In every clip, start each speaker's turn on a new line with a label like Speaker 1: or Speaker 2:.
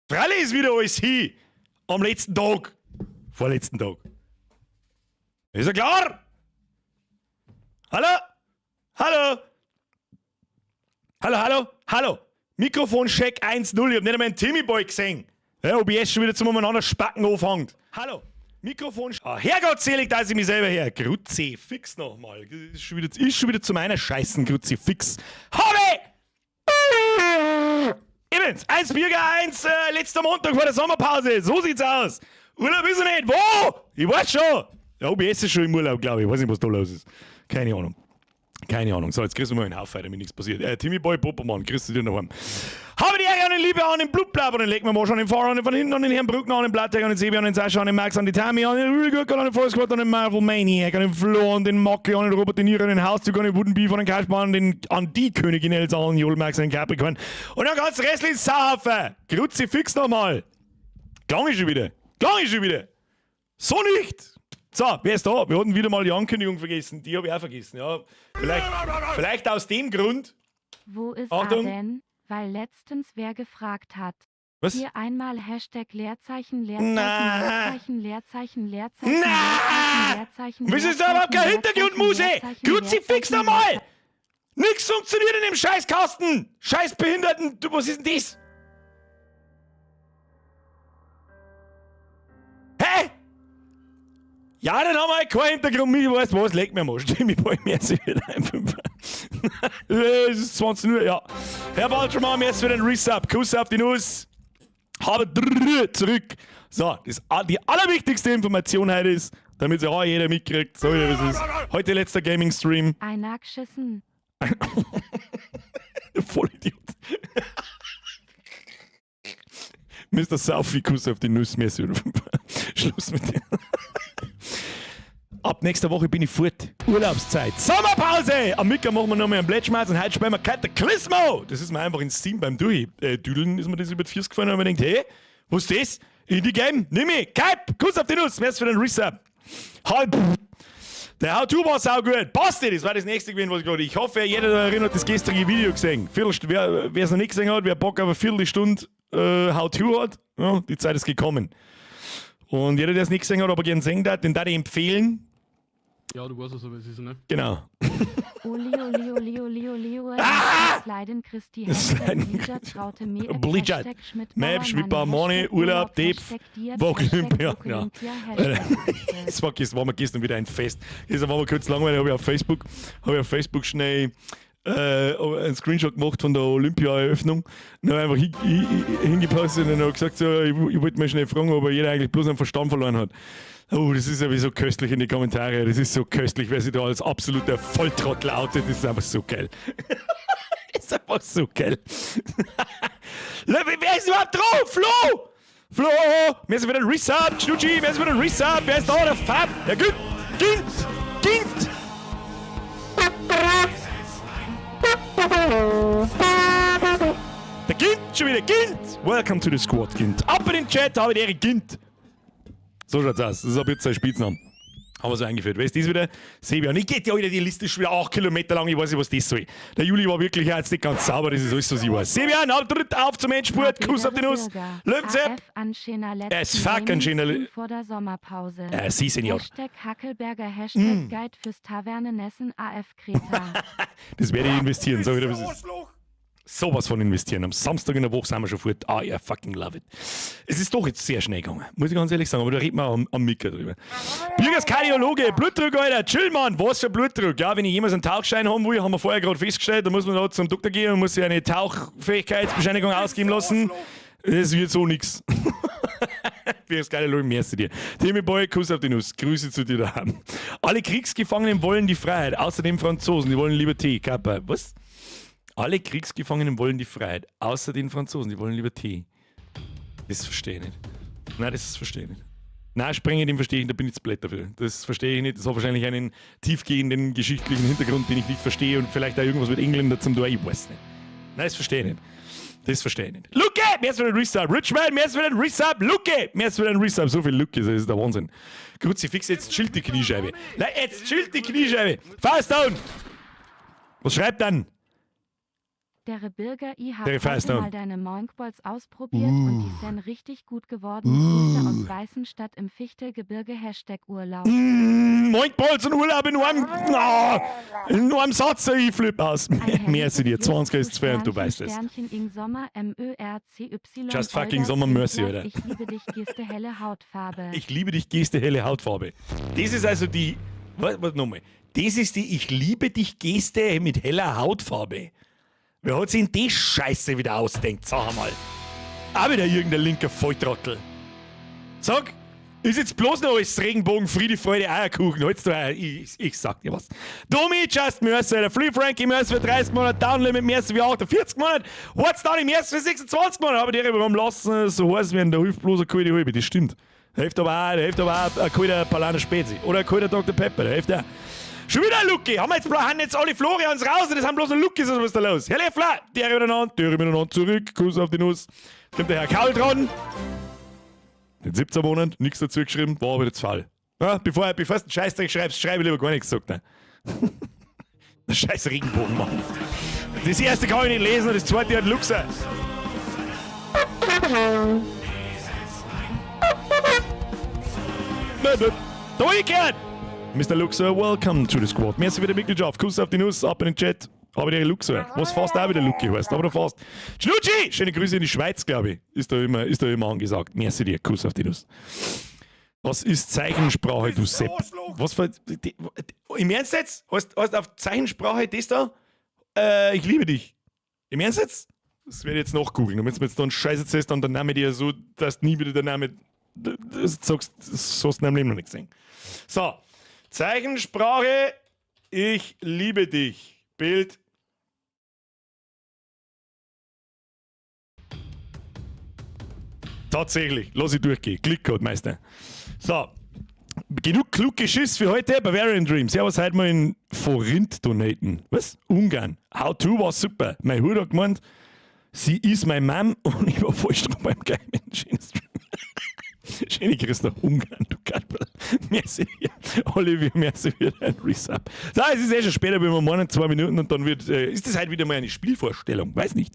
Speaker 1: Freilich ist wieder alles hin. Am letzten Tag. Vorletzten Tag. Ist er klar? Hallo? Hallo? Hallo, hallo? Hallo? Mikrofon-Check 1-0. Ich hab nicht einmal einen Timmy-Boy gesehen. Ja, OBS schon wieder zum umeinander Spacken anfängt. Hallo? Mikrofon. Herrgottselig, dass ich mich selber her. Grutzi, fix nochmal. Ist schon wieder zu meiner Scheißen, Grutzi, fix. Habe! Übrigens, 1 Bürger 1, letzter Montag vor der Sommerpause. So sieht's aus. Urlaub ist er nicht. Wo? Ich weiß schon. Der OBS ist schon im Urlaub, glaube ich. Ich weiß nicht, was da los ist. Keine Ahnung. Keine Ahnung. So, jetzt kriegst du mal einen Haufen, damit nichts passiert. Timmy Boy, Poppermann, kriegst du dir noch heim. Habe die Ehre an den Liebe, an den Blutbleiber, den legen wir mal schon den Fahrer, an den von hinten, an den Herrn Brückner, an den Blatteg, an den Sebi, an den Sascha, an den Max, an den Tammy, an den Rüdiger, an den Volksquart, an den Marvel Maniac, an den Flo, an den Macke, an den Robert De Niro, an den Hauszug, an den Wooden Beef, an den Kasper, an die Königin Elsa, an den Joel Max, an den Capricorn. Und dann ganz restlich Saufen. Grutzi, fix nochmal. Gang ist schon wieder. Gang ist schon wieder. So nicht. So, wer ist da? Wir hatten wieder mal die Ankündigung vergessen. Die habe ich auch vergessen. Ja, vielleicht aus dem Grund.
Speaker 2: Wo ist
Speaker 1: Achtung.
Speaker 2: er denn? Weil letztens wer gefragt hat.
Speaker 1: Was?
Speaker 2: Hier einmal Hashtag Leerzeichen,
Speaker 1: Na.
Speaker 2: Leerzeichen, Leerzeichen, Leerzeichen,
Speaker 1: Na.
Speaker 2: Leerzeichen,
Speaker 1: Wieso ist da überhaupt kein Hintergrundmuse? Grutzi, fix nochmal! Nix funktioniert in dem Scheißkasten! Scheiß Behinderten! Du, was ist denn das? Hä? Ja, dann haben wir halt keinen Hintergrund. Ich weiß was, leg mir mal. Stimme ich bei mir wieder einfach. Es ist 20 Uhr, ja. Herr Baltramar, jetzt wieder ein Resub. Kuss auf die Nuss. Habe zurück. So, die allerwichtigste Information heute ist, damit es auch jeder mitkriegt, so wie es ist. Heute letzter Gaming-Stream.
Speaker 2: Einer geschissen.
Speaker 1: Vollidiot. Mr. Saufi, Kuss auf die Nuss. Schluss mit dir. Ab nächster Woche bin ich fort. Urlaubszeit. Sommerpause! Am Mittwoch machen wir nochmal einen Blättschmerz und heute spielen wir Cataclysmo! Das ist mir einfach ins Steam beim Düdeln ist mir das über die Füße gefallen und ich mir gedacht, hey, was ist das? Indie-Game? Nimm ich! Kype! Kuss auf die Nuss! Merci für den Resub! Halb! Der How-To war saugut! Passt dir! Das war das nächste gewesen, was ich gerade. Ich hoffe, jeder da erinnert das gestrige Video gesehen. Wer es noch nicht gesehen hat, wer Bock auf eine Viertelstunde How-To hat, ja, die Zeit ist gekommen. Und jeder, der es nicht gesehen hat, aber gerne sehen darf, den darf ich empfehlen.
Speaker 3: Ja, du weißt es, aber es ist, ne?
Speaker 1: Genau.
Speaker 2: Oli, Sliden Christi, Hashtag traute me,
Speaker 1: Blizzard. Map, Schmipper, Money, Urlaub, Deep, Olympia. Ja. Das war mir gestern wieder ein Fest. Gestern war mir kurz langweilig, habe ich auf Facebook schnell einen Screenshot gemacht von der Olympia-Eröffnung. Dann habe ich einfach hingepostet und habe gesagt, so, ich wollte mir schnell fragen, ob jeder eigentlich bloß einen Verstand verloren hat. Oh, das ist ja so köstlich in die Kommentare. Das ist so köstlich, wer sich da als absoluter Volltrottel outet. Das ist einfach so geil. Das ist einfach so geil. Wer ist überhaupt drauf? Flo! Flo! Wer ist wieder ein Resub? Schnucci, wer ist wieder ein Resub? Wer ist da? Der Fab? Der Gint! Der Gint schon wieder. Gint! Welcome to the squad, Gint. Ab in den Chat, habe ich Ehre, Gint. So schaut's aus. Das ist ab jetzt sein Spitznamen. Haben wir so eingeführt. Wer ist das wieder? Sebi. Und ich geht ja wieder, die Liste ist schon wieder 8 Kilometer lang. Ich weiß nicht, was das soll. Der Juli war wirklich jetzt nicht ganz sauber. Das ist alles, was ich weiß. Sebian, auf zum Endspurt. Kuss auf die Nuss. Löwensepp. Es fuck ein schöner
Speaker 2: vor der Sommerpause.
Speaker 1: Sie, Senior.
Speaker 2: Hashtag Hackelberger, Hashtag Guide fürs Taverne Nessen, AF Kreta.
Speaker 1: Das werde ich investieren. So wieder, was ist. Sowas von investieren. Am Samstag in der Woche sind wir schon fort. I fucking love it. Es ist doch jetzt sehr schnell gegangen, muss ich ganz ehrlich sagen, aber da reden wir am Micker drüber. Bürgers Kardiologe, Blutdruck, Alter, chill, Mann, was für Blutdruck? Ja, wenn ich jemals einen Tauchschein haben will, haben wir vorher gerade festgestellt, da muss man da zum Doktor gehen und muss sich eine Tauchfähigkeitsbescheinigung ausgeben lassen. Das wird so nix. Bürgers Kardiologe, merci dir. Timmy Boy, Kuss auf die Nuss, Grüße zu dir daheim. Alle Kriegsgefangenen wollen die Freiheit, außer den Franzosen, die wollen Liberté. Kappa, was? Alle Kriegsgefangenen wollen die Freiheit, außer den Franzosen, die wollen lieber Tee. Das verstehe ich nicht. Nein, das verstehe ich nicht. Nein, Sprengen, den verstehe ich, da bin ich zu blöd dafür. Das verstehe ich nicht. Das hat wahrscheinlich einen tiefgehenden geschichtlichen Hintergrund, den ich nicht verstehe und vielleicht auch irgendwas mit Engländer zum Tor. Ich weiß nicht. Nein, das verstehe ich nicht. Das verstehe ich nicht. Luke! Mehr ist für den Resub. Richman, mehr ist für den Resub. Luke! Mehr ist für den Resub. So viel Luke, das ist der Wahnsinn. Kruzifix, jetzt chillt die Kniescheibe. Nein, jetzt chillt die Kniescheibe. Faust down! Was schreibt dann?
Speaker 2: Der Bürger, ich
Speaker 1: Der
Speaker 2: habe
Speaker 1: Feist
Speaker 2: heute
Speaker 1: an.
Speaker 2: mal deine Moinkballs ausprobiert und die sind richtig gut geworden. Grüße aus Weißenstadt im Fichtelgebirge #Urlaub.
Speaker 1: Moinkballs und Urlaub in nur am Satz, ich flipp aus. Merci dir, 20 ist 2 und du weißt es.
Speaker 2: Sternchen ing Sommer MÖRCY.
Speaker 1: Just fucking Sommer Mercy,
Speaker 2: Olga,
Speaker 1: Alter.
Speaker 2: Ich liebe dich, Geste helle Hautfarbe.
Speaker 1: Ich liebe dich, Geste, helle Hautfarbe. Das ist also die, was nochmal? Das ist die Ich liebe dich Geste mit heller Hautfarbe. Wer hat sich denn das Scheiße wieder ausdenkt? Sag mal. Auch wieder irgendein linker Volltrottel. Sag, ist jetzt bloß noch alles Regenbogen, Friede, Freude, Eierkuchen. Halt's du ein. Ich sag dir was. Domi, Just Mercy, der Free Frankie Mercy für 30 Monate, Downlimit Mercy für 48 Monate, What's Down Mercy für 26 Monate. Aber die warum lassen so heiß werden, da hilft bloß eine kalte Halbe. Das stimmt. Da hilft aber auch ein kalter Palana Spezi. Oder ein kalter Dr. Pepper, da hilft auch. Schon wieder ein Lucky. Haben jetzt alle Florians raus und das haben bloß ein Lucky, was ist da los? Herr Leffler, der miteinander zurück, Kuss auf die Nuss. Kommt der Herr Kaul dran. Den 17 Monat, nichts dazu geschrieben, war aber jetzt Fall. Ja, bevor du einen Scheißdreck schreibst, schreibe ich lieber gar nichts gesagt. Ne? Der scheiß Regenbogen, Mann. Das erste kann ich nicht lesen und das zweite hat Luxer. Da umgekehrt! Mr. Luxor, welcome to the squad. Merci für die Mitgliedschaft. Kuss auf die Nuss, ab in den Chat. Aber der Luxor, was fast auch wieder Lucky heißt, aber noch fast. Schnutschi! Schöne Grüße in die Schweiz, glaube ich. Ist da immer angesagt. Merci dir, Kuss auf die Nuss. Was ist Zeichensprache, du Sepp? Was für. Im Ernst jetzt? Hast auf Zeichensprache das da? Ich liebe dich. Im Ernst jetzt? Das werde ich jetzt nachgoogeln. Und wenn du mir jetzt da einen Scheiß erzählst, dann der Name dir so, dass du nie wieder der Name. Das sagst, das hast du in deinem Leben noch nicht gesehen. So. Zeichensprache, ich liebe dich. Bild. Tatsächlich, lass ich durchgehen. Klickcode, Meister. So, genug klug Geschiss für heute. Bavarian Dream. Servus, heute mal in Forint donaten. Was? Ungarn. How to war super. Mein Hut hat gemeint, sie ist mein Mom und ich war voll dran beim Geimen. Schönes Stream. Schöne Grüße nach Ungarn, du Kattel. Merci, Olivier, merci für dein Resub. So, es ist schon später, wenn wir morgen 2 Minuten und dann wird. Ist das halt wieder mal eine Spielvorstellung? Weiß nicht.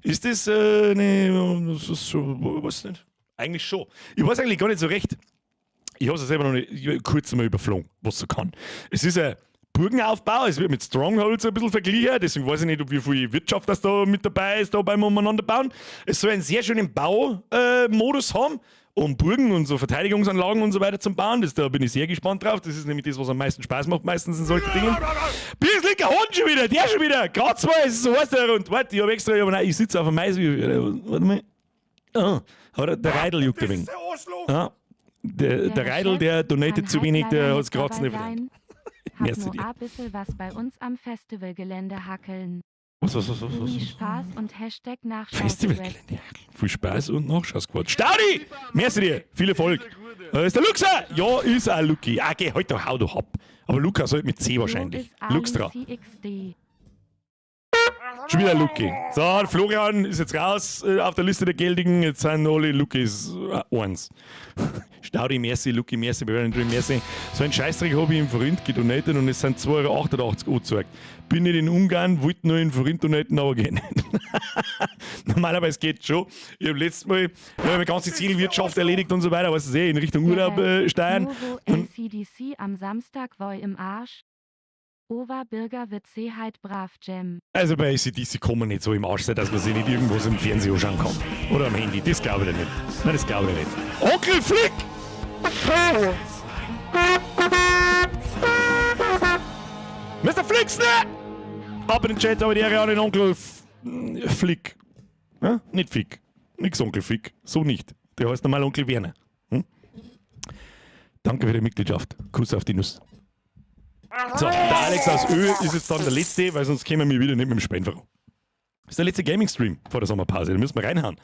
Speaker 1: Ist das eine. Das ist so, was nicht? Eigentlich schon. Ich weiß eigentlich gar nicht so recht. Ich habe es selber noch nicht kurz mal überflogen, was so kann. Es ist ein Burgenaufbau, es wird mit Strongholds ein bisschen verglichen, deswegen weiß ich nicht, ob wie viel Wirtschaft das da mit dabei ist, da beim Umeinanderbauen. Es soll einen sehr schönen Baumodus haben, um Burgen und so Verteidigungsanlagen und so weiter zu bauen. Da bin ich sehr gespannt drauf. Das ist nämlich das, was am meisten Spaß macht, meistens in solchen Dingen. Bierslicker Hund schon wieder, der schon wieder. Gerade 2, so heißt der rund. Warte, ich habe extra, nein, ich sitze auf einem Mais. Warte mal. Ah, aber der Reidel juckt ein wenig. Ja, der Reidel, der donatet zu wenig, der hat es gerade nicht verdient.
Speaker 2: Hab nur ein bisschen was bei uns am Festivalgelände hackeln.
Speaker 1: Was?
Speaker 2: Viel Spaß und #Nachschau.
Speaker 1: Festivalgelände. Viel Spaß und Nachschau-Squad. Staudi! Merci dir. Viel Erfolg. Ist der Luxer? Ja, ist auch Lucky. Ah, geh, halt doch, hau doch ab. Aber Lukas halt mit C wahrscheinlich. Luxtra. Schon wieder Lucky. So, der Florian ist jetzt raus auf der Liste der Geldigen. Jetzt sind alle Luckys 1. Staudi, merci, Lucky, merci, Bavarian Dream, merci. So ein Scheißdreck habe ich im Forint gedonatet und es sind 2,88 € angezeigt. Bin nicht in Ungarn, wollte nur in Forint donaten, aber geht nicht. Normalerweise geht es schon. Ich habe letztes Mal meine ganze Zielwirtschaft erledigt und so weiter, was in Richtung Urlaub steuern.
Speaker 2: LCDC am Samstag war im Arsch. Ova Birger wird Seeheit brav Jam.
Speaker 1: Also bei ACDC kann man nicht so im Arsch sein, dass man sich nicht irgendwas im Fernsehen anschauen kann. Oder am Handy, das glaube ich nicht. Nein, das glaube ich nicht. Onkel Flick! Mr. Flicks, ne? Ab in den Chat, aber die Ehre an den Onkel Flick. Ja? Nicht Fick. Nix Onkel Fick. So nicht. Der heißt normal Onkel Werner. Hm? Danke für die Mitgliedschaft. Kuss auf die Nuss. So, der Alex aus Ö ist jetzt dann der letzte, weil sonst kämen wir wieder nicht mit dem Spenfer. Das ist der letzte Gaming-Stream vor der Sommerpause, da müssen wir reinhauen.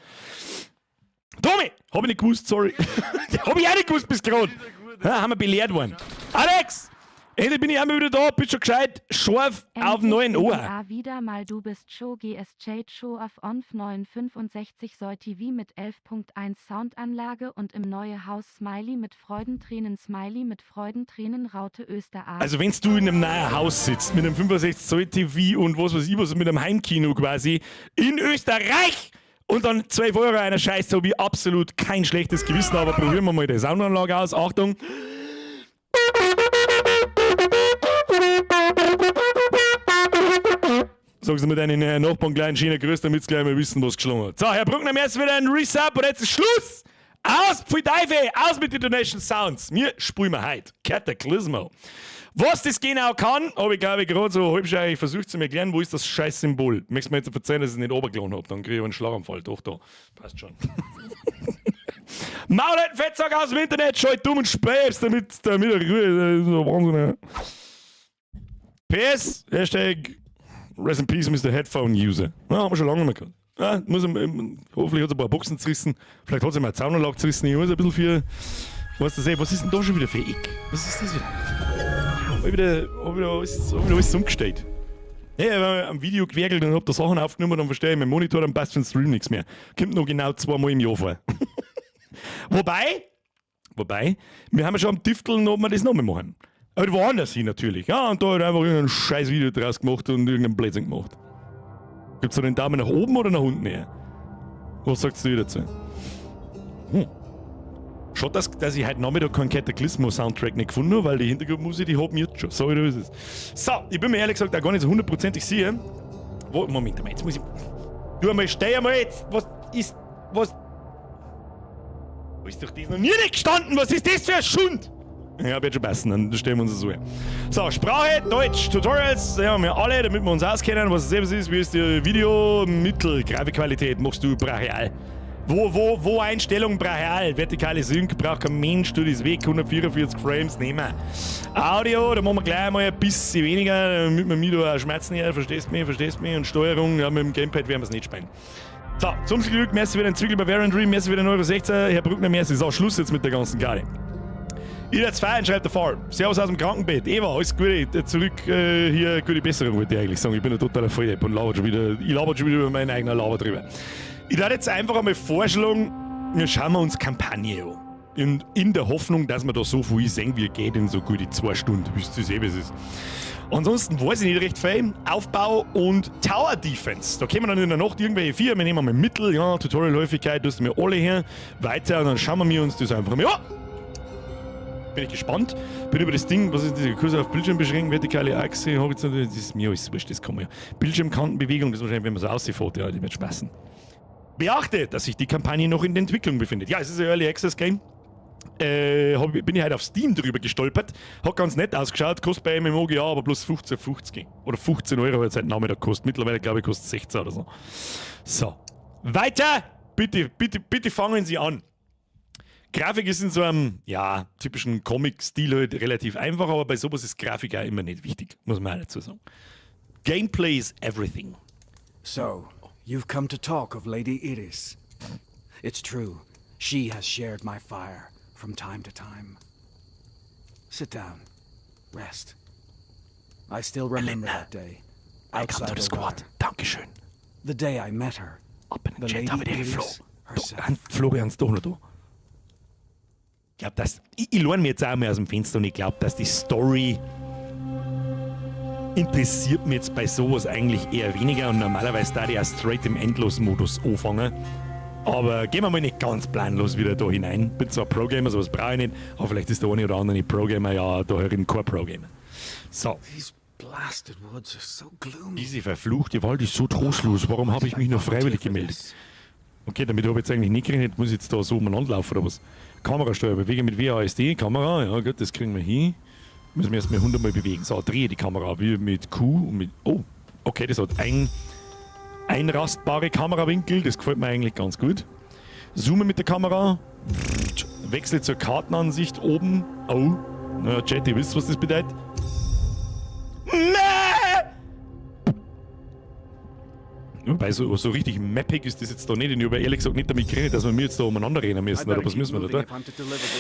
Speaker 1: Tommy! Hab ich nicht gewusst, sorry. Hab ich auch nicht gewusst bis gerade. Ja, haben wir belehrt worden. Alex! Endlich bin ich einmal wieder da, bin schon gescheit, scharf auf dem neuen Ohr.
Speaker 2: Wieder mal, du bist Show GSJ Show of Onf 965 Soll TV mit 11.1 Soundanlage und im neue Haus Smiley mit Freudentränen Raute Österreich.
Speaker 1: Also wenn du in einem neuen Haus sitzt, mit einem 65 Zoll TV und was weiß ich was, mit einem Heimkino quasi, in Österreich und dann 12 € einer Scheiß, so wie absolut kein schlechtes Gewissen, aber probieren wir mal die Soundanlage aus, Achtung. Sagst du mit deinen Nachbarn kleinen schönen Grüß, damit sie gleich mal wissen, was geschlagen hat. So, Herr Bruckner, wir jetzt wieder ein Resub und jetzt ist Schluss! Aus, pfui Teufel, aus mit den Donation Sounds. Wir spielen wir heute Cataclysmo. Was das genau kann, habe ich glaube ich gerade so halbscheidig versucht zu mir erklären, wo ist das scheiß Symbol. Möchtest du mir jetzt verzeihen, dass ich es nicht runtergeladen habe, dann kriege ich einen Schlaganfall. Doch, da. Passt schon. Maul einen Fettsack aus dem Internet, schalt dumm und späbst, damit er Ruhe ist. So Wahnsinn. PS, Hashtag Rest in Peace, Mr. Headphone User. Ja, haben wir schon lange nicht mehr gehabt. Ja, hoffentlich hat es ein paar Boxen zerrissen, vielleicht hat es mal eine Zaunanlage zerrissen. Ich muss ein bisschen für. Was ist denn da schon wieder für Eck? Was ist das wieder? Hab ich wieder alles umgestellt. Ja, ich habe am Video gewerkelt und hab da Sachen aufgenommen, dann verstehe ich meinen Monitor, dann passt für den Stream nichts mehr. Kommt noch genau 2 Mal im Jahr vor. Wobei, wir haben ja schon am Tüfteln, ob wir das nochmal machen. Aber woanders hin natürlich. Ja, und da hat er einfach irgendein scheiß Video draus gemacht und irgendeinen Blödsinn gemacht. Gibt's da den Daumen nach oben oder nach unten her? Was sagst du dazu? Schon, dass ich heute Nachmittag keinen Cataclysmo-Soundtrack nicht gefunden habe, weil die Hintergrundmusik, die haben jetzt schon. So, wie ist es. So, ich bin mir ehrlich gesagt auch gar nicht so hundertprozentig sicher. Moment mal, jetzt muss ich. Du einmal, steh einmal jetzt. Was ist doch das noch nie nicht gestanden? Was ist das für ein Schund? Ja, wird schon passen, dann stellen wir uns das so her. So, Sprache, Deutsch, Tutorials, ja, haben wir alle, damit wir uns auskennen, was es ist, wie ist die Video, Mittel, Grafikqualität, machst du brachial. Wo Einstellung brachial, vertikale Sync, braucht kein Mensch, tut das weg, 144 Frames nehmen. Audio, da machen wir gleich mal ein bisschen weniger, damit wir mich da auch schmerzen hier, verstehst mich, und Steuerung, ja, mit dem Gamepad werden wir es nicht spielen. So, zum Glück, merci für den Zwickel bei Variant Dream, merci für den Euro 16, Herr Bruckner, merci, so, Schluss jetzt mit der ganzen Garde. Ich werd's feiern, schreibt der Fall. Servus aus dem Krankenbett. Eva, alles Gute. Zurück hier, gute Besserung wollte ich eigentlich sagen. Ich bin ein totaler Volldepp und labert schon wieder über meinen eigenen Laber drüber. Ich werde jetzt einfach einmal vorschlagen, wir schauen uns Kampagne an. In der Hoffnung, dass wir da so viel sehen, wie geht in so gute 2 Stunden. Wisst ihr sehen, wie es ist. Ansonsten weiß ich nicht recht viel. Aufbau und Tower Defense. Da kommen dann in der Nacht irgendwelche 4. Wir nehmen mal Mittel, ja, Tutorial-Häufigkeit, tust du mir alle her. Weiter und dann schauen wir uns das einfach mal an. Bin ich gespannt. Bin über das Ding, was ist diese Kurse auf Bildschirm beschränken, vertikale Achse, horizontal, das ist mir alles wurscht, das kann man ja. Bildschirmkantenbewegung, das ist wahrscheinlich, wenn man so aussieht, ja, die wird spaßen. Beachte, dass sich die Kampagne noch in der Entwicklung befindet. Ja, es ist ein Early Access Game. Bin ich heute auf Steam drüber gestolpert. Hat ganz nett ausgeschaut, kostet bei MMO ja, aber bloß 15,50. Oder 15 € hat es heute Nachmittag gekostet. Mittlerweile glaube ich kostet 16 oder so. So. Weiter! Bitte fangen Sie an. Grafik ist in so einem, ja, typischen Comic-Stil halt relativ einfach, aber bei sowas ist Grafik auch immer nicht wichtig, muss man auch dazu sagen. Gameplay is everything.
Speaker 4: So, you've come to talk of Lady Iris. It's true, she has shared my fire from time to time. Sit down, rest. I still remember that day, outside the Squad.
Speaker 1: Dankeschön.
Speaker 4: The day I met her.
Speaker 1: Ab in den
Speaker 4: The
Speaker 1: Chat habe
Speaker 4: Lady
Speaker 1: ich den Flo.
Speaker 4: Iris herself.
Speaker 1: Florian ist doch noch da. Ich lerne mir jetzt auch mal aus dem Fenster und ich glaube, dass die Story interessiert mich jetzt bei sowas eigentlich eher weniger und normalerweise da ich auch straight im Endlos-Modus anfangen. Aber gehen wir mal nicht ganz planlos wieder da hinein. Bin zwar Pro-Gamer, sowas brauche ich nicht, aber vielleicht ist der eine oder andere Pro-Gamer ja da herin kein Pro-Gamer. So.
Speaker 4: These blasted woods are so gloomy.
Speaker 1: Diese verfluchte Wald ist so trostlos, warum habe ich mich nur freiwillig gemeldet? Okay, damit habe ich jetzt eigentlich nicht gerechnet, muss ich jetzt da so umeinander laufen oder was? Kamerasteuer bewegen mit WASD, Kamera, ja gut, das kriegen wir hin. Müssen wir erstmal 100 Mal bewegen. So, drehe die Kamera wie mit Q und mit. Oh, okay, das hat einrastbare Kamerawinkel, das gefällt mir eigentlich ganz gut. Zoome mit der Kamera, wechsle zur Kartenansicht oben. Oh, naja, Chat, ihr wisst, was das bedeutet? Wobei so richtig mappig ist das jetzt da nicht. Ich habe ehrlich gesagt nicht damit gerechnet, dass wir jetzt da umeinander reden müssen. Oder was müssen wir da?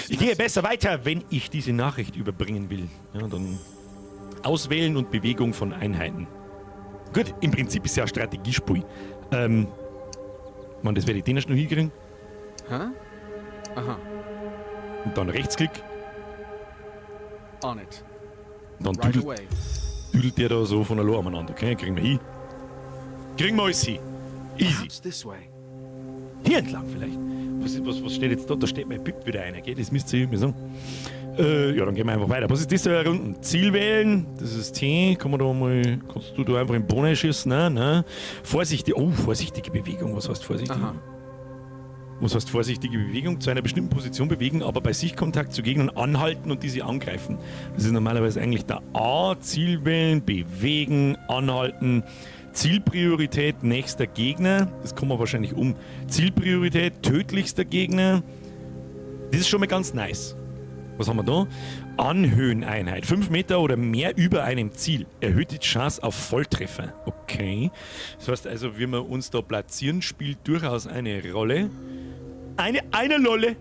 Speaker 1: Ich gehe besser weiter, wenn ich diese Nachricht überbringen will. Ja, dann Auswählen und Bewegung von Einheiten. Gut, im Prinzip ist ja ein Strategiespiel. Man, das werde ich den erst noch hinkriegen.
Speaker 4: Huh? Uh-huh.
Speaker 1: Und dann Rechtsklick.
Speaker 4: On it.
Speaker 1: Und dann
Speaker 4: Right away.
Speaker 1: düdelt der da so von allein umeinander. Okay, kriegen wir hin. Kriegen wir alles hin. Easy.
Speaker 4: Perhaps this way.
Speaker 1: Hier entlang vielleicht. Was steht jetzt da? Da steht mein Pip wieder einer, gell? Das müsst ihr mir sagen. Ja, dann gehen wir einfach weiter. Was ist das da unten? Ziel wählen. Das ist T. Kannst du da einfach in Bohnen schießen? Nein. Vorsichtig. Oh, vorsichtige Bewegung. Was heißt vorsichtig?
Speaker 4: Aha.
Speaker 1: Was heißt vorsichtige Bewegung? Zu einer bestimmten Position bewegen, aber bei Sichtkontakt zu Gegnern anhalten und diese angreifen. Das ist normalerweise eigentlich der A. Ziel wählen, bewegen, anhalten. Zielpriorität, nächster Gegner. Das kommen wir wahrscheinlich um. Zielpriorität, tödlichster Gegner. Das ist schon mal ganz nice. Was haben wir da? Anhöheneinheit. 5 Meter oder mehr über einem Ziel. Erhöht die Chance auf Volltreffer. Okay. Das heißt also, wie wir uns da platzieren, spielt durchaus eine Rolle. Eine Lolle.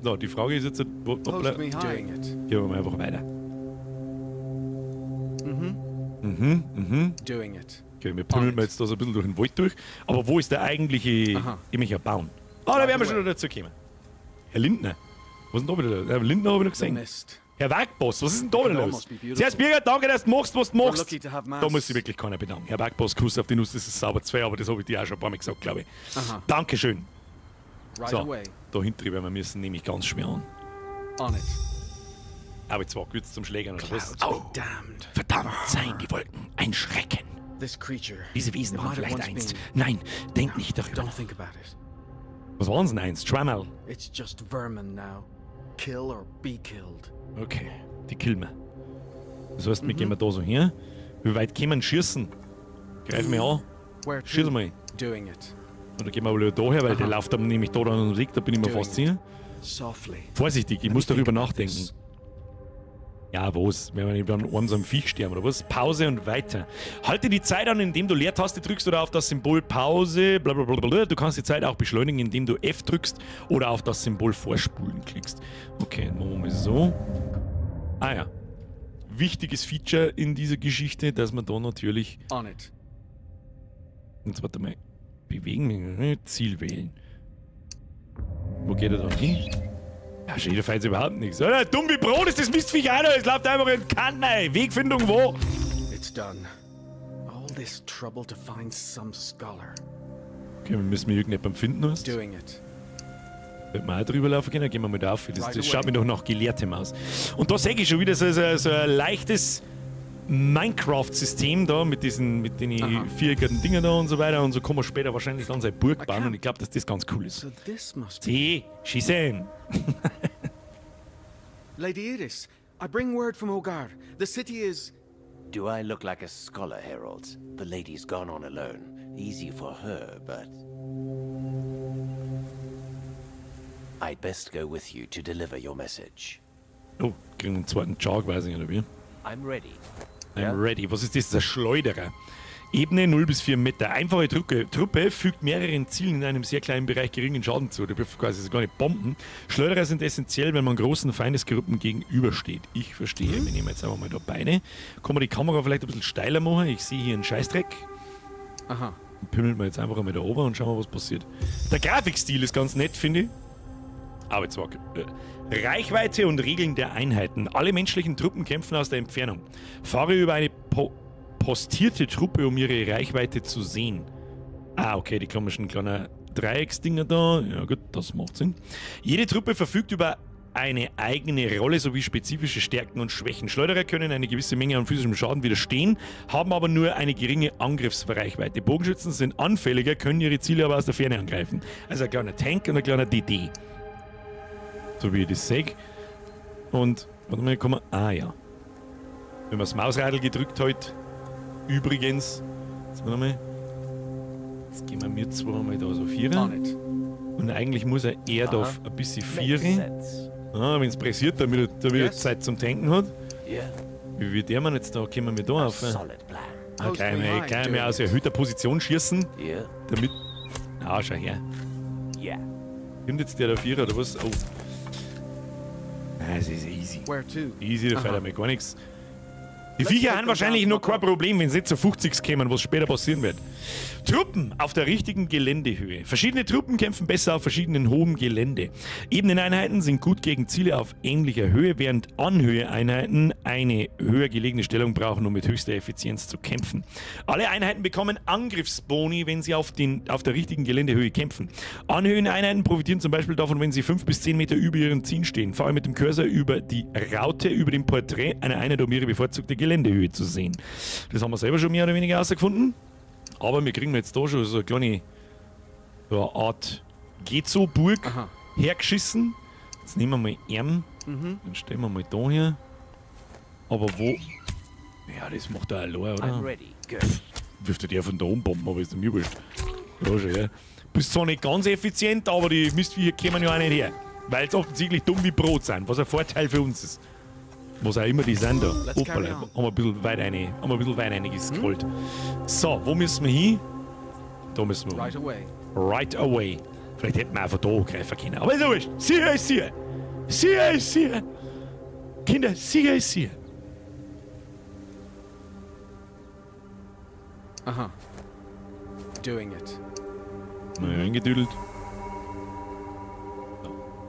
Speaker 1: So, die Frage ist jetzt...
Speaker 4: Post me high. Doing it.
Speaker 1: Gehen wir mal einfach weiter.
Speaker 4: Doing it.
Speaker 1: Okay, wir pummeln jetzt da so ein bisschen durch den Wald durch. Aber wo ist der eigentliche... Ich möchte ja bauen. Ah, da werden wir schon noch dazu kommen. Herr Lindner. Was ist denn da wieder? Herr Lindner habe ich noch gesehen.
Speaker 4: Mist.
Speaker 1: Herr Werkboss, was ist denn da wieder los? Servus Birger, danke, dass du machst, was du machst. Da muss sich wirklich keiner bedanken. Herr Werkboss, Kuss auf die Nuss, das ist sauber 2, aber das habe ich dir auch schon ein paar Mal gesagt, glaube ich.
Speaker 4: Aha.
Speaker 1: Dankeschön.
Speaker 4: Right
Speaker 1: So,
Speaker 4: away.
Speaker 1: da hinten werden wir müssen nämlich ganz schwer an.
Speaker 4: On it.
Speaker 1: Aber jetzt war kurz zum Schlägern oder was?
Speaker 4: Clouds be damned.
Speaker 1: Verdammt, seien die Wolken ein Schrecken.
Speaker 4: This creature.
Speaker 1: Diese Wesen
Speaker 4: it
Speaker 1: waren
Speaker 4: might have
Speaker 1: vielleicht
Speaker 4: once
Speaker 1: einst.
Speaker 4: been-
Speaker 1: Nein, denk nicht darüber.
Speaker 4: Don't think about it.
Speaker 1: Was waren denn einst? Schwammerl.
Speaker 4: It's just vermin now. Kill or be killed.
Speaker 1: Okay, die killen wir. Das heißt, wir gehen wir da so her. Wie weit können wir schießen? Greif mich an.
Speaker 4: Where to?
Speaker 1: Schieß mal.
Speaker 4: Doing it.
Speaker 1: Und dann gehen wir wieder daher, weil der
Speaker 4: Aha.
Speaker 1: läuft dann nämlich da und liegt, da bin ich mir
Speaker 4: Doing
Speaker 1: fast sicher.
Speaker 4: Softly.
Speaker 1: Vorsichtig, ich
Speaker 4: Let
Speaker 1: muss
Speaker 4: me think
Speaker 1: darüber
Speaker 4: about
Speaker 1: nachdenken.
Speaker 4: this.
Speaker 1: Ja, was? Wenn wir nicht beim einsamen Viech sterben oder was? Pause und weiter. Halte die Zeit an, indem du Leertaste drückst oder auf das Symbol Pause. Blablabla. Du kannst die Zeit auch beschleunigen, indem du F drückst oder auf das Symbol Vorspulen klickst. Okay, dann machen wir mal so. Ah ja. Wichtiges Feature in dieser Geschichte, dass man da natürlich.
Speaker 4: On it.
Speaker 1: Jetzt warte mal. Bewegen, Ziel wählen. Wo geht er da hin? Ja, schon, da fällt überhaupt nichts. Alter, dumm wie Brot ist das Mistviech auch noch. Es läuft einfach in die Kanten rein. Wegfindung wo?
Speaker 4: It's done. All this trouble to find some scholar.
Speaker 1: Okay, wir müssen irgendjemanden finden. Hast.
Speaker 4: Doing it.
Speaker 1: Wird man auch drüber laufen können? Gehen wir mal da auf. Das,
Speaker 4: Right
Speaker 1: das
Speaker 4: away.
Speaker 1: schaut mir doch nach Gelehrtem aus. Und da sehe ich schon wieder so ein leichtes Minecraft-System da mit den
Speaker 4: Aha.
Speaker 1: viereckigen Dingen da und so weiter. Und so kann man später wahrscheinlich dann seine Burg bauen.
Speaker 4: Okay.
Speaker 1: Und ich glaube, dass das ganz cool ist.
Speaker 4: So this must be...
Speaker 1: See, schießen.
Speaker 4: Lady Iris, I bring word from Ogar. The city is...
Speaker 5: Do I look like a scholar, Herald? The lady's gone on alone. Easy for her, but... I'd best go with you to deliver your message.
Speaker 1: Oh, kriegen einen zweiten Char, weiß ich nicht, oder wie?
Speaker 5: I'm ready.
Speaker 1: I'm ready. Was ist das? Das ist ein Schleuderer. Ebene 0 bis 4 Meter. Einfache Truppe fügt mehreren Zielen in einem sehr kleinen Bereich geringen Schaden zu. Die dürfen quasi sogar nicht bomben. Schleuderer sind essentiell, wenn man großen Feindesgruppen gegenübersteht. Ich verstehe. Wir nehmen jetzt einfach mal da beide. Kann man die Kamera vielleicht ein bisschen steiler machen? Ich sehe hier einen Scheißdreck.
Speaker 4: Aha.
Speaker 1: Pimmeln wir jetzt einfach mal da oben und schauen wir, was passiert. Der Grafikstil ist ganz nett, finde ich. Aber jetzt war Reichweite und Regeln der Einheiten. Alle menschlichen Truppen kämpfen aus der Entfernung. Fahre über eine postierte Truppe, um ihre Reichweite zu sehen. Ah, okay, die haben schon ein kleiner Dreiecksdinger da. Ja gut, das macht Sinn. Jede Truppe verfügt über eine eigene Rolle sowie spezifische Stärken und Schwächen. Schleuderer können eine gewisse Menge an physischem Schaden widerstehen, haben aber nur eine geringe Angriffsreichweite. Bogenschützen sind anfälliger, können ihre Ziele aber aus der Ferne angreifen. Also ein kleiner Tank und ein kleiner DD. So wie ich das sehe. Und, warte mal, kann man. Ah ja. Wenn man das Mausradl gedrückt hat, übrigens. Jetzt warte mal. Jetzt gehen wir zweimal da so Vierer.
Speaker 4: On it.
Speaker 1: Und eigentlich muss er eher da
Speaker 5: Aha.
Speaker 1: ein bisschen
Speaker 5: Makes
Speaker 1: Vierer.
Speaker 5: sense.
Speaker 1: Ah, wenn es pressiert, damit er wieder
Speaker 4: Yes.
Speaker 1: Zeit zum Tanken hat.
Speaker 5: Yeah,
Speaker 1: Wie wird der man jetzt da? Kommen wir da
Speaker 5: a
Speaker 1: auf?
Speaker 5: solid plan.
Speaker 1: Ah, gleich mal
Speaker 4: doing
Speaker 1: aus
Speaker 4: it.
Speaker 1: erhöhter Position schießen,
Speaker 5: Yeah,
Speaker 1: damit. Ah, schau her.
Speaker 5: yeah.
Speaker 1: Kommt jetzt der da Vierer oder was? Oh. Ah, es ist easy.
Speaker 4: Where to?
Speaker 1: Easy, da fällt
Speaker 4: Aha.
Speaker 1: mir gar nichts. Die Viecher haben wahrscheinlich noch kein Problem, wenn sie nicht zu 50 kämen, was später passieren wird. Truppen auf der richtigen Geländehöhe. Verschiedene Truppen kämpfen besser auf verschiedenen hohem Gelände. Ebeneneinheiten sind gut gegen Ziele auf ähnlicher Höhe, während Anhöheeinheiten eine höher gelegene Stellung brauchen, um mit höchster Effizienz zu kämpfen. Alle Einheiten bekommen Angriffsboni, wenn sie auf der richtigen Geländehöhe kämpfen. Anhöheneinheiten profitieren zum Beispiel davon, wenn sie 5 bis 10 Meter über ihren Zielen stehen. Vor allem mit dem Cursor über die Raute über dem Porträt einer Einheit, um ihre bevorzugte Geländehöhe zu sehen. Das haben wir selber schon mehr oder weniger herausgefunden. Aber wir kriegen jetzt da schon so eine kleine Art Gezo-Burg hergeschissen. Jetzt nehmen wir mal Arm. Dann stellen wir mal da her. Aber wo? Ja, das macht er allein, oder?
Speaker 5: I'm ready. Go.
Speaker 1: Dürfte der von da oben bomben, aber ist mir wurscht. Ja, schon, ja. Bist zwar nicht ganz effizient, aber die Mistviecher kommen ja auch nicht her. Weil sie offensichtlich dumm wie Brot sind, was ein Vorteil für uns ist. Was auch immer die sind da. Hoppala, haben wir ein bisschen weit reingescrollt. So, wo müssen wir hin? Da müssen wir.
Speaker 4: Right away.
Speaker 1: Right away. Vielleicht hätten wir einfach da greifen können. Aber ist ja wurscht. Sicher ist sicher. Sicher ist sicher. Kinder, sicher ist sicher.
Speaker 4: Uh-huh. Doing it.
Speaker 1: Mal reingedüdelt.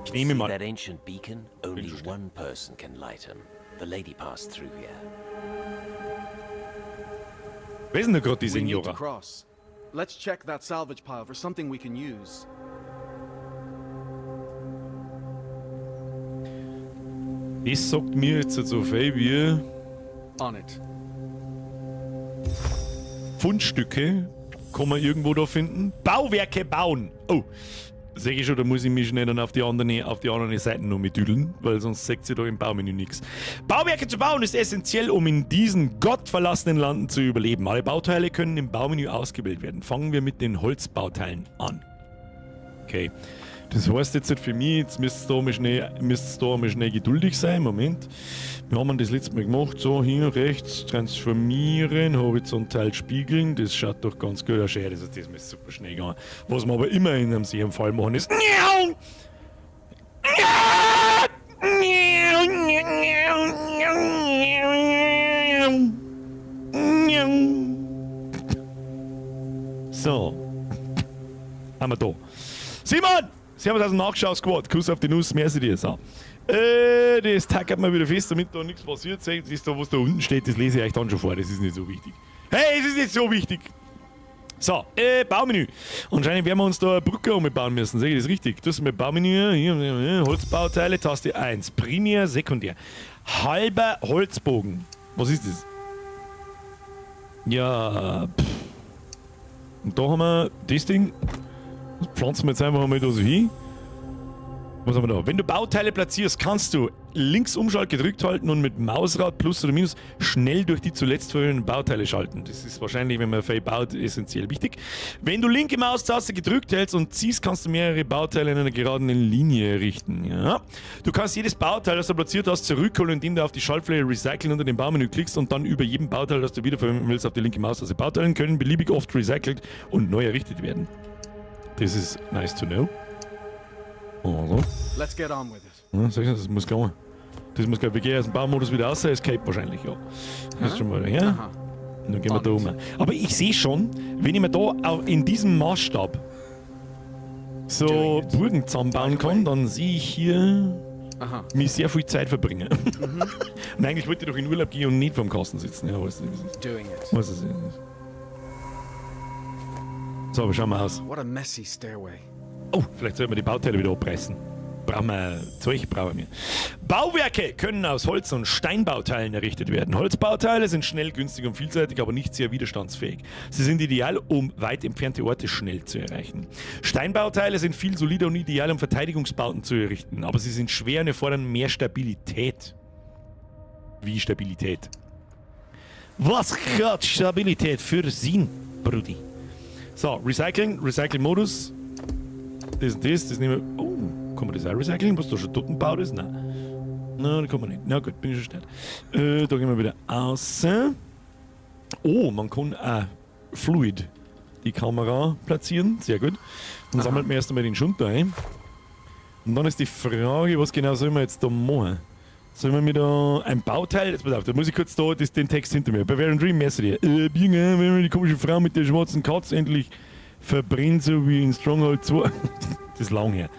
Speaker 1: Ich nehme
Speaker 5: See
Speaker 1: mal.
Speaker 5: that ancient beacon? Only one person can light him. The lady passed through here.
Speaker 1: Wer ist denn da gerade die
Speaker 6: We need to
Speaker 1: Senora?
Speaker 6: cross. Let's check that salvage pile for something we can use.
Speaker 1: Das sagt mir jetzt so viel wie
Speaker 6: On it.
Speaker 1: Fundstücke. Kann man irgendwo da finden? Bauwerke bauen. Oh, sehe ich schon, da muss ich mich schnell dann auf die andere Seite noch mitdüdeln, weil sonst sagt sie da im Baumenü nichts. Bauwerke zu bauen ist essentiell, um in diesen gottverlassenen Landen zu überleben. Alle Bauteile können im Baumenü ausgewählt werden. Fangen wir mit den Holzbauteilen an. Okay. Das heißt jetzt für mich, jetzt müsst ihr da mal schnell geduldig sein. Moment. Wir haben das letzte Mal gemacht. So, hier rechts transformieren, horizontal spiegeln. Das schaut doch ganz gut aus. Ja, das muss super schnell gehen. Was wir aber immer in einem sehr Fall machen ist. So. Haben wir da. Simon! Servus aus dem Nachschau-Squad. Kuss auf die Nuss, merci dir. So. Das tackert mal wieder fest, damit da nichts passiert. Seht, das da, was da unten steht, das lese ich euch dann schon vor. Das ist nicht so wichtig. Hey, es ist nicht so wichtig. So, Baumenü. Anscheinend werden wir uns da eine Brücke umbauen müssen. Sehe ich das richtig? Das ist mein Baumenü. Hier, Holzbauteile, Taste 1. Primär, Sekundär. Halber Holzbogen. Was ist das? Ja, Und da haben wir das Ding. Das pflanzen wir jetzt einfach mal da so hin. Was haben wir da? Wenn du Bauteile platzierst, kannst du links Umschalt gedrückt halten und mit Mausrad Plus oder Minus schnell durch die zuletzt verwendeten Bauteile schalten. Das ist wahrscheinlich, wenn man viel baut, essentiell wichtig. Wenn du linke Maustaste gedrückt hältst und ziehst, kannst du mehrere Bauteile in einer geraden Linie richten. Ja. Du kannst jedes Bauteil, das du platziert hast, zurückholen, indem du auf die Schaltfläche Recyceln unter dem Baumenü klickst und dann über jedem Bauteil, das du wiederverwenden willst, auf die linke Maustaste. Bauteile können beliebig oft recycelt und neu errichtet werden. Das ist nice to know. Also.
Speaker 6: Let's get on with it.
Speaker 1: Ja, sag ich, das muss gehen. Das muss gehen. Wir gehen aus dem Baumodus wieder raus, Escape wahrscheinlich, ja. Das ist schon mal her.
Speaker 6: Aha.
Speaker 1: Und dann gehen wir da um. Aber ich sehe schon, wenn ich mir da auch in diesem Maßstab so Burgen zusammenbauen kann, dann sehe ich hier
Speaker 6: Aha.
Speaker 1: mich sehr viel Zeit verbringen. Und eigentlich wollte ich doch in Urlaub gehen und nicht vorm Kasten sitzen. Ja, weißt du, das ist.
Speaker 6: Doing it.
Speaker 1: Was ist das? So, aber schauen wir aus.
Speaker 6: What a messy stairway.
Speaker 1: Oh, vielleicht sollten wir die Bauteile wieder abreißen. Brauchen wir wir. Bauwerke können aus Holz- und Steinbauteilen errichtet werden. Holzbauteile sind schnell, günstig und vielseitig, aber nicht sehr widerstandsfähig. Sie sind ideal, um weit entfernte Orte schnell zu erreichen. Steinbauteile sind viel solider und ideal, um Verteidigungsbauten zu errichten, aber sie sind schwer und erfordern mehr Stabilität. Wie Stabilität? Was hat Stabilität für Sie, Brudi? So, Recycling-Modus. Das nehmen wir. Oh, kann man das auch recyceln, was da schon dort gebaut ist? Nein. Nein, das kann man nicht. Na gut, bin ich schon schnell. Da gehen wir wieder außen. Oh, man kann auch Fluid die Kamera platzieren. Sehr gut. Dann sammelt man erst einmal den Schund ein. Und dann ist die Frage, was genau soll man jetzt da machen? Sollen wir mir da ein Bauteil, jetzt pass auf, da muss ich kurz da den Text hinter mir. Bavarian Dream Messenger. Binger, wenn wir die komische Frau mit der schwarzen Katze endlich verbrennt, so wie in Stronghold 2. Das ist lang her.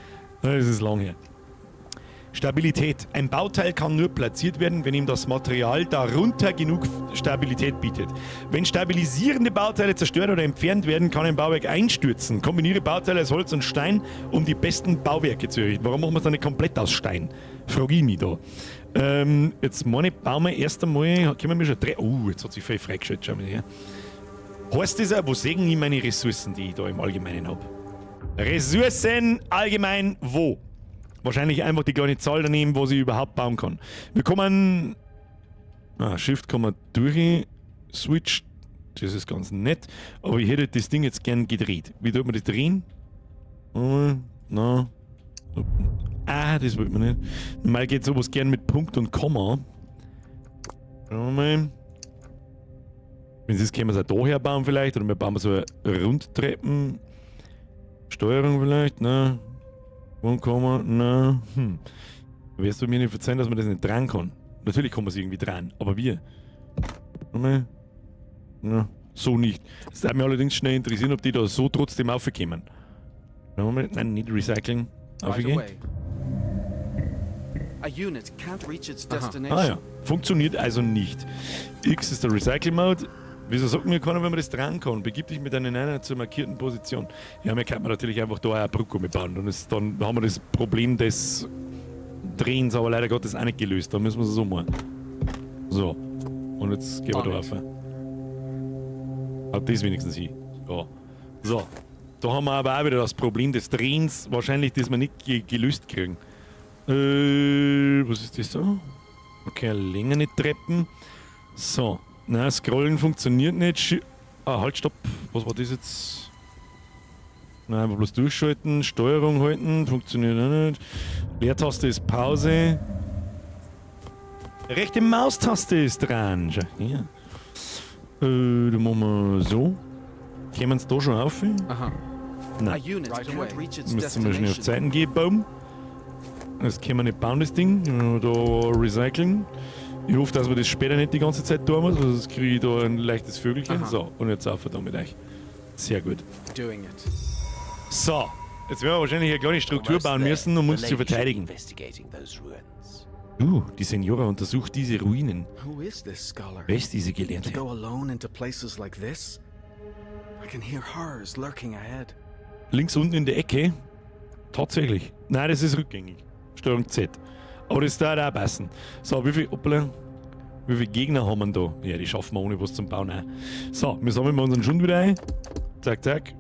Speaker 1: Das ist lang her. Stabilität. Ein Bauteil kann nur platziert werden, wenn ihm das Material darunter genug Stabilität bietet. Wenn stabilisierende Bauteile zerstört oder entfernt werden, kann ein Bauwerk einstürzen. Kombiniere Bauteile aus Holz und Stein, um die besten Bauwerke zu errichten. Warum machen wir es dann nicht komplett aus Stein? Frage ich mich da. Jetzt meine, bauen wir erst einmal, können wir schon jetzt hat sich viel freigeschaltet, schau mal her. Heißt das auch, wo sägen ich meine Ressourcen, die ich da im Allgemeinen habe? Ressourcen allgemein wo? Wahrscheinlich einfach die kleine Zahl daneben, was ich überhaupt bauen kann. Wir kommen. Shift kann man durch switch. Das ist ganz nett. Aber ich hätte das Ding jetzt gern gedreht. Wie tut man das drehen? Das wollte man nicht. Normal geht sowas gern mit Punkt und Komma. Schauen wir mal. Wenn Sie es können wir es auch daher bauen vielleicht. Oder wir bauen so eine Rundtreppen. Steuerung vielleicht, ne? Wo kann man, ne? Wirst du mir nicht verzeihen, dass man das nicht drehen kann? Natürlich kann man es irgendwie drehen, aber wie? Nochmal? Na, so nicht. Es würde mich allerdings schnell interessieren, ob die da so trotzdem aufkommen. Nein, nicht recyceln. Aufgehen.
Speaker 4: A unit can't reach its destination.
Speaker 1: Ja. Funktioniert also nicht. X ist der Recycle-Mode. Wieso sagt mir keiner, wenn man das drehen kann? Begib dich mit einer Einheit zur markierten Position. Ja, man kann natürlich einfach da eine Brücke mitbauen. Und dann haben wir das Problem des Drehens, aber leider Gottes auch nicht gelöst. Da müssen wir es so machen. So. Und jetzt gehen wir da rauf. Hat das wenigstens hin. Ja. So. Da haben wir aber auch wieder das Problem des Drehens. Wahrscheinlich, dass wir nicht gelöst kriegen. Was ist das da? Okay, länger nicht Treppen. So. Nein, Scrollen funktioniert nicht. Halt, stopp. Was war das jetzt? Nein, einfach bloß durchschalten. Steuerung halten. Funktioniert auch nicht. Leertaste ist Pause. Rechte Maustaste ist dran. Schau hier. Da machen wir so. Kämen wir uns da schon auf?
Speaker 4: A
Speaker 1: Nein.
Speaker 4: unit can't reach its
Speaker 1: Müssen wir schnell auf
Speaker 4: destination.
Speaker 1: Zeiten gehen. Boom. Das können wir nicht bauen, das Ding. Da recyceln. Ich hoffe, dass wir das später nicht die ganze Zeit tun muss, sonst kriege ich da ein leichtes Vögelchen. So, und jetzt auf da mit euch. Sehr gut.
Speaker 4: Doing it.
Speaker 1: So, jetzt werden wir wahrscheinlich eine kleine Struktur bauen müssen, um uns zu verteidigen. Die Senora untersucht diese Ruinen.
Speaker 4: Who is this scholar?
Speaker 1: Wer ist diese
Speaker 4: To
Speaker 1: Gelehrte?
Speaker 4: go alone into places like this? I can hear horrors lurking ahead.
Speaker 1: Links unten in der Ecke? Tatsächlich. Nein, das ist rückgängig. Steuerung Z. Aber das darf auch passen. So, wie viele Gegner haben wir da? Ja, die schaffen wir ohne was zum Bauen auch. So, wir sammeln mal unseren Schund wieder ein. Zack, zack.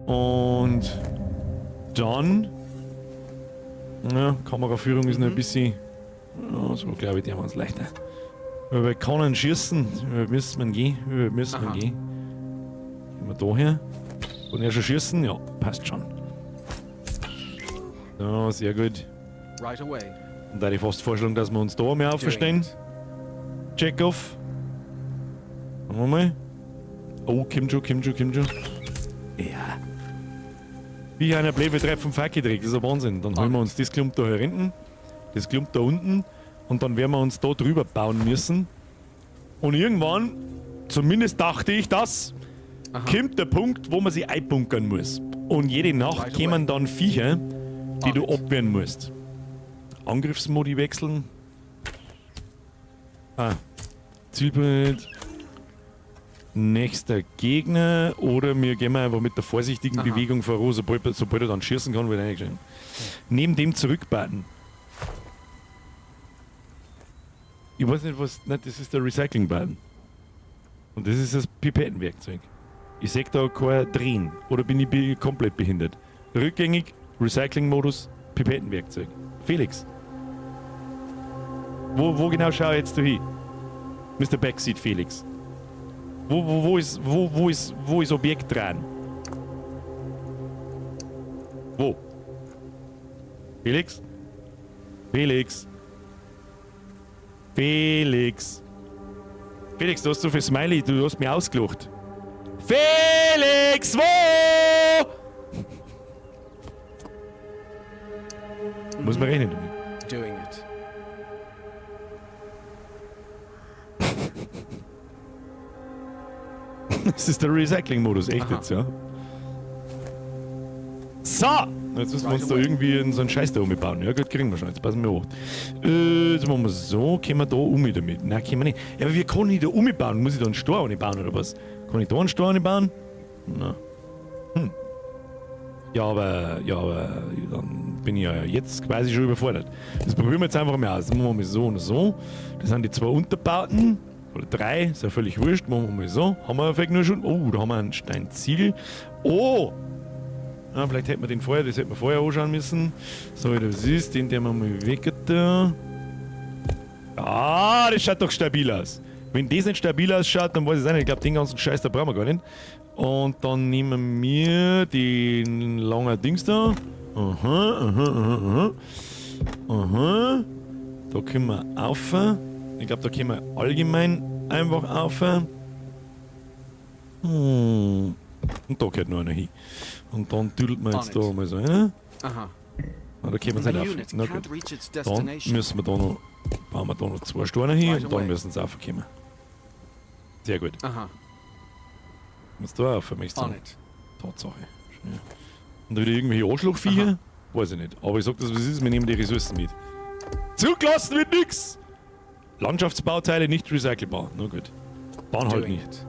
Speaker 1: Und dann. Ja, Kameraführung ist noch ein bisschen. Ja, so glaube ich, die haben wir uns leichter. Wir können schießen. Wie müssen wir gehen? Gehen wir da her? Und er schon schießen? Ja, passt schon. Ja, sehr gut.
Speaker 4: Right away.
Speaker 1: Und da die fast Vorstellung, dass wir uns da mehr aufverstehen. Check off. Schauen wir mal. Oh, Kimjo. Ja. Wie einer blöde treffen Facke trägt, das ist ein Wahnsinn. Dann holen wir uns das Klump da hinten, das Klump da unten und dann werden wir uns da drüber bauen müssen. Und irgendwann, zumindest dachte ich das, kommt der Punkt, wo man sich einbunkern muss. Und jede Nacht kommen dann Viecher, die du abwehren musst. Angriffsmodi wechseln. Zielbild. Nächster Gegner. Oder wir gehen einfach mit der vorsichtigen Bewegung voran, sobald er dann schießen kann, wird er eingeschrieben. Neben dem zurückbaten. Ich weiß nicht, was. Nein, das ist der Recycling-Button. Und das ist das Pipettenwerkzeug. Ich sehe da kein Drehen. Oder bin ich komplett behindert? Rückgängig, Recycling-Modus, Pipettenwerkzeug. Felix. Wo genau schau ich jetzt hin? Mr. Backseat Felix. Wo ist Objekt dran? Wo? Felix? Felix? Felix? Felix, du hast so viel Smiley, du hast mich ausgelacht. Felix, wo? Muss man rechnen damit.
Speaker 4: Doing it.
Speaker 1: Das ist der Recycling-Modus, echt jetzt, ja. So! Jetzt müssen wir uns da irgendwie in so einen Scheiß da umbauen. Ja gut, kriegen wir schon. Jetzt passen wir hoch. Jetzt machen wir so. Können wir da damit? Nein, können wir nicht. Ja, aber wie kann ich da umbauen? Muss ich da einen Stor bauen oder was? Kann ich da einen Stor bauen? Nein. Ja, aber dann bin ich ja jetzt quasi schon überfordert. Das probieren wir jetzt einfach mal aus. Das machen wir mal so und so. Das sind die 2 Unterbauten. Oder 3, ist ja völlig wurscht. Machen wir mal so. Haben wir vielleicht nur schon. Oh, da haben wir ein Steinziegel. Oh! Ja, vielleicht hätten wir den vorher, das hätten wir vorher anschauen müssen. So wie das ist, den wir mal weg da. Ah, das schaut doch stabil aus. Wenn das nicht stabil ausschaut, dann weiß ich es auch nicht. Ich glaube, den ganzen Scheiß, da brauchen wir gar nicht. Und dann nehmen wir den langen Dings da. Aha. Da können wir rauf. Ich glaube, da können wir allgemein einfach rauf. Und da gehört noch einer hin. Und dann tüdelt man jetzt da mal so rein.
Speaker 4: Uh-huh.
Speaker 1: Da können wir
Speaker 4: The
Speaker 1: nicht
Speaker 4: unit
Speaker 1: auf. Na
Speaker 4: can't
Speaker 1: gut.
Speaker 4: reach its
Speaker 1: Dann
Speaker 4: destination.
Speaker 1: müssen wir da noch, bauen wir da noch 2 Steine hin
Speaker 4: Right
Speaker 1: und dann
Speaker 4: away.
Speaker 1: müssen sie raufkommen. Sehr gut.
Speaker 4: Uh-huh.
Speaker 1: Was da auch für mich
Speaker 4: On
Speaker 1: sagen?
Speaker 4: it.
Speaker 1: Tatsache. Ja. Und wieder irgendwelche Arschlochviecher? Weiß ich nicht. Aber ich sag das, was es ist, wir nehmen die Ressourcen mit. Zugelassen wird nix! Landschaftsbauteile nicht recycelbar. Na gut. Bauen halt
Speaker 4: Doing
Speaker 1: nicht.
Speaker 4: it.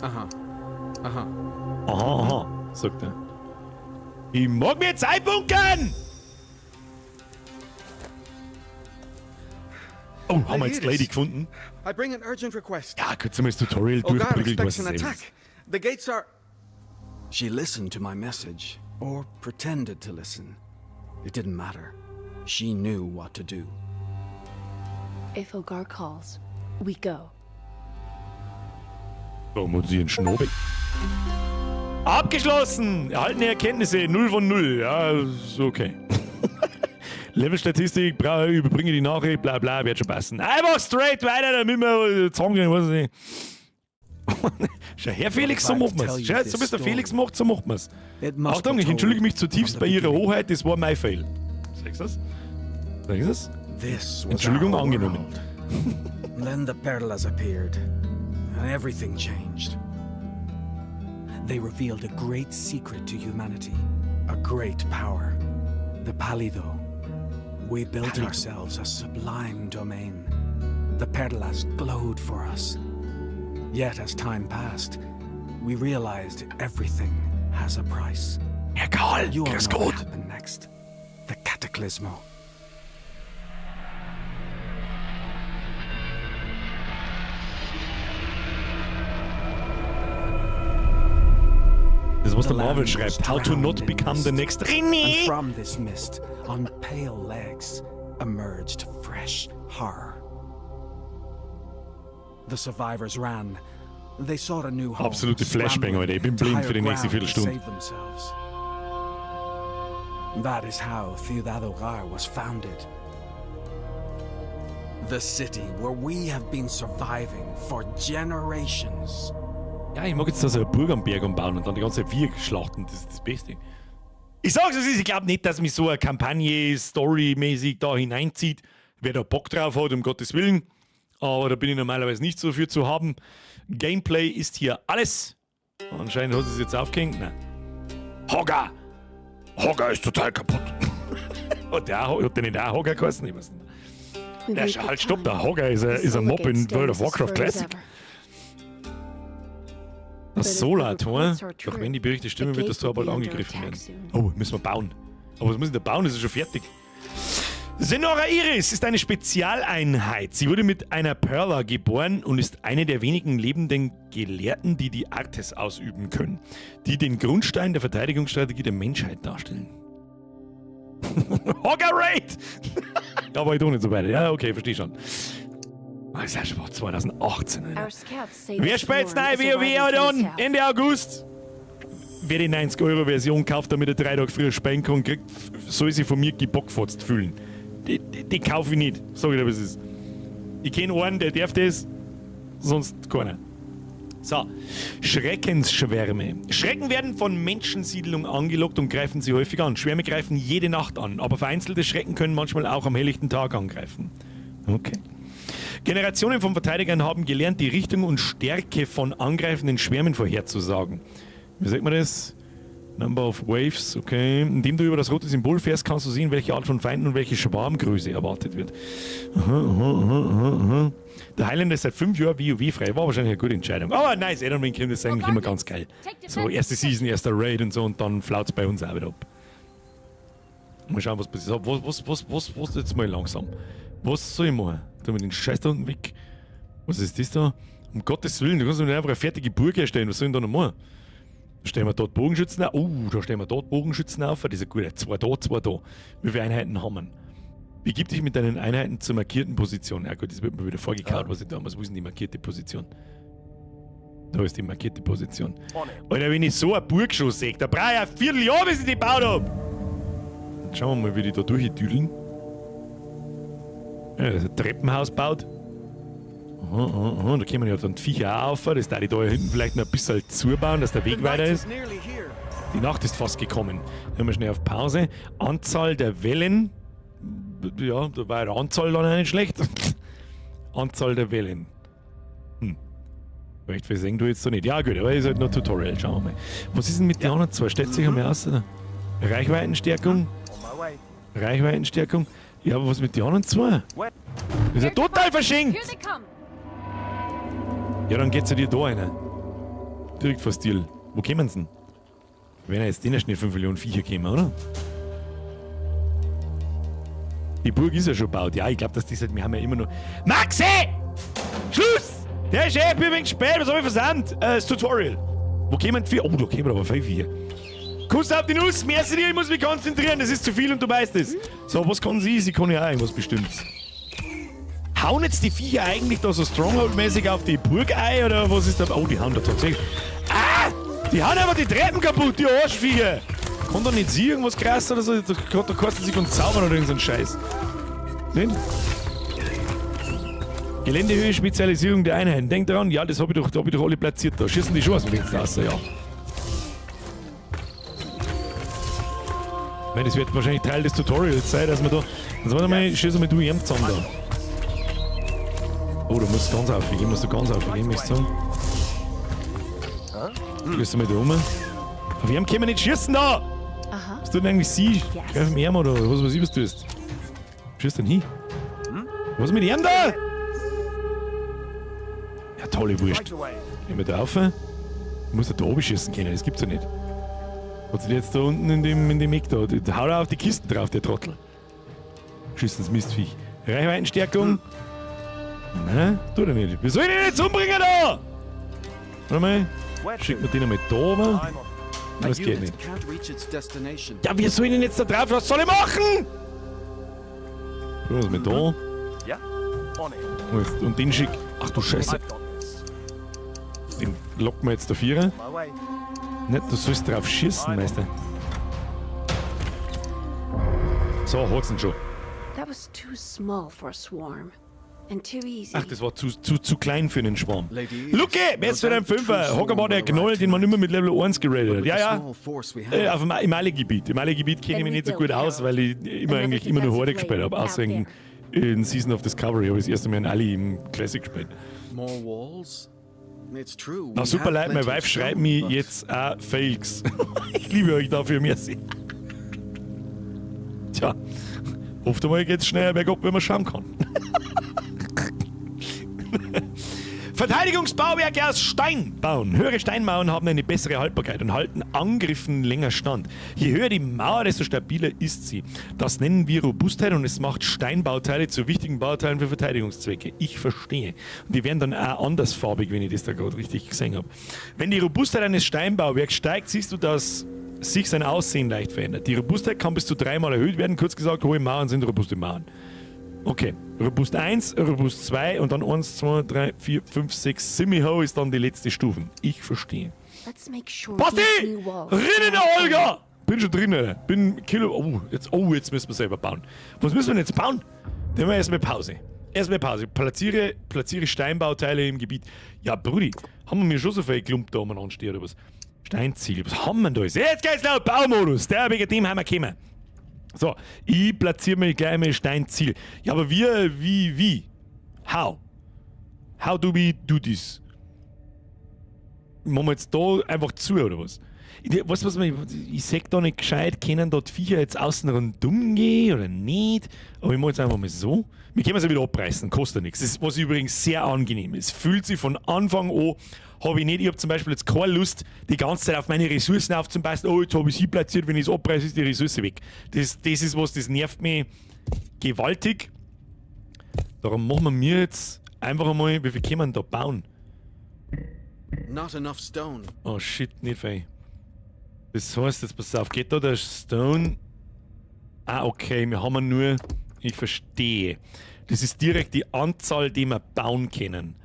Speaker 4: Uh-huh. Uh-huh.
Speaker 1: Aha, sagt er. Ich mag mir jetzt einbunkern! Oh, haben wir jetzt die Lady gefunden?
Speaker 6: I bring an urgent request.
Speaker 1: Ja, kurz einmal das Tutorial
Speaker 6: Ogar
Speaker 1: durchprügelt, was
Speaker 6: expects
Speaker 1: es
Speaker 6: an
Speaker 1: ist.
Speaker 6: attack. The gates are...
Speaker 4: She listened to my message, or pretended to listen. It didn't matter. She knew what to do.
Speaker 7: If Ogar calls, we go.
Speaker 1: Da muss ich einen Schnobel. Abgeschlossen! Erhaltene Erkenntnisse 0 von 0. Ja, ist okay. Levelstatistik, überbringe die Nachricht, bla bla, wird schon passen. Einfach straight weiter, damit wir zangen, weiß ich nicht. Schau her, Felix, so macht man's. Schau, so bis der Felix macht, so macht man's.
Speaker 4: It must
Speaker 1: Achtung,
Speaker 4: be
Speaker 1: ich entschuldige mich
Speaker 4: told
Speaker 1: zutiefst
Speaker 4: from
Speaker 1: bei
Speaker 4: the
Speaker 1: Ihrer
Speaker 4: beginning.
Speaker 1: Hoheit, das war mein Fail. Sagst du das? Sagst du das?
Speaker 4: This was
Speaker 1: Entschuldigung,
Speaker 4: our
Speaker 1: angenommen.
Speaker 4: world. Then the Perlas appeared, and everything changed. They revealed a great secret to humanity, a great power, the Palido. We built ourselves a sublime domain. The Perlas glowed for us. Yet as time passed, we realized everything has a price.
Speaker 1: Egal,
Speaker 4: You all
Speaker 1: grüß
Speaker 4: know what
Speaker 1: Gott.
Speaker 4: happened next. The Cataclysmo.
Speaker 1: Das, was der
Speaker 4: The
Speaker 1: Marvel
Speaker 4: land was
Speaker 1: schreibt. How to not
Speaker 4: drowned in
Speaker 1: become the
Speaker 4: mist.
Speaker 1: next
Speaker 4: And
Speaker 1: René.
Speaker 4: from this mist, on pale legs, emerged fresh horror. The survivors ran. They sought a new home.
Speaker 1: Absolute Flashbang,
Speaker 4: scrambling
Speaker 1: Alter. Ich bin blind
Speaker 4: to
Speaker 1: für die nächste
Speaker 4: higher ground to
Speaker 1: Viertelstunde.
Speaker 4: save themselves. That is how Ciudad Hogar was founded. The city where we have been surviving for generations.
Speaker 1: Ja, ich mag jetzt da so eine Burg am Berg umbauen und dann die ganze Zeit Vieh schlachten. Das ist das Beste. Ich sag's es ist, ich glaube nicht, dass mich so eine Kampagne storymäßig da hineinzieht. Wer da Bock drauf hat, um Gottes Willen. Aber da bin ich normalerweise nicht so für zu haben. Gameplay ist hier alles. Anscheinend hat es jetzt aufgehängt. Nein. Hogger! Hogger ist total kaputt. Hat der nicht auch Hogger geheißen? Ich weiß nicht.
Speaker 7: We
Speaker 1: Ja,
Speaker 7: wait
Speaker 1: halt,
Speaker 7: the
Speaker 1: stopp,
Speaker 7: time.
Speaker 1: der Hogger ist
Speaker 7: The
Speaker 1: ein Mob
Speaker 7: Solar
Speaker 1: in
Speaker 7: Gate
Speaker 1: World of
Speaker 7: stands as
Speaker 1: Warcraft
Speaker 7: firm as
Speaker 1: Classic.
Speaker 7: ever.
Speaker 1: Das Solartor, doch wenn die Berichte stimmen, wird das Tor bald
Speaker 7: The gate will be
Speaker 1: angegriffen
Speaker 7: under
Speaker 1: werden.
Speaker 7: attack
Speaker 1: Oh, müssen wir bauen. Aber was müssen wir bauen? Das ist schon fertig. Senora Iris ist eine Spezialeinheit. Sie wurde mit einer Perla geboren und ist eine der wenigen lebenden Gelehrten, die die Artes ausüben können, die den Grundstein der Verteidigungsstrategie der Menschheit darstellen. Hogger Raid! Aber ich tue nicht so weiter. Ja, okay, verstehe schon. Das ist ja schon 2018. Alter.
Speaker 7: Our scouts say
Speaker 1: Wer
Speaker 7: that
Speaker 1: spielt
Speaker 7: Snoring
Speaker 1: neu
Speaker 7: is
Speaker 1: WoW
Speaker 7: arriving
Speaker 1: oder
Speaker 7: from the
Speaker 1: an?
Speaker 7: south.
Speaker 1: Ende August? Wer die 90-Euro-Version kauft, damit er 3 Tage früher spielen kann, soll sich von mir gebockfotzt fühlen. Die kaufe ich nicht. Sag ich dir, was es ist. Ich kenne einen, der darf das, sonst keiner. So, Schreckensschwärme. Schrecken werden von Menschensiedlung angelockt und greifen sie häufig an. Schwärme greifen jede Nacht an, aber vereinzelte Schrecken können manchmal auch am helllichten Tag angreifen. Okay. Generationen von Verteidigern haben gelernt, die Richtung und Stärke von angreifenden Schwärmen vorherzusagen. Wie sagt man das? Number of Waves, okay. Indem du über das rote Symbol fährst, kannst du sehen, welche Art von Feinden und welche Schwarmgröße erwartet wird. Aha. Der Highlander ist seit 5 Jahren WoW-frei. War wahrscheinlich eine gute Entscheidung. Aber nice, Add-on Ring ist eigentlich immer ganz geil. So, erste Season, erster Raid und so und dann flaut's bei uns auch wieder ab. Mal schauen, was passiert. Was jetzt mal langsam? Was soll ich machen? Tun wir den Scheiß da unten weg. Was ist das da? Um Gottes Willen, du kannst nicht einfach eine fertige Burg erstellen. Was soll ich denn da noch machen? Da stellen wir dort Bogenschützen auf. Da stellen wir dort Bogenschützen auf. Das ist gut. 2 da, 2 da. Wie viele Einheiten haben wir? Begib dich mit deinen Einheiten zur markierten Position. Ja gut, das wird mir wieder vorgekaut, was ich da muss. Wo ist denn die markierte Position? Da ist die markierte Position. Alter, wenn ich so eine Burg schon sehe, da brauche ich ein Vierteljahr, bis ich die gebaut habe. Schauen wir mal, wie die da durchdüdeln. Ja, das ist ein Treppenhaus baut. Aha. Da kommen ja dann die Viecher auch auf. Das darf ich da hinten vielleicht noch ein bisschen zubauen, dass der Weg weiter ist. Die Nacht ist fast gekommen. Dann haben wir schnell auf Pause. Anzahl der Wellen. Ja, da war die Anzahl dann auch nicht schlecht. Anzahl der Wellen. Recht viel sehen du jetzt so nicht. Ja gut, aber ist halt noch Tutorial. Schauen wir mal. Was ist denn mit den anderen zwei? Stellt sich einmal aus, oder? Reichweitenstärkung. Reichweitenstärkung. Ja, aber was mit den anderen zwei? Das ist ja total verschenkt! Ja, dann geht's ja dir da rein. Direkt vor Stil. Wo kommen sie denn? Wenn er jetzt den schnell 5 Millionen Viecher kommen, oder? Die Burg ist ja schon gebaut. Ja, ich glaube, dass das halt, wir haben ja immer noch... Maxi! Schluss! Der ist ein wenig spät, was habe ich versandt? Das Tutorial. Wo kommen die 4? Oh, da kommen aber 5 hier. Kuss auf die Nuss, merkst du dir, ich muss mich konzentrieren, das ist zu viel und du weißt es. So, was kann sie? Sie kann ja auch irgendwas Bestimmtes. Hauen jetzt die Viecher eigentlich da so Stronghold-mäßig auf die Burg ein, oder was ist da? Oh, die hauen da tatsächlich... Ah! Die hauen einfach die Treppen kaputt, die Arschviecher! Kann doch nicht sie irgendwas krass oder so? Da kostet sich uns zaubern oder irgendein Scheiß. Nicht? Geländehöhe, Spezialisierung der Einheiten. Denk dran, ja, das hab ich doch alle platziert da. Schießen die schon aus dem Fenster raus, ja. Ich meine, das wird wahrscheinlich Teil des Tutorials sein, dass wir da... Jetzt warte mal, schieß mal du ihren zusammen da. Oh, da musst du ganz aufgehen, musst du ganz aufgehen, musst du sagen. Schieß mal da rum. Aber wir können wir nicht schießen da! Was tut denn eigentlich sie? Greif mit ihm oder was weiß ich, was du tust? Schießt denn hin? Was ist mit ihm da? Ja, tolle Wurst. Gehen wir da rauf. Du musst ja da oben schießen können, das gibt's ja nicht. Hat sich jetzt da unten in dem Eck da. Hau da auf die Kisten drauf, der Trottel. Schießen das Mistviech. Reichweitenstärkung. Nein, tut er nicht. Wir sollen ihn jetzt umbringen da! Warte mal. Schicken wir den einmal da oben. Das geht nicht. Ja, wir sollen ihn jetzt da drauf. Was soll ich machen? Was mit da? Und den schick. Ach du Scheiße. Den locken wir jetzt da Vierer. Nicht, du sollst drauf schießen, Meister. So, hat's ihn schon.
Speaker 7: That was too small for a swarm. And too easy.
Speaker 1: Ach, das war zu klein für einen Schwarm. Luke, jetzt für einen Fünfer. Hocker war der Knoll, den man immer mit Level 1 geradet hat. Ja, ja. Im Mali-Gebiet. Im Mali-Gebiet kenne ich mich nicht so gut aus, weil ich immer nur Horde gespielt habe. Außer in Season of Discovery habe ich das erste Mal in Ali im Classic gespielt. Na super Leute, mein Wife schreibt mir jetzt auch Fakes. Ich liebe euch dafür, merci. Tja, oft einmal geht's schneller bergab, wenn man schauen kann. Verteidigungsbauwerke aus Stein bauen. Höhere Steinmauern haben eine bessere Haltbarkeit und halten Angriffen länger stand. Je höher die Mauer, desto stabiler ist sie. Das nennen wir Robustheit und es macht Steinbauteile zu wichtigen Bauteilen für Verteidigungszwecke. Ich verstehe. Und die werden dann auch andersfarbig, wenn ich das da gerade richtig gesehen habe. Wenn die Robustheit eines Steinbauwerks steigt, siehst du, dass sich sein Aussehen leicht verändert. Die Robustheit kann bis zu 3-mal erhöht werden. Kurz gesagt, hohe Mauern sind robuste Mauern. Okay, Robust 1, Robust 2 und dann 1, 2, 3, 4, 5, 6, Semi-Ho ist dann die letzte Stufe. Ich verstehe. Basti! Rinnen, der Olga! Bin schon drin, bin Kilo... Oh, jetzt müssen wir selber bauen. Was müssen wir denn jetzt bauen? Dann machen wir erstmal Pause. Platziere Steinbauteile im Gebiet. Ja, Brudi, haben wir mir schon so viel Klump da umeinander stehen oder was? Steinziel, was haben wir da? Jetzt geht's laut, Baumodus, der wegen dem haben wir gekommen. So, ich platziere mir gleich mal Steinziel. Ja, aber wie? How? How do we do this? Machen wir jetzt da einfach zu, oder was? Weißt du, ich sag da nicht gescheit, können dort Viecher jetzt außen rundum gehen oder nicht? Aber ich mache jetzt einfach mal so. Wir können es ja wieder abreißen, kostet nichts. Das ist, was übrigens sehr angenehm ist. Fühlt sich von Anfang an, habe ich nicht, ich habe zum Beispiel jetzt keine Lust, die ganze Zeit auf meine Ressourcen aufzupassen. Oh, jetzt habe ich sie platziert, wenn ich es abreiße, ist die Ressource weg. Das ist was, das nervt mich gewaltig. Darum machen wir mir jetzt einfach einmal, wie viel können wir denn da bauen?
Speaker 6: Not enough stone.
Speaker 1: Oh shit, nicht fein. Das heißt, jetzt pass auf, geht da der Stone? Ah, okay, wir haben nur, ich verstehe. Das ist direkt die Anzahl, die wir bauen können.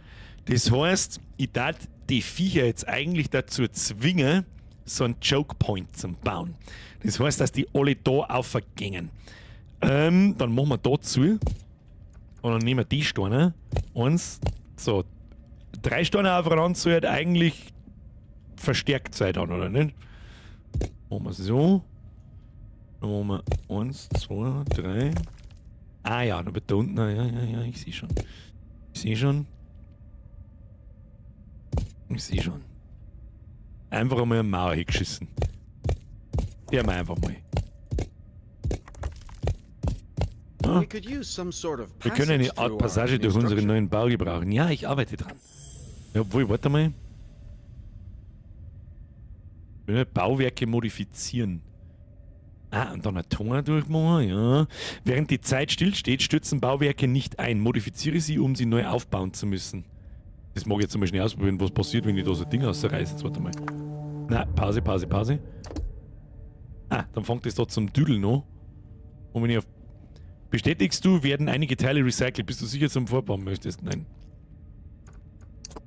Speaker 1: Das heißt, ich darf die Viecher jetzt eigentlich dazu zwingen, so einen Choke Point zu bauen. Das heißt, dass die alle da aufgängen. Dann machen wir da zu. Und dann nehmen wir die Steine. Eins, so. 3 Steine aufeinander sollte eigentlich verstärkt sein dann, oder nicht? Machen wir so. Dann machen wir 1, 2, 3. Ah ja, dann wird da unten. Ja, ich sehe schon. Ich sehe schon. Einfach einmal eine Mauer hingeschissen. Die haben wir einfach mal. Ah.
Speaker 6: We could use some sort of
Speaker 1: Wir können eine Art Passage durch unseren neuen Bau gebrauchen. Ja, ich arbeite dran. Ja, obwohl, warte mal. Bauwerke modifizieren. Ah, und dann ein Tor durchmachen, ja. Während die Zeit stillsteht, stürzen Bauwerke nicht ein. Modifiziere sie, um sie neu aufbauen zu müssen. Das mag ich jetzt mal schnell ausprobieren, was passiert, wenn ich da so ein Ding rausreiße. Jetzt warte mal. Nein, Pause. Ah, dann fängt das da zum Düdeln an. Und wenn ich auf bestätigst du, werden einige Teile recycelt. Bist du sicher zum Vorbauen möchtest? Nein.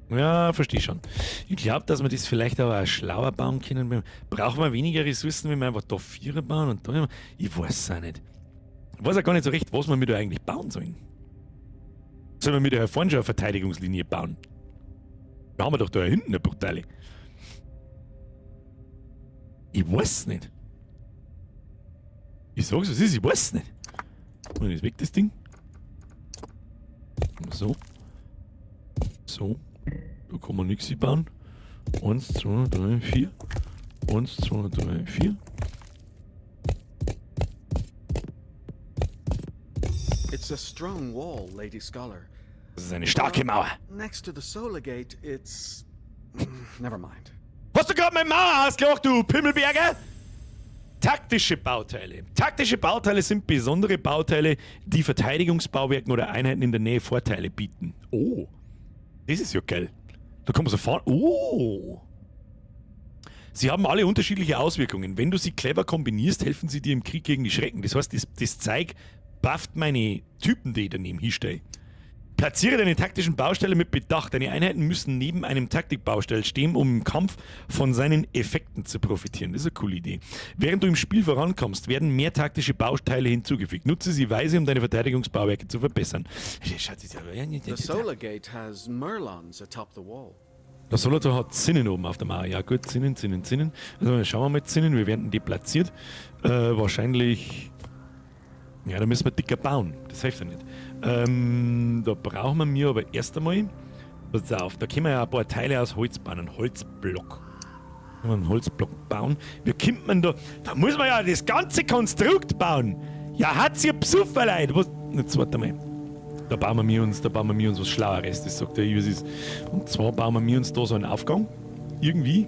Speaker 1: Ja, verstehe schon. Ich glaube, dass wir das vielleicht aber auch schlauer bauen können. Brauchen wir weniger Ressourcen, wenn wir einfach da 4 bauen und da. Ich weiß es auch nicht. Ich weiß auch gar nicht so recht, was wir mit da eigentlich bauen sollen. Sollen wir mit der vorne schon eine Verteidigungslinie bauen? Da haben wir doch da hinten eine Portale. Ich weiß es nicht. Ich sag's, was ist, ich weiß es nicht. Und ist weg das Ding. So. Da kann man nichts bauen. 1, 2, 3, 4. 1, 2, 3, 4.
Speaker 6: It's a strong wall, Lady Scholar.
Speaker 1: Das ist eine starke Mauer.
Speaker 6: Next to the Solar Gate, it's... Never mind.
Speaker 1: Hast du gerade meine Mauer ausgelacht, du Pimmelberger? Taktische Bauteile. Taktische Bauteile sind besondere Bauteile, die Verteidigungsbauwerken oder Einheiten in der Nähe Vorteile bieten. Oh, das ist ja geil. Da kann man so fahren. Oh. Sie haben alle unterschiedliche Auswirkungen. Wenn du sie clever kombinierst, helfen sie dir im Krieg gegen die Schrecken. Das heißt, das Zeug bufft meine Typen, die ich daneben hinstelle. Platziere deine taktischen Bausteine mit Bedacht. Deine Einheiten müssen neben einem Taktikbaustell stehen, um im Kampf von seinen Effekten zu profitieren. Das ist eine coole Idee. Während du im Spiel vorankommst, werden mehr taktische Bauteile hinzugefügt. Nutze sie weise, um deine Verteidigungsbauwerke zu verbessern.
Speaker 6: The Solar Gate has Merlons atop the wall.
Speaker 1: Der Solator hat Zinnen oben auf der Mauer. Ja gut, Zinnen. Also schauen wir mal Zinnen, wie werden die platziert? Wahrscheinlich... Ja, da müssen wir dicker bauen. Das hilft ja nicht. Da brauchen wir mir aber erst einmal... Pass auf, da können wir ja ein paar Teile aus Holz bauen. Einen Holzblock. Einen Holzblock bauen. Wie kommt man da... Da muss man ja das ganze Konstrukt bauen. Ja, hat's ja Psufferleid. Was... Jetzt warte mal. Da bauen wir mir uns was Schlaueres. Das sagt der Isis. Und zwar bauen wir mir uns da so einen Aufgang. Irgendwie.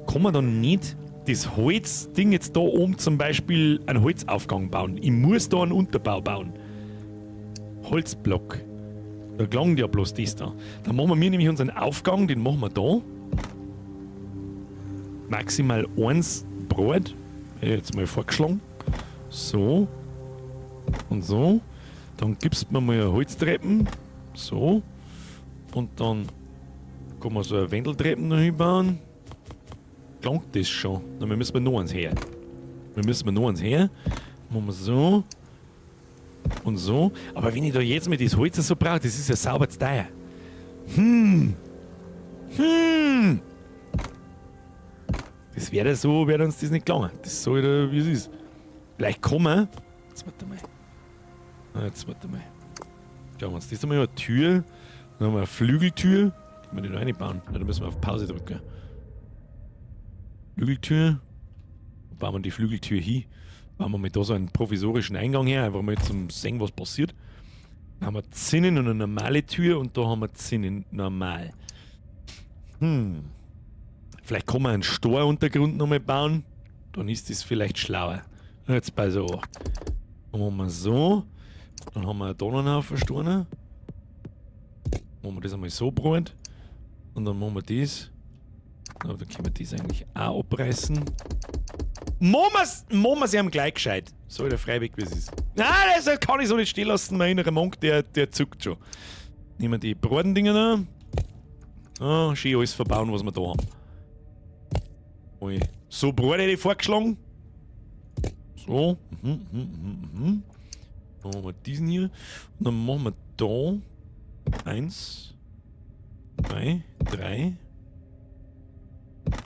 Speaker 1: Kann man dann nicht... das Holzding jetzt da oben zum Beispiel einen Holzaufgang bauen. Ich muss da einen Unterbau bauen. Holzblock. Da gelangt ja bloß das da. Dann machen wir mir nämlich unseren Aufgang, den machen wir da. Maximal 1 Brot. Jetzt mal vorgeschlagen. So. Und so. Dann gibst mir mal eine Holztreppen. So. Und dann kann man so eine Wendeltreppen noch hinbauen. Klangt das schon. Dann müssen wir noch eins her. Machen wir so. Und so. Aber wenn ich da jetzt mit das Holz so brauche, das ist ja sauber zu teuer. Das wäre so, wäre uns das nicht gelangen. Das soll da, wie es ist. Vielleicht kommen. Jetzt warte mal. Schauen wir uns das einmal eine Tür. Dann haben wir eine Flügeltür. Die wir die da reinbauen. Ja, da müssen wir auf Pause drücken. Flügeltür. Wo bauen wir die Flügeltür hin? Bauen wir mit da so einen provisorischen Eingang her, einfach mal zum sehen, was passiert. Da haben wir Zinnen und eine normale Tür und da haben wir Zinnen normal. Vielleicht kann man einen Storuntergrund nochmal bauen. Dann ist das vielleicht schlauer. Jetzt bei so 8. Dann machen wir so. Dann haben wir da noch einen Haufen Storne. Machen wir das einmal so breit. Und dann machen wir das. Aber dann können wir das eigentlich auch abreißen. Machen wir sie am gleich gescheit. So der Freiweg, wie es ist. Nein, das kann ich so nicht stehen lassen. Mein innerer Monk, der zuckt schon. Nehmen wir die breiten Dinger da. Ah, schön alles verbauen, was wir da haben. Ui. So breit hätte ich vorgeschlagen. So. Dann machen wir diesen hier. Und dann machen wir da 1, 2, 3,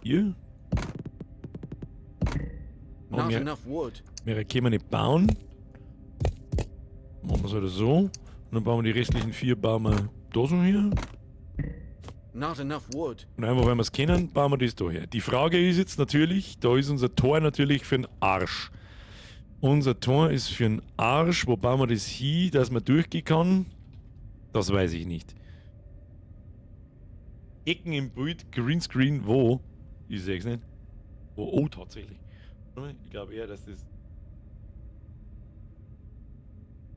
Speaker 1: 4.
Speaker 6: Not enough wood.
Speaker 1: Mehr können wir nicht bauen. Machen wir es halt so. Und dann bauen wir die restlichen 4 bauen wir da so hier.
Speaker 6: Not enough wood.
Speaker 1: Und einfach, wenn wir es kennen, bauen wir das da her. Die Frage ist jetzt natürlich, da ist unser Tor natürlich für den Arsch. Unser Tor ist für den Arsch. Wo bauen wir das hin, dass man durchgehen kann? Das weiß ich nicht. Ecken im Bild, Greenscreen, wo? Ich sehe es nicht. Oh, tatsächlich. Ich glaube eher, dass das...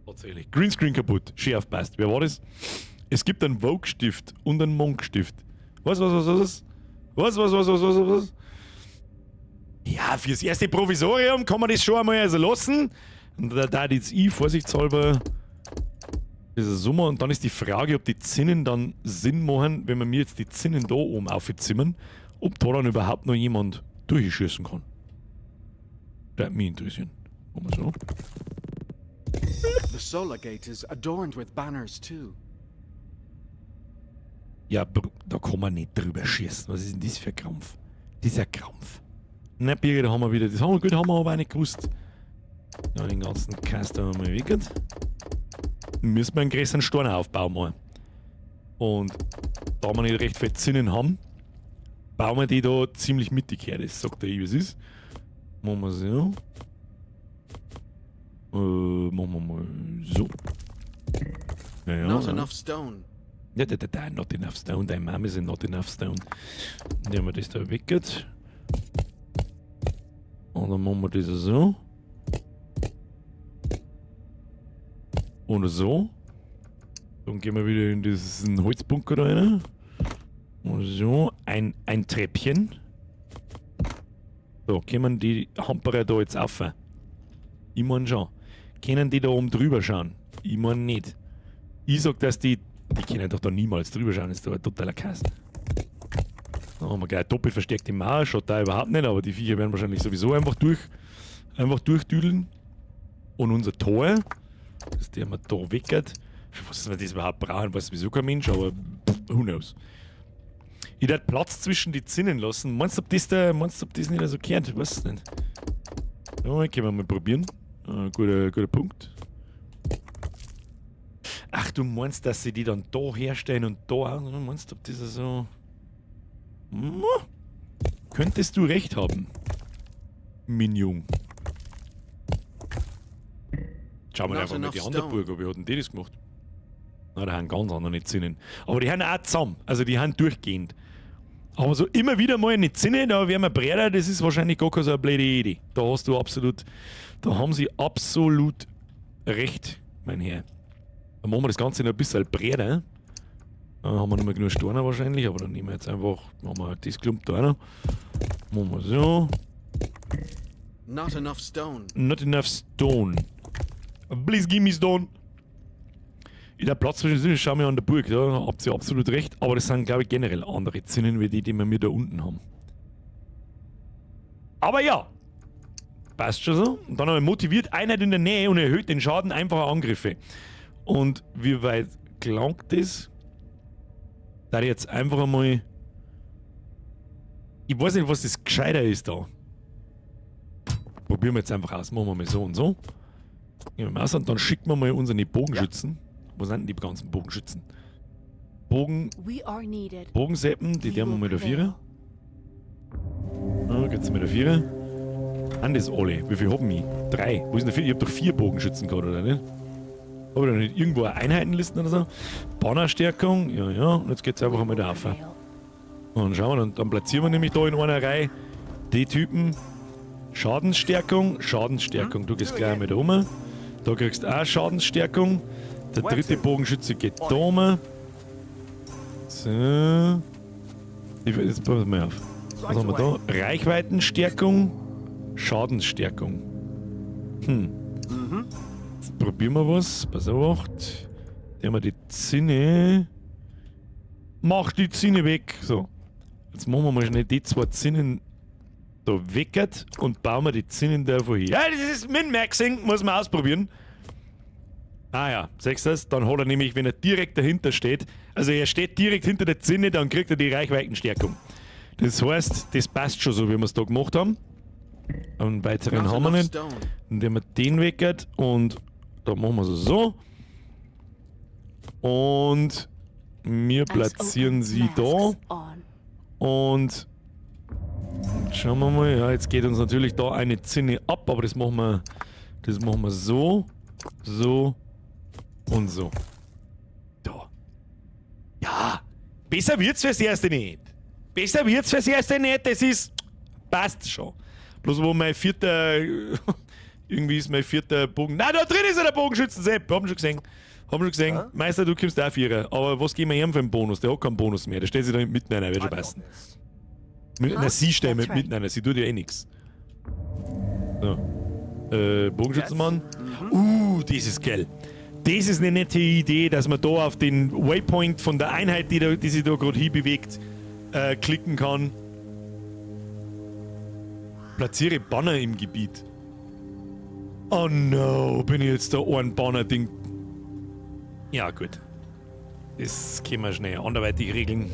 Speaker 1: Tatsächlich. Greenscreen kaputt. Schön aufpasst. Wer war das? Es gibt einen Vogue-Stift und einen Monk-Stift. Was? Ja, fürs erste Provisorium kann man das schon einmal also lassen. Und da jetzt ich vorsichtshalber diese Summe. Und dann ist die Frage, ob die Zinnen dann Sinn machen, wenn wir mir jetzt die Zinnen da oben aufzimmern, ob da dann überhaupt noch jemand durchschießen kann. Das würde mich interessieren. Machen wir so.
Speaker 4: The Solar Gate is adorned with banners too.
Speaker 1: Ja, da kann man nicht drüber schießen. Was ist denn das für ein Krampf? Das ist ein Krampf. Na, Birgit, da haben wir wieder. Das haben wir gut, haben wir aber auch nicht gewusst. Ja, den ganzen Kasten haben wir weggekriegt. Müssen wir einen größeren Stein aufbauen mal. Und da wir nicht recht viel Zinnen haben, bauen wir die da ziemlich mittig her. Das sagt der wie es ist. Machen wir so. Machen wir mal so. Ja,
Speaker 6: Not enough stone.
Speaker 1: Ja, not enough stone. Deine Mama ist not enough stone. Nehmen wir das da weg. Und dann machen wir das so. Und so. Dann gehen wir wieder in diesen Holzbunker rein. Und so. Ein Treppchen. So, können die Hamperer da jetzt auf? Ich mein schon. Können die da oben drüber schauen? Ich mein nicht. Ich sag, dass die können doch da niemals drüber schauen, das ist doch ein totaler Kasten. Dann haben wir gleich doppelt verstärkte Mauer, schaut da überhaupt nicht, aber die Viecher werden wahrscheinlich sowieso einfach durchdüdeln. Und unser Tor, das der wir da weggert, für was wir das überhaupt brauchen, weiß sowieso kein Mensch, aber who knows. Ich werde Platz zwischen die Zinnen lassen. Meinst du, ob das nicht so gehört? Ich weiß es nicht. Ja, können wir mal probieren. Guter Punkt. Ach, du meinst, dass sie die dann da herstellen und da auch? Du meinst, ob das so... Könntest du recht haben, Minjung. Schauen wir einfach mal die andere Burg, wie hatten die das gemacht? Na, die haben ganz andere Zinnen. Aber die haben auch zusammen, also die haben durchgehend. Aber so immer wieder mal eine Zinne, da wären wir Breder, das ist wahrscheinlich gar keine so eine blöde Idee. Da hast du absolut, da haben sie absolut recht, mein Herr. Dann machen wir das Ganze noch ein bisschen Breder. Dann haben wir nicht mehr genug Steine wahrscheinlich, aber dann nehmen wir jetzt einfach, machen wir das Klump da noch. Machen wir so.
Speaker 6: Not enough stone.
Speaker 1: Not enough stone. Please give me stone. In der Platz zwischen Zinnen, schauen wir an der Burg, da habt ihr absolut recht, aber das sind, glaube ich, generell andere Zinnen, wie die wir da unten haben. Aber ja, passt schon so. Und dann haben wir motiviert Einheit in der Nähe und erhöht den Schaden einfacher Angriffe. Und wie weit gelangt das? Da jetzt einfach einmal. Ich weiß nicht, was das gescheiter ist da. Probieren wir jetzt einfach aus. Machen wir mal so und so. Gehen wir mal aus und dann schicken wir mal unsere Bogenschützen. Wo sind denn die ganzen Bogenschützen?
Speaker 7: We are needed.
Speaker 1: Bogenseppen, die
Speaker 7: We
Speaker 1: der wir
Speaker 7: will
Speaker 1: mal da
Speaker 7: prevail.
Speaker 1: Vierer. Geht's mal da Vierer. An das alle. Wie viel haben ich? 3. Wo ist denn der 4? Ich hab doch 4 Bogenschützen gehabt, oder nicht? Hab ich da nicht irgendwo eine Einheitenlisten oder so? Bannerstärkung, ja. Und jetzt geht's einfach einmal da rauf.
Speaker 7: Prevail.
Speaker 1: Und schauen wir, dann platzieren wir nämlich da in einer Reihe die Typen. Schadensstärkung. Du gehst gleich mal da rum. Da kriegst du auch Schadensstärkung. Der dritte Bogenschütze geht da rum. So. Jetzt pass mal auf. Was haben wir da? Reichweitenstärkung. Schadensstärkung. Jetzt probieren wir was. Pass auf. Die haben wir die Zinne. Mach die Zinne weg. So. Jetzt machen wir mal schnell die 2 Zinnen da weg und bauen wir die Zinnen da vorhin. Ja, das ist Min-Maxing, muss man ausprobieren. Ah ja, siehst du das? Dann hat er nämlich, wenn er direkt dahinter steht, also er steht direkt hinter der Zinne, dann kriegt er die Reichweitenstärkung. Das heißt, das passt schon so, wie wir es da gemacht haben. Einen weiteren haben wir nicht. Indem wir den weg und da machen wir es so. Und wir platzieren sie da. Und schauen wir mal, ja, jetzt geht uns natürlich da eine Zinne ab, aber das machen wir so, so und so. Da. Ja, besser wird's fürs Erste nicht. Das ist, passt schon. Bloß wo mein 4. irgendwie ist mein 4. Bogen. Nein, da drin ist ja der Bogenschützen-Sepp. Haben schon gesehen. Meister, du kommst auch 4. Aber was geben wir ihm für einen Bonus? Der hat keinen Bonus mehr. Der stellt sich da mitten rein, wird schon passen. Na, sie steht mit mitten rein, sie tut ja eh nix. So. Bogenschützenmann. Das ist geil. Das ist eine nette Idee, dass man da auf den Waypoint von der Einheit, die sich da gerade hinbewegt, klicken kann. Platziere Banner im Gebiet. Oh no, bin ich jetzt da ein Banner-Ding. Ja, gut. Das können wir schnell anderweitig regeln.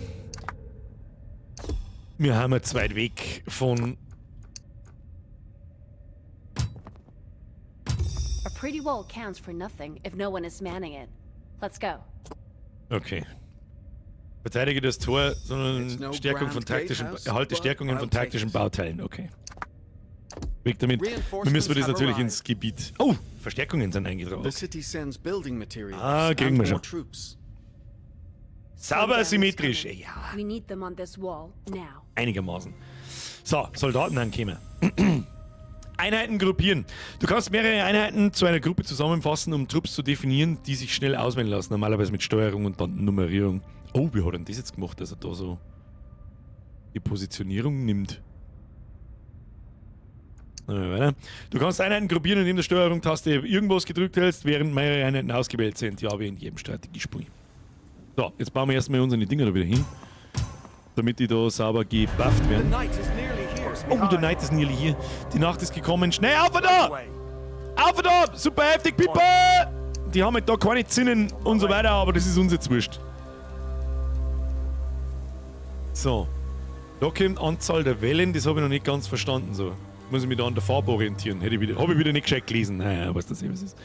Speaker 1: Wir haben jetzt weit weg von.
Speaker 7: A pretty wall counts for nothing if no one is manning it. Let's go.
Speaker 1: Okay. Verteidige das Tor, sondern Stärkung von taktischen. Erhalte Stärkungen von taktischen Bauteilen. Okay. Weg damit. Dann müssen wir das natürlich ins Gebiet. Oh, Verstärkungen sind eingetragen. Kriegen wir schon. Sauber symmetrisch. Ja.
Speaker 7: We need them on this wall now.
Speaker 1: Einigermaßen. So, Soldaten ankommen. Einheiten gruppieren. Du kannst mehrere Einheiten zu einer Gruppe zusammenfassen, um Trupps zu definieren, die sich schnell auswählen lassen. Normalerweise mit Steuerung und dann Nummerierung. Oh, wie hat er das jetzt gemacht, dass er da so die Positionierung nimmt? Weiter. Du kannst Einheiten gruppieren, indem du Steuerung-Taste irgendwas gedrückt hältst, während mehrere Einheiten ausgewählt sind. Ja, wie in jedem Strategiespiel. So, jetzt bauen wir erstmal unsere Dinger da wieder hin, damit die da sauber gebufft werden. Oh, der Night ist nearly hier. Die Nacht ist gekommen. Schnell, auf da! Auf da! Super heftig, Pipa! Die haben halt da keine Zinnen und so weiter, aber das ist uns jetzt wurscht. So. Da kommt Anzahl der Wellen, das habe ich noch nicht ganz verstanden. So. Muss ich mich da an der Farbe orientieren. Habe ich wieder nicht gescheit gelesen. Naja, was das ist.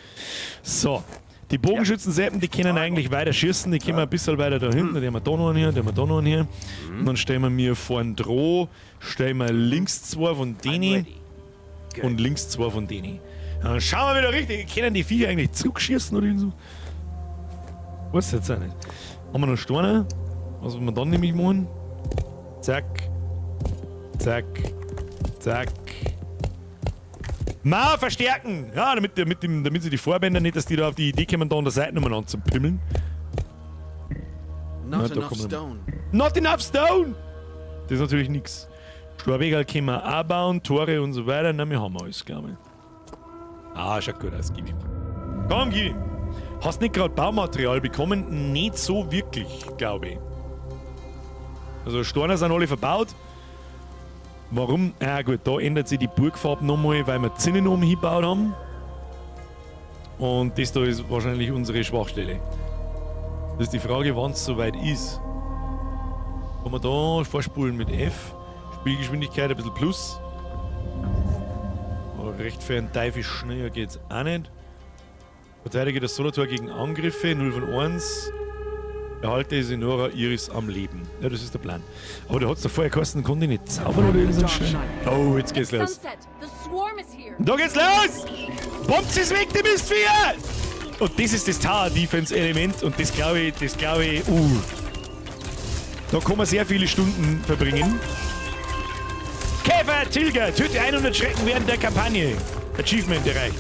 Speaker 1: So. Die Bogenschützen-Seppen, die können eigentlich weiter schießen, die können ein bisschen weiter da hinten, die haben wir da noch einen hier, die haben wir da noch einen hier. Und dann stellen wir mir vorn Droh, stellen wir links 2 von denen und links 2 von denen. Dann schauen wir wieder richtig, können die Viecher eigentlich zurückschießen oder so? Weiß jetzt auch nicht. Haben wir noch Steine? Was wir dann nämlich machen? Zack, zack, zack. Ma, verstärken! Ja, damit sie die Vorbänder nicht, dass die da auf die Idee kommen, da an der Seite nochmal anzupimmeln.
Speaker 6: Not enough stone.
Speaker 1: Not enough stone! Das ist natürlich nichts. Storwegel können wir auch bauen, Tore und so weiter. Na, wir haben alles, glaube ich. Ah, schaut gut aus, gib ihm. Komm, gib ihm! Hast nicht gerade Baumaterial bekommen? Nicht so wirklich, glaube ich. Also Steine sind alle verbaut. Warum? Ah gut, da ändert sich die Burgfarbe nochmal, weil wir Zinnen oben hingebaut haben. Und das da ist wahrscheinlich unsere Schwachstelle. Das ist die Frage, wann es soweit ist. Kann man da vorspulen mit F. Spielgeschwindigkeit ein bisschen plus. Aber recht für einen Teufel schneller geht es auch nicht. Verteidige das Solotor gegen Angriffe, 0 von 1. Erhalte Senora Iris am Leben. Ja, das ist der Plan. Aber da hat es doch vorher gekostet, konnte ich nicht zaubern oder irgendwas schön. Oh, jetzt geht's los.
Speaker 7: Sunset, the swarm is here.
Speaker 1: Da geht's los! Bombt es weg, die Mistvieh! Und das ist das Tower-Defense-Element und das glaube ich, da kann man sehr viele Stunden verbringen. Käfer, Tilger, töte 100 Schrecken während der Kampagne. Achievement erreicht.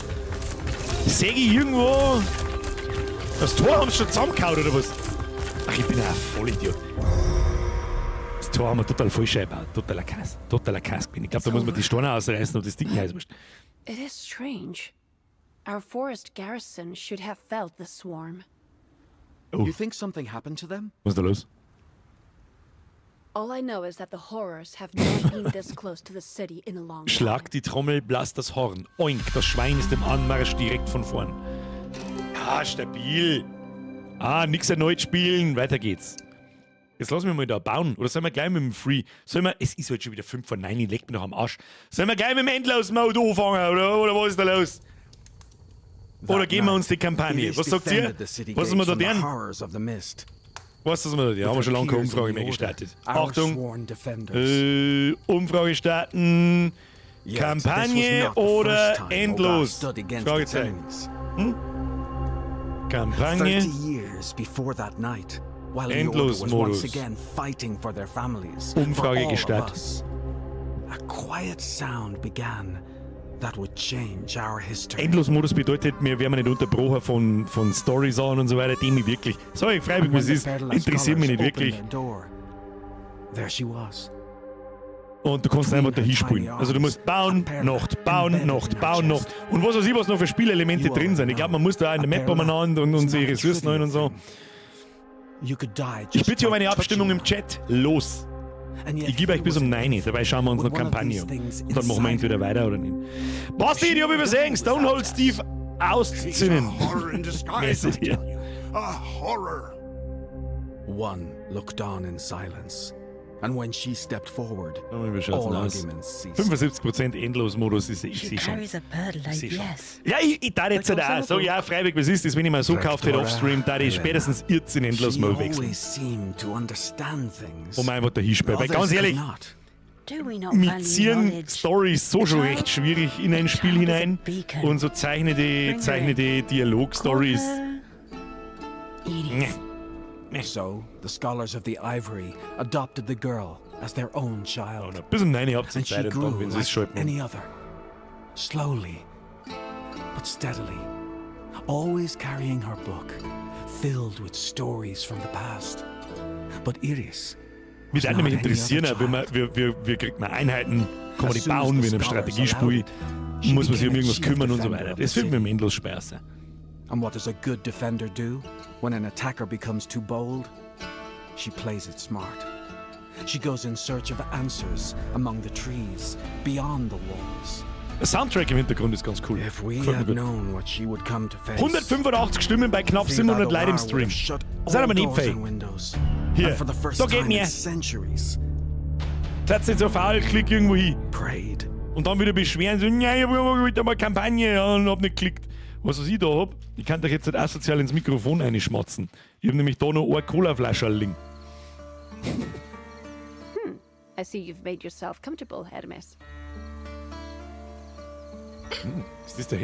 Speaker 1: Sehe ich irgendwo... Das Tor haben sie schon zusammengehauen, oder was? Ach, ich bin ein Vollidiot. Das Tor haben wir total falsch eingebaut. Totaler Kass. Totaler Kass bin ich. glaube, da muss man die Steine ausreißen und das Ding heißt.
Speaker 7: It is strange. Our forest garrison should have felt the swarm.
Speaker 1: Oh,
Speaker 6: You think something happened to them?
Speaker 1: was ist da los?
Speaker 7: All I know is that the horrors have not been this close to the city in a long time.
Speaker 1: Schlag die Trommel, blass das Horn. Oink, das Schwein ist im Anmarsch direkt von vorn. Ah, stabil. Ah, nix erneut spielen. Weiter geht's. Jetzt lassen wir mal da bauen. Oder sollen wir gleich mit dem Free... Es ist halt schon wieder 5 von 9, ich leg mich noch am Arsch. Sollen wir gleich mit dem Endlos-Mode anfangen, oder was ist da los? Oder geben wir uns die Kampagne? Was sagt ihr? Was ist wir da deren? Was ist wir da? Ja, haben wir schon lange keine Umfrage mehr gestartet. Achtung! Umfrage starten. Kampagne oder endlos? Fragezeichen. Kampagne. Endlos-Modus. Umfrage gestartet.
Speaker 4: A quiet sound began that would change our history.
Speaker 1: Endlos-Modus bedeutet, wir werden nicht unterbrochen von Storys an und so weiter, die mich wirklich, sorry, freiwillig, was ist, interessiert mich nicht wirklich.
Speaker 4: There she was.
Speaker 1: Und du kannst einfach dahin spielen. Also du musst bauen, Nacht, bauen, Nacht, bauen, Nacht. Und was weiß ich, was noch für Spielelemente drin sind. Ich glaube, man muss da auch in der Map umeinander und unsere Ressourcen ein und so. Ich bitte um eine Abstimmung im Chat. Los! Ich gebe euch bis um 9, dabei schauen wir uns noch Kampagne an. Und dann machen wir entweder weiter oder nicht. Basti, ich habe übersehen, Stonehold Steve ausziehen.
Speaker 4: One looked on in silence, and when she stepped forward,
Speaker 1: Wie schaut's
Speaker 4: all
Speaker 1: denn aus?
Speaker 4: arguments ceased.
Speaker 1: 75% Endlos-Modus ist ich sehe schon.
Speaker 8: Carries a burden like
Speaker 1: Sicher.
Speaker 8: yes.
Speaker 1: Ja, ich darf jetzt halt auch. Sag ja, freiwillig, was ist das, wenn ich mal so gekauft hätte offstream, da ich spätestens jetzt in
Speaker 4: She
Speaker 1: Endlos-Mode wechseln.
Speaker 4: always seemed to understand things.
Speaker 1: Wo man einfach dahin spielt. Weil
Speaker 4: others
Speaker 1: ganz
Speaker 4: could
Speaker 1: ehrlich,
Speaker 4: not.
Speaker 8: Do we not value
Speaker 1: mitziehen
Speaker 8: knowledge?
Speaker 1: Stories so schon recht schwierig in ein Spiel hinein. Und so zeichnete Dialog-Stories.
Speaker 8: Edith.
Speaker 4: So the scholars of the Ivory adopted the girl as their own child,
Speaker 1: Bis um 9 habt ihr
Speaker 4: and she
Speaker 1: Zeit und dann,
Speaker 4: grew
Speaker 1: wenn sie es
Speaker 4: like
Speaker 1: schalten.
Speaker 4: any other, slowly but steadily, always carrying her book, filled with stories from the past. But Iris
Speaker 1: Mich würde
Speaker 4: not
Speaker 1: nämlich
Speaker 4: any
Speaker 1: interessieren,
Speaker 4: other
Speaker 1: wenn man, wie kriegt man Einheiten, kann man die bauen, wie in einem Strategiespiel, muss man sich um irgendwas kümmern und so weiter. Das wird mir im Endlos Spaß sein.
Speaker 4: And what does a good defender do when an attacker becomes too bold? She plays it smart. She goes in search of answers among the trees, beyond the walls.
Speaker 1: Der Soundtrack im Hintergrund ist ganz cool.
Speaker 4: If we
Speaker 1: Gefällt mir
Speaker 4: had
Speaker 1: gut.
Speaker 4: known what she would come to face,
Speaker 1: 185 Stimmen bei knapp 700 Leuten im Stream. Das ist aber nicht fake. Hier,
Speaker 4: For the first
Speaker 1: da geht
Speaker 4: time
Speaker 1: mir.
Speaker 4: in centuries,
Speaker 1: Seid nicht so faul, klick irgendwo hin.
Speaker 4: prayed.
Speaker 1: Und dann wieder beschweren, so, nein, ich hab wieder mal Kampagne ja, und hab nicht geklickt. Was ich da hab, ich kann doch jetzt nicht asozial ins Mikrofon reinschmatzen. Ich hab nämlich da noch eine Cola-Flasche liegen.
Speaker 7: I see you've made yourself comfortable, Hermes.
Speaker 1: Ist das der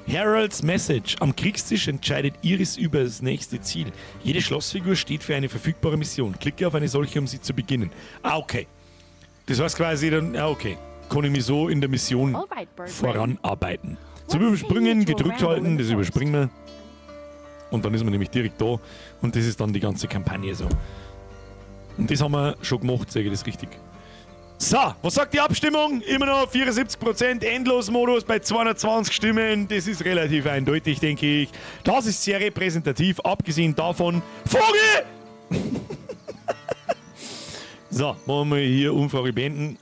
Speaker 1: Harold's Message. Am Kriegstisch entscheidet Iris über das nächste Ziel. Jede Schlossfigur steht für eine verfügbare Mission. Klicke auf eine solche, um sie zu beginnen. Ah, okay. Das heißt quasi dann, ja, okay. Kann ich mich so in der Mission
Speaker 7: Alright, Birdman.
Speaker 1: voranarbeiten. Zum Überspringen, gedrückt halten, das überspringen wir. Und dann ist man nämlich direkt da. Und das ist dann die ganze Kampagne so. Und das haben wir schon gemacht, sage ich das richtig. So, was sagt die Abstimmung? Immer noch 74%, Endlos-Modus bei 220 Stimmen. Das ist relativ eindeutig, denke ich. Das ist sehr repräsentativ, abgesehen davon. Vogel! So, machen wir hier Umfrage beenden.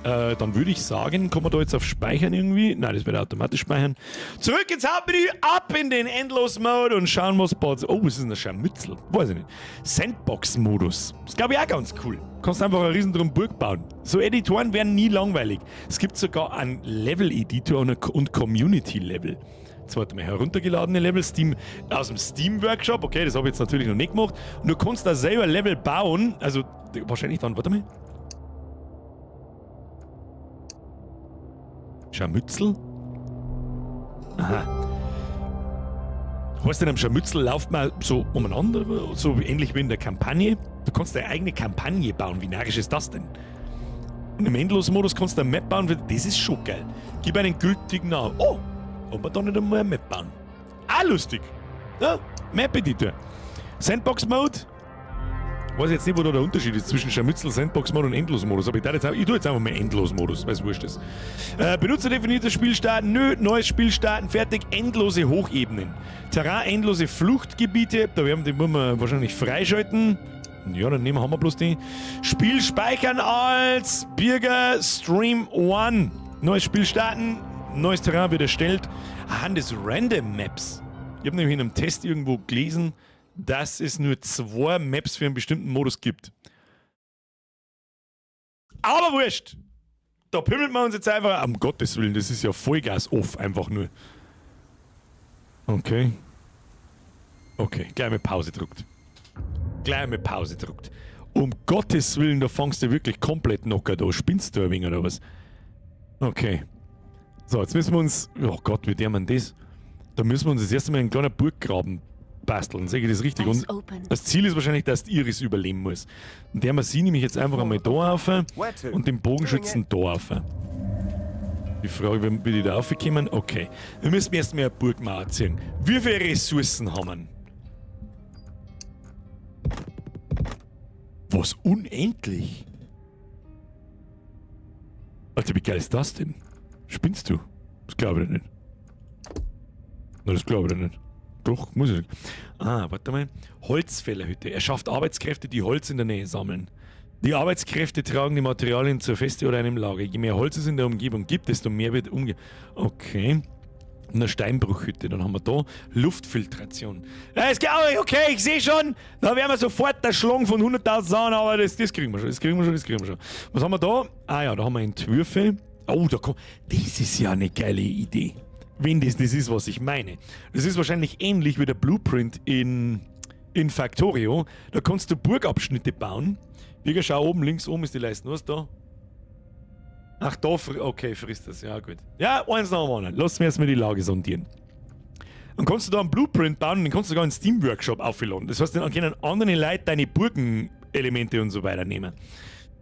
Speaker 1: Dann würde ich sagen, kommen wir da jetzt auf Speichern irgendwie? Nein, das wird automatisch speichern. Zurück ins Hauptmenü, ab in den Endlos-Mode und schauen, was passiert. Oh, was ist denn das Scharmützel? Weiß ich nicht. Sandbox-Modus. Das glaube ich auch ganz cool. Du kannst einfach eine riesen Burg bauen. So Editoren werden nie langweilig. Es gibt sogar einen Level-Editor und Community-Level. Jetzt warte mal, heruntergeladene Level Steam aus dem Steam-Workshop. Okay, das habe ich jetzt natürlich noch nicht gemacht. Und du kannst da selber Level bauen. Also wahrscheinlich dann, warte mal. Scharmützel? Aha. Heißt denn, am Scharmützel läuft man so umeinander, so ähnlich wie in der Kampagne? Du kannst deine eigene Kampagne bauen. Wie narrisch ist das denn? Und im Endlos-Modus kannst du eine Map bauen. Das ist schon geil. Gib einen gültigen Namen. Oh! Aber da nicht einmal eine Map bauen. Ah, lustig. Ja, Map-Editor. Sandbox-Mode. Weiß jetzt nicht, wo da der Unterschied ist zwischen Scharmützel, Sandbox-Mode und Endlos-Modus. Aber ich tue jetzt einfach mal Endlos-Modus, weil es wurscht ist. Benutzerdefiniertes Spiel starten. Nö, neues Spiel starten. Fertig. Endlose Hochebenen. Terrain, endlose Fluchtgebiete. Da werden die muss man wahrscheinlich freischalten. Ja, dann haben wir bloß die. Spiel speichern als Bürger Stream 1. Neues Spiel starten. Neues Terrain wird erstellt. Das Random Maps. Ich habe nämlich in einem Test irgendwo gelesen, dass es nur 2 Maps für einen bestimmten Modus gibt. Aber wurscht! Da pimmeln wir uns jetzt einfach. Um Gottes Willen, das ist ja Vollgas-off, einfach nur. Okay. Okay, gleich mal Pause druckt. Gleich mal Pause druckt. Um Gottes Willen, da fangst du wirklich komplett knocker da. Spinnst du ein wenig oder was? Okay. So, jetzt müssen wir uns. Oh Gott, wie der man das? Da müssen wir uns das erste Mal einen kleinen Burggraben basteln. Sehe ich das richtig? Und das Ziel ist wahrscheinlich, dass die Iris überleben muss. Und der man sie nämlich jetzt einfach einmal da auf und den Bogenschützen da auf. Die Frage, wie die da aufkommen? Okay. Wir müssen erstmal eine Burgmauer ziehen. Wie viele Ressourcen haben wir? Was? Unendlich? Alter, wie geil ist das denn? Spinnst du? Das glaube ich nicht. Na, das glaube ich nicht. Doch, muss ich nicht. Ah, warte mal. Holzfällerhütte. Er schafft Arbeitskräfte, die Holz in der Nähe sammeln. Die Arbeitskräfte tragen die Materialien zur Feste oder einem Lager. Je mehr Holz es in der Umgebung gibt, desto mehr wird Okay. Eine Steinbruchhütte. Dann haben wir da Luftfiltration. Ja, okay, ich sehe schon. Da werden wir sofort erschlagen von 100.000 Sachen, aber das kriegen wir schon. Das kriegen wir schon. Was haben wir da? Ah ja, da haben wir Entwürfe. Oh, das ist ja eine geile Idee. Wenn das ist, was ich meine. Das ist wahrscheinlich ähnlich wie der Blueprint in Factorio. Da kannst du Burgabschnitte bauen. Hier, schau oben, links oben ist die Leiste. Was da? Ach, da, okay, frisst das. Ja, gut. Ja, eins nach dem anderen. Lass mir erstmal die Lage sondieren. Dann kannst du da einen Blueprint bauen und den kannst du sogar einen Steam-Workshop aufladen. Das heißt, dann können andere Leute deine Burgenelemente und so weiter nehmen.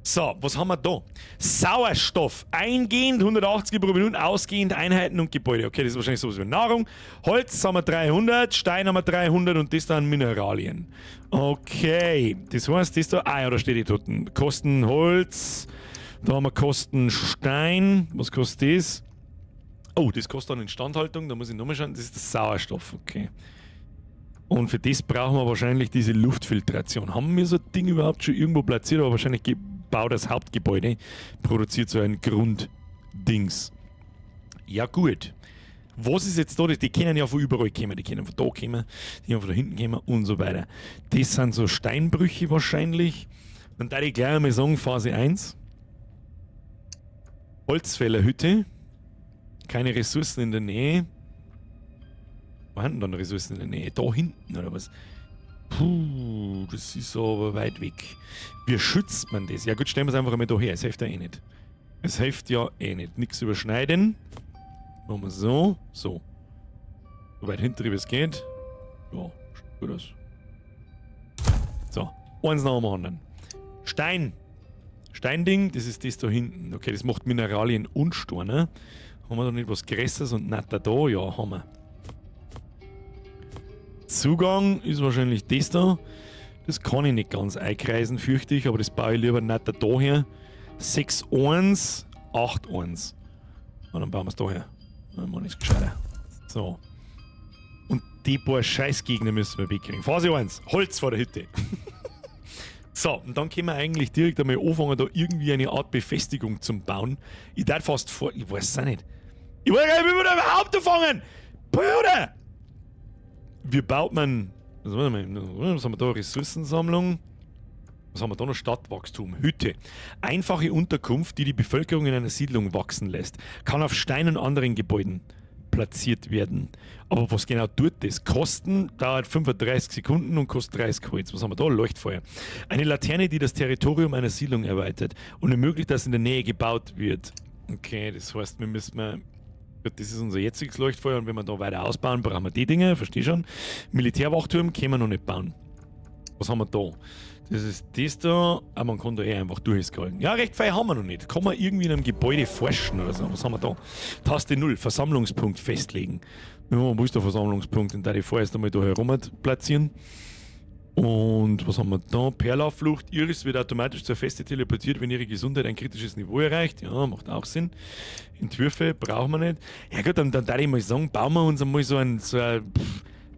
Speaker 1: So, was haben wir da? Sauerstoff. Eingehend 180 pro Minute, ausgehend Einheiten und Gebäude. Okay, das ist wahrscheinlich sowas wie Nahrung. Holz haben wir 300, Stein haben wir 300 und das dann Mineralien. Okay, das heißt, das da... Ah ja, da steht die Toten. Kosten Holz. Da haben wir Kosten Stein. Was kostet das? Oh, das kostet dann Instandhaltung. Da muss ich nochmal schauen. Das ist das Sauerstoff. Okay. Und für das brauchen wir wahrscheinlich diese Luftfiltration. Haben wir so ein Ding überhaupt schon irgendwo platziert? Aber wahrscheinlich baut das Hauptgebäude, produziert so ein Grunddings. Ja gut. Was ist jetzt da? Die können ja von überall kommen. Die können von da kommen, die können von da hinten kommen und so weiter. Das sind so Steinbrüche wahrscheinlich. Dann darf ich gleich einmal sagen, Phase 1. Holzfällerhütte. Keine Ressourcen in der Nähe. Wo haben dann Ressourcen in der Nähe? Da hinten oder was? Puh, das ist aber weit weg. Wie schützt man das? Ja gut, stellen wir es einfach einmal da her. Es hilft ja eh nicht. Es hilft ja eh nicht. Nichts überschneiden. Machen wir so. So. So weit hinter wie es geht. Ja, schaut gut aus. So. Eins nach dem anderen. Stein. Steinding, das ist das da hinten. Okay, das macht Mineralien und Steine. Haben wir da nicht was Größeres und netter da? Ja, haben wir. Zugang ist wahrscheinlich das da. Das kann ich nicht ganz einkreisen, fürchte ich, aber das baue ich lieber netter da her. 6-1, 8-1. Und dann bauen wir es da her. Dann machen wir es gescheiter. So. Und die paar Scheißgegner müssen wir wegkriegen. Phase 1, Holz vor der Hütte. So, und dann können wir eigentlich direkt einmal anfangen, da irgendwie eine Art Befestigung zu bauen. Ich darf fast vor... Ich weiß es auch nicht. Ich weiß gar nicht, wie wir da überhaupt anfangen! Bruder! Wie baut man... Was haben wir da? Ressourcensammlung. Was haben wir da noch? Stadtwachstum. Hütte. Einfache Unterkunft, die die Bevölkerung in einer Siedlung wachsen lässt. Kann auf Stein und anderen Gebäuden platziert werden. Aber was genau tut das? Kosten dauert 35 Sekunden und kostet 30 Holz. Was haben wir da? Leuchtfeuer. Eine Laterne, die das Territorium einer Siedlung erweitert und ermöglicht, dass in der Nähe gebaut wird. Okay, das heißt, wir müssen... Das ist unser jetziges Leuchtfeuer und wenn wir da weiter ausbauen, brauchen wir die Dinge, versteh schon. Militärwachturm können wir noch nicht bauen. Was haben wir da? Das ist das da, aber man kann da einfach durchscrollen. Ja, recht viel haben wir noch nicht. Kann man irgendwie in einem Gebäude forschen oder so. Was haben wir da? Taste 0, Versammlungspunkt festlegen. Ja, wo ist der Versammlungspunkt? Den darf ich vorerst einmal da herum platzieren. Und was haben wir da? Perlaufflucht. Iris wird automatisch zur Feste teleportiert, wenn ihre Gesundheit ein kritisches Niveau erreicht. Ja, macht auch Sinn. Entwürfe brauchen wir nicht. Ja gut, dann darf ich mal sagen, bauen wir uns einmal so ein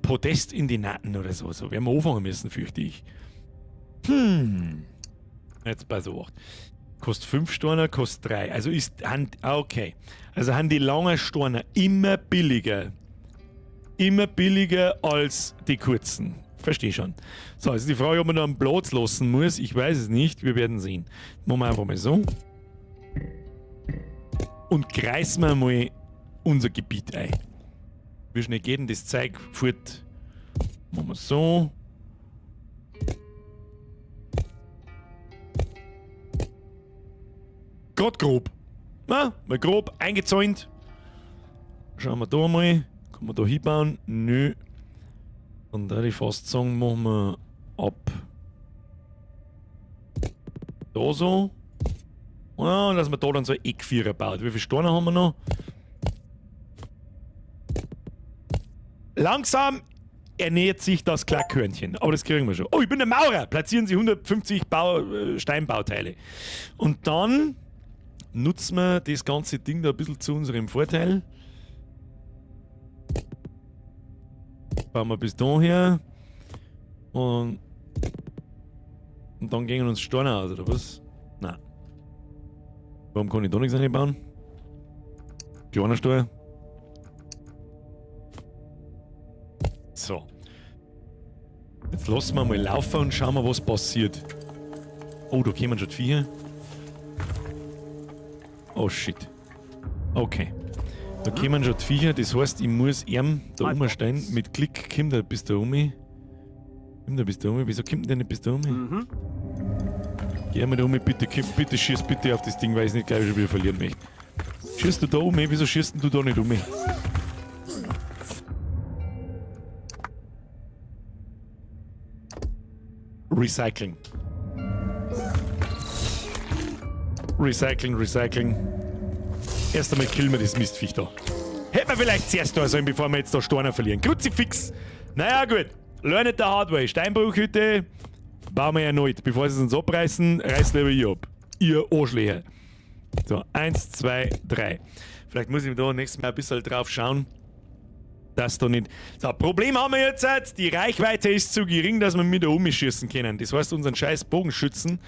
Speaker 1: Podest in die Natten oder so. So werden wir anfangen müssen, fürchte ich. Jetzt bei so 8. Kostet 5 Steine, kostet 3. Also ist... Okay. Also haben die langen Steine immer billiger. Immer billiger als die kurzen. Verstehe schon. So, also die Frage, ob man da einen Platz lassen muss. Ich weiß es nicht. Wir werden sehen. Machen wir einfach mal so. Und kreisen wir mal unser Gebiet ein. Wie schnell geht denn das Zeug fort? Machen wir so. Gerade grob. Na, mal grob eingezäunt. Schauen wir da mal. Kann man da hinbauen? Nö. Dann würde ich fast sagen, machen wir ab. Da so. Ja, dass man da dann so ein Eckvierer baut. Wie viele Steine haben wir noch? Langsam ernährt sich das Klackhörnchen. Aber das kriegen wir schon. Oh, ich bin der Maurer. Platzieren Sie 150 Steinbauteile. Und dann nutzen wir das ganze Ding da ein bisschen zu unserem Vorteil. Bauen wir bis daher. Und dann gehen uns Steine aus, oder was? Nein. Warum kann ich da nichts einbauen? Kleiner Steuer. So. Jetzt lassen wir mal laufen und schauen wir, was passiert. Oh, da kommen schon die Viecher. Oh shit. Okay. Da kommen schon die Viecher, das heißt, ich muss ihm da umstehen. Mit Klick kommt er bis da um. Kommt er bis da um? Wieso kommt der nicht bis da um? Geh mal da um, bitte schieß bitte auf das Ding, weil ich es nicht gleich schon wieder verlieren möchte. Schießt du da um? Wieso schießt du da nicht um? Recycling. Recycling. Erst einmal killen wir das Mistviech da. Hätten wir vielleicht zuerst da sollen, bevor wir jetzt da Steine verlieren. Kruzifix! Naja, gut. Learnet der Hardware. Steinbruchhütte bauen wir erneut. Bevor sie uns abreißen, reißt lieber ich ab. Ihr Arschlöcher. So, 1, 2, 3. Vielleicht muss ich da nächstes Mal ein bisschen drauf schauen, dass da nicht... So, Problem haben wir jetzt. Die Reichweite ist zu gering, dass wir mit da umschießen können. Das heißt, unseren scheiß Bogenschützen,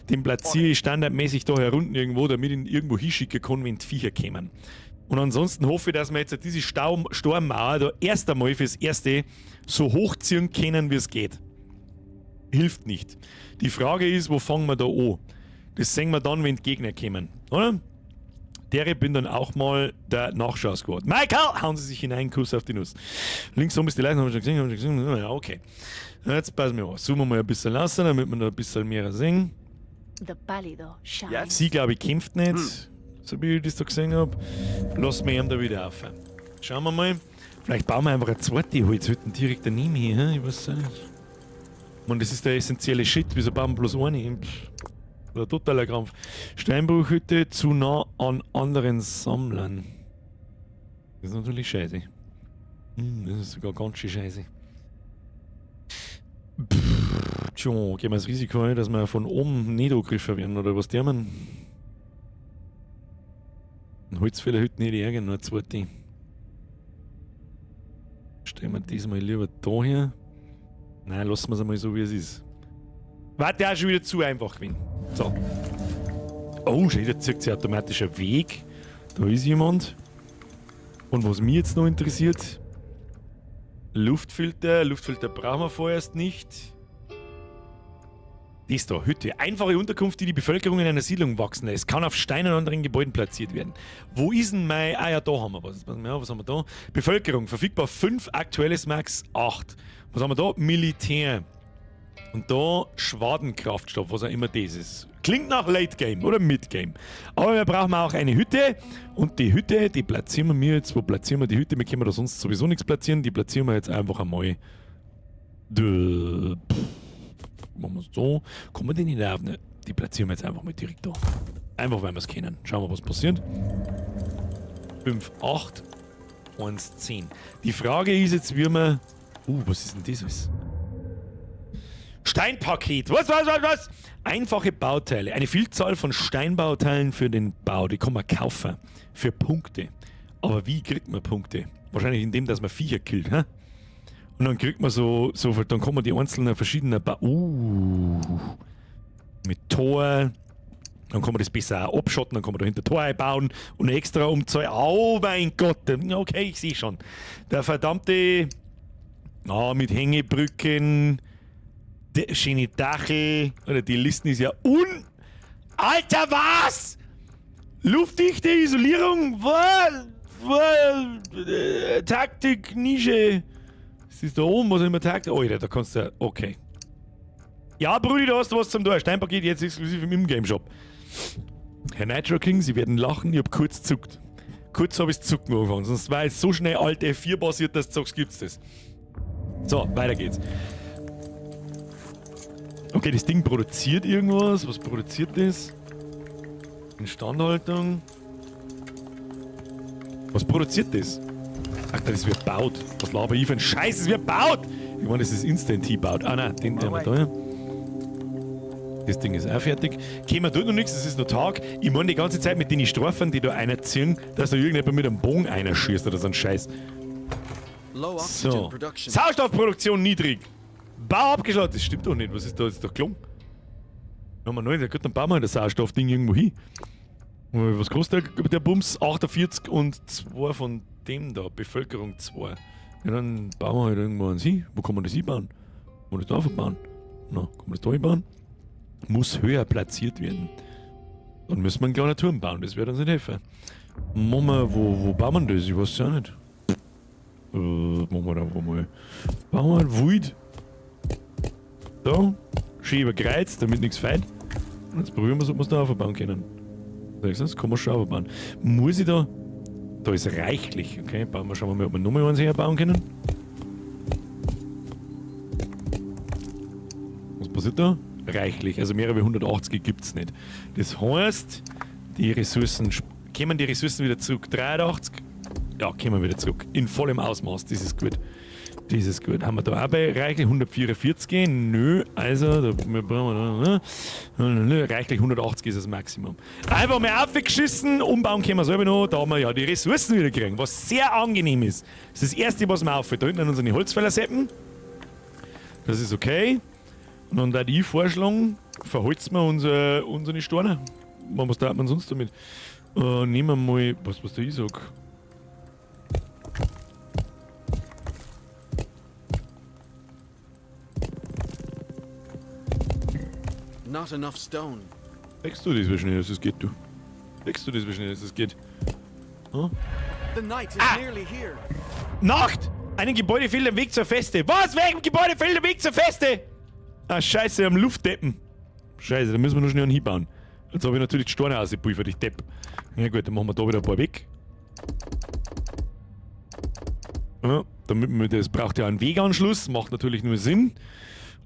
Speaker 1: den platziere ich standardmäßig da herunten irgendwo, damit ich ihn irgendwo hinschicken kann, wenn die Viecher kommen. Und ansonsten hoffe ich, dass wir jetzt diese Sturmmauer da erst einmal fürs Erste so hochziehen können, wie es geht. Hilft nicht. Die Frage ist, wo fangen wir da an? Das sehen wir dann, wenn die Gegner kommen, oder? Der bin dann auch mal der Nachschau-Squad. Michael! Hauen Sie sich hinein, Kuss auf die Nuss. Links oben ist die Leitung, haben wir schon gesehen. Ja, okay. Jetzt passen wir auf. Zoomen wir mal ein bisschen lassen, damit wir da ein bisschen mehr sehen.
Speaker 7: The Pálido shines.
Speaker 1: Sie, glaube ich, kämpft nicht. So wie ich das da gesehen habe. Lassen wir ihn da wieder auf. Schauen wir mal. Vielleicht bauen wir einfach eine zweite Holzhütte direkt daneben hier. Ich weiß nicht. Man, das ist der essentielle Shit. Wieso bauen wir bloß eine? Ein totaler Krampf. Steinbruchhütte zu nah an anderen Sammlern. Das ist natürlich scheiße. Das ist sogar ganz schön scheiße. Tja, gehen wir das Risiko ein, dass wir von oben nicht angegriffen werden, oder was der man? Ein Holzfällerhütte nicht ärgern, nur eine zweite. Stellen wir das mal lieber da her. Nein, lassen wir es einmal so, wie es ist. War der auch schon wieder zu einfach gewesen. So. Oh, schau, da zieht sich automatisch ein Weg. Da ist jemand. Und was mich jetzt noch interessiert, Luftfilter. Luftfilter brauchen wir vorerst nicht. Das da, Hütte. Einfache Unterkunft, die die Bevölkerung in einer Siedlung wachsen lässt. Kann auf Steinen und anderen Gebäuden platziert werden. Wo ist denn mein... Ah ja, da haben wir was. Ja, was haben wir da? Bevölkerung. Verfügbar 5, aktuelles Max 8. Was haben wir da? Militär. Und da Schwadenkraftstoff, was auch immer das ist. Klingt nach Late Game oder Mid Game. Aber wir brauchen auch eine Hütte. Und die Hütte, die platzieren wir jetzt. Wo platzieren wir die Hütte? Wir können da sonst sowieso nichts platzieren. Die platzieren wir jetzt einfach einmal. Machen wir es so. Kann man den nicht öffnen? Die platzieren wir jetzt einfach mal direkt da. Einfach, weil wir es kennen. Schauen wir, was passiert. 5, 8, 1, 10. Die Frage ist jetzt, wie man... was ist denn das alles? Steinpaket. Was? Einfache Bauteile. Eine Vielzahl von Steinbauteilen für den Bau. Die kann man kaufen. Für Punkte. Aber wie kriegt man Punkte? Wahrscheinlich indem, dass man Viecher killt, hä? Und dann kriegt man dann kann man die einzelnen verschiedenen mit Tor. Dann kann man das besser auch abschotten, dann kann man dahinter Tor einbauen und extra umzahlen. Oh mein Gott, okay, ich sehe schon. Der verdammte, mit Hängebrücken, der schöne Dachel, oder die Listen ist ja Alter, was? Luftdichte, Isolierung, Taktik, Nische. Das ist da oben, was immer Takt. Alter, da kannst du. Okay. Ja, Brudi, da hast du was zum Tor. Steinpaket jetzt exklusiv im Ingame-Shop. Herr Nitro King, Sie werden lachen, ich hab kurz zuckt. Kurz habe ich zucken angefangen, sonst war es so schnell alt F4 basiert, dass du sagst, gibt's das. So, weiter geht's. Okay, das Ding produziert irgendwas. Was produziert das? Instandhaltung. Was produziert das? Ach, das wird baut. Was laber ich für ein Scheiß? Es wird baut! Ich meine, das ist Instant-T baut. Ah nein, den haben wir da. Das Ding ist auch fertig. Okay, man tut noch nichts, es ist noch Tag. Ich meine die ganze Zeit mit den Strafen, die da einer ziehen, dass da irgendjemand mit einem Bogen einer schießt oder so ein Scheiß. So. Sauerstoffproduktion niedrig. Bau abgeschlossen. Das stimmt doch nicht. Was ist da? Das ist doch gelungen. Ja, man gut, dann bauen wir halt das Sauerstoffding irgendwo hin. Was kostet der Bums? 48 und 2 von dem da. Bevölkerung 2. Ja, dann bauen wir halt irgendwo eins hin. Wo kann man das hinbauen? Kann man das da verbauen? Na, kann man das da hinbauen? Muss höher platziert werden. Dann müssen wir einen kleinen Turm bauen. Das wird uns nicht helfen. Machen wo bauen wir das? Ich weiß es ja nicht. Machen wir da wo mal. Bauen wir ein Wild. Da. Schön überkreuzt, damit nichts fällt. Und jetzt probieren wir, ob wir es da aufbauen können. Das kann man schon aufbauen. Muss ich da... Da ist reichlich. Okay, schauen wir mal, ob wir nochmal eins herbauen können. Was passiert da? Reichlich. Also mehr als 180 gibt es nicht. Das heißt, die Ressourcen... Kommen die Ressourcen wieder zurück? 83? Ja, kommen wieder zurück. In vollem Ausmaß. Das ist gut. Das ist gut. Haben wir da auch bei reichlich 144 gehen? Nö. Also, da brauchen wir reichlich 180 ist das Maximum. Einfach mal aufgeschissen. Umbauen können wir selber noch. Da haben wir ja die Ressourcen wieder kriegen, was sehr angenehm ist. Das ist das Erste, was mir auffällt. Da hinten unsere Holzfäller setzen. Das ist okay. Und dann würde ich vorschlagen, verholzen wir unsere Steine. Was tut man sonst damit? Nehmen wir mal, was da ich sag.
Speaker 6: Not enough stone.
Speaker 1: Wächst du das, wie schnell es geht, du? Wächst du das, wie schnell es geht? Huh?
Speaker 6: The night is nearly here.
Speaker 1: Nacht! Einem Gebäude fehlt der Weg zur Feste. Was? Welchem Gebäude fehlt der Weg zur Feste? Ah, scheiße, am Luftdeppen. Scheiße, da müssen wir noch schnell einen hinbauen. Jetzt habe ich natürlich die Steine ausgepulvert, ich Depp. Ja gut, dann machen wir da wieder ein paar weg. Ja, damit wir das braucht ja einen Weganschluss, macht natürlich nur Sinn.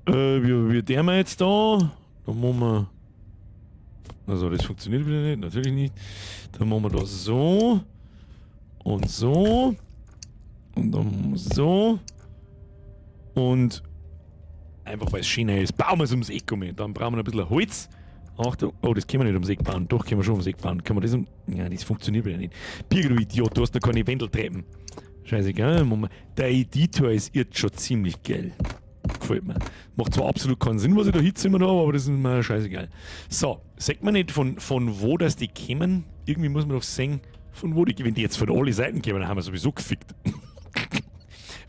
Speaker 1: Wie der wir jetzt da? Dann machen wir... Also das funktioniert wieder nicht, natürlich nicht. Dann machen wir das so. Und so. Und dann so. Und einfach weil es schöner ist, bauen wir es ums Eck um. Dann brauchen wir noch ein bisschen Holz. Achtung, oh, das können wir nicht ums Eck bauen. Doch, können wir schon ums Eck bauen. Können wir das ja, das funktioniert wieder nicht. Birger, du Idiot, du hast noch keine Wendeltreppen. Scheißegal, der Editor ist jetzt schon ziemlich geil. gefällt mir. Macht zwar absolut keinen Sinn, was ich da hinzimmer habe, aber das ist mir scheißegal. So, sagt man nicht von wo das die kämen? Irgendwie muss man doch sehen, von wo die, wenn die jetzt von alle Seiten kämen, dann haben wir sowieso gefickt.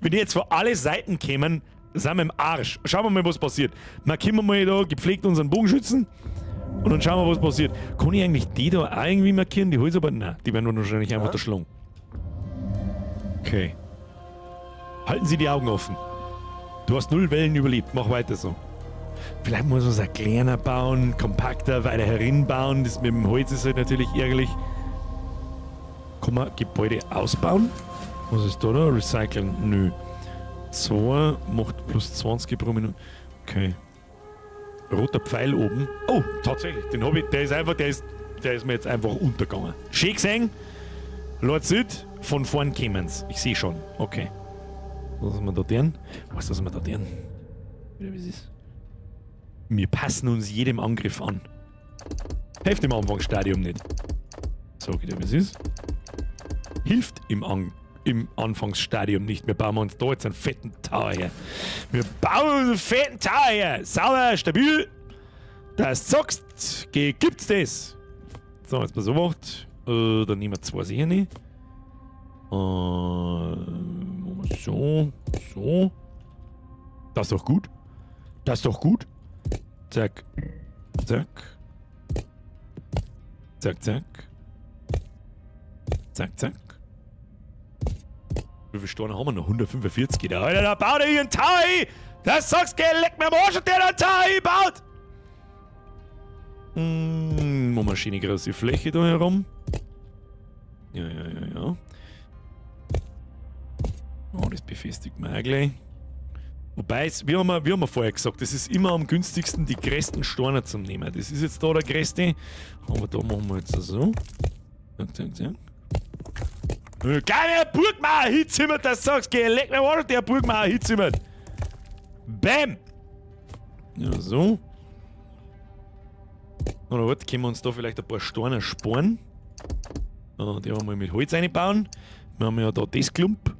Speaker 1: Wenn die jetzt von alle Seiten kämen, sind wir im Arsch. Schauen wir mal, was passiert. Markieren wir mal da gepflegt unseren Bogenschützen und dann schauen wir, was passiert. Kann ich eigentlich die da auch irgendwie markieren? Die Häuser, aber nein, die werden wahrscheinlich einfach erschlagen. Okay. Halten Sie die Augen offen. Du hast 0 Wellen überlebt, mach weiter so. Vielleicht muss man es auch kleiner bauen, kompakter, weiter herin-bauen. Das mit dem Holz ist halt natürlich ärgerlich. Kann man Gebäude ausbauen? Was ist da? Recyceln? Nö. 2 macht plus 20 pro Minute. Okay. Roter Pfeil oben. Oh, tatsächlich. Den habe ich. Der ist mir jetzt einfach untergegangen. Schön gesehen. Lord Sid, von vorn kommen's. Ich sehe schon. Okay. Was ist wir da deren? Was ist wir da deren? Wie ist es? Wir passen uns jedem Angriff an. Hilft im Anfangsstadium nicht. Sag ich dir, wie es ist. Hilft im Anfangsstadium nicht. Wir bauen uns da jetzt einen fetten Tower her. Wir bauen uns einen fetten Tower her. Sauber, stabil. Das zockst. Gibt's das. So, jetzt mal so macht. Dann nehmen wir 2 sicher nicht. So. Das ist doch gut. Das ist doch gut. Zack. Zack. Zack, zack. Zack, zack. Wie viele Steine haben wir noch? 145. Alter, da baut er hier einen Tower hin! Das sagst du, leck mir am Arsch, der da einen Tower hinbaut! Machen wir eine schöne große Fläche da herum. Ja. Oh, das befestigt man auch gleich. Wobei, wie haben wir vorher gesagt, das ist immer am günstigsten, die größten Steine zu nehmen. Das ist jetzt da der größte. Aber da machen wir jetzt so. Zack. Geil, Burgmauer hinzimmert, das sagst du, leck mir mal, der Burgmauer hinzimmert. Bam! Ja, so. Oder was, können wir uns da vielleicht ein paar Steine sparen? Die haben wir mit Holz einbauen. Wir haben ja da das Klump.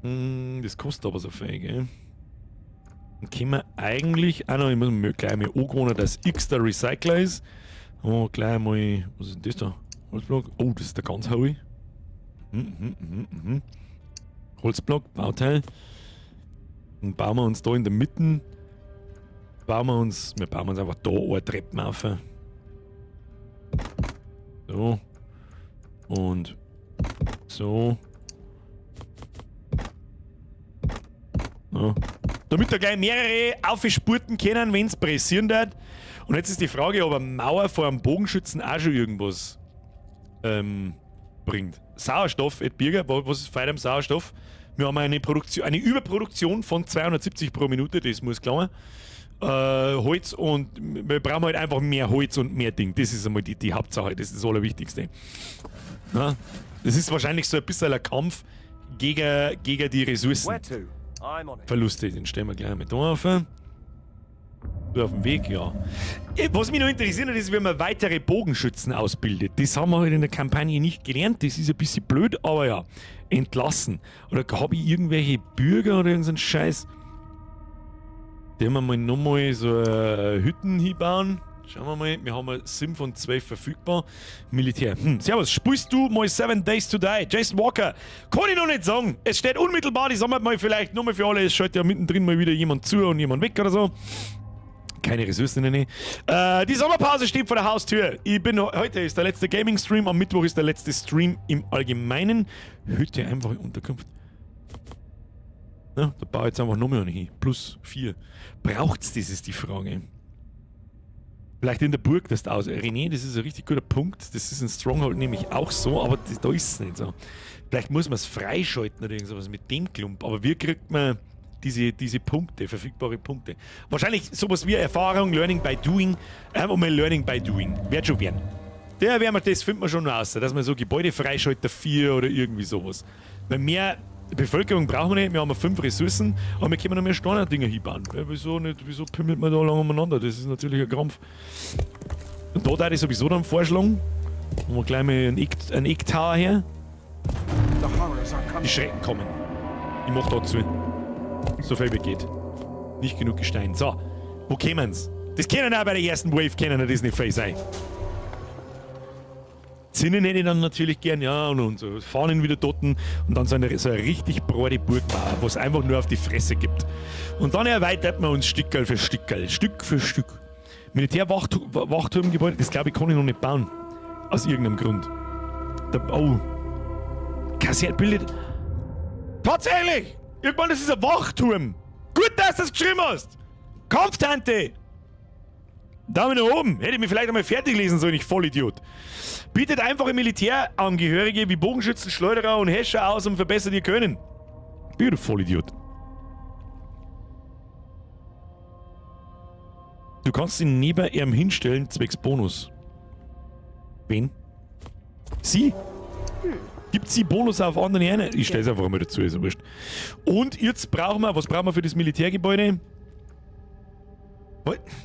Speaker 1: Das kostet aber so viel, gell? Dann können wir eigentlich auch noch, ich muss mir gleich mal angewohnen, dass X der Recycler ist. Oh, gleich mal, was ist denn das da? Holzblock? Oh, das ist der ganz hohe. Holzblock, Bauteil. Dann bauen wir uns da in der Mitte. Wir bauen uns einfach da eine Treppe auf. So. Und so. Ja. Damit da gleich mehrere aufspurten können, wenn es pressieren wird. Und jetzt ist die Frage, ob eine Mauer vor einem Bogenschützen auch schon irgendwas bringt. Sauerstoff, Ed Birger, was ist Feier am Sauerstoff? Wir haben eine Überproduktion von 270 pro Minute, das muss klar. Holz und wir brauchen halt einfach mehr Holz und mehr Ding. Das ist einmal die Hauptsache, das ist das Allerwichtigste. Ja? Das ist wahrscheinlich so ein bisschen ein Kampf gegen die Ressourcenverluste. Den stellen wir gleich mal da auf. Auf dem Weg, ja. Was mich noch interessiert ist, wenn man weitere Bogenschützen ausbildet. Das haben wir halt in der Kampagne nicht gelernt. Das ist ein bisschen blöd, aber ja. Entlassen. Oder habe ich irgendwelche Bürger oder irgendeinen Scheiß? Die haben wir mal nochmal so Hütten hinbauen. Schauen wir mal, wir haben 7 von 12 verfügbar. Militär. Servus, spielst du mal 7 Days to Die? Jason Walker. Kann ich noch nicht sagen. Es steht unmittelbar, die sagen wir mal vielleicht nochmal für alle. Es schaut ja mittendrin mal wieder jemand zu und jemand weg oder so. Keine Ressourcen, ne. Die Sommerpause steht vor der Haustür. Heute ist der letzte Gaming-Stream, am Mittwoch ist der letzte Stream im Allgemeinen. Hütte einfach in Unterkunft. Ja, da baue ich jetzt einfach nochmal eine hin. Plus 4. Braucht's das, ist die Frage. Vielleicht in der Burg das aus. René, das ist ein richtig guter Punkt. Das ist ein Stronghold nämlich auch so, aber da ist es nicht so. Vielleicht muss man es freischalten oder irgendwas mit dem Klump. Aber wie kriegt man diese Punkte, verfügbare Punkte? Wahrscheinlich sowas wie Erfahrung, Learning by Doing. Einfach mal Learning by Doing. Wird schon werden. Das findet man schon raus, dass man so Gebäude freischaltet dafür oder irgendwie sowas. Weil mehr Bevölkerung brauchen wir nicht, wir haben 5 Ressourcen, aber wir können noch mehr Standarddinger hinbauen. Ja, wieso pimmelt man da lang umeinander? Das ist natürlich ein Krampf. Und da würde ich sowieso dann vorschlagen, machen wir gleich mal einen Ecktower her. Die Schrecken kommen. Ich mach dazu. So viel wie geht. Nicht genug Gestein. So, wo kämen's? Das können auch bei der ersten Wave das nicht viel sein. Zinnen hätte ich dann natürlich gern, ja, und so Fahnen wieder dort und dann so eine richtig breite Burgmauer, wo es einfach nur auf die Fresse gibt. Und dann erweitert man uns Stückerl für Stückerl, Stück für Stück. Militärwachturmgebäude, das glaube ich, kann ich noch nicht bauen. Aus irgendeinem Grund. Kassiert bildet. Tatsächlich! Irgendwann, das ist ein Wachturm. Gut, dass du das geschrieben hast. Kampftante. Daumen nach oben. Hätte ich mich vielleicht einmal fertig lesen sollen, ich Vollidiot. Bietet einfache Militärangehörige wie Bogenschützen, Schleuderer und Häscher aus und verbessert ihr Können. Bin du Vollidiot. Du kannst ihn neben ihm hinstellen, zwecks Bonus. Wen? Sie? Gibt sie Bonus auf andere eine? Ich stelle es einfach mal dazu, ist ja wurscht. Und jetzt brauchen wir, was brauchen wir für das Militärgebäude?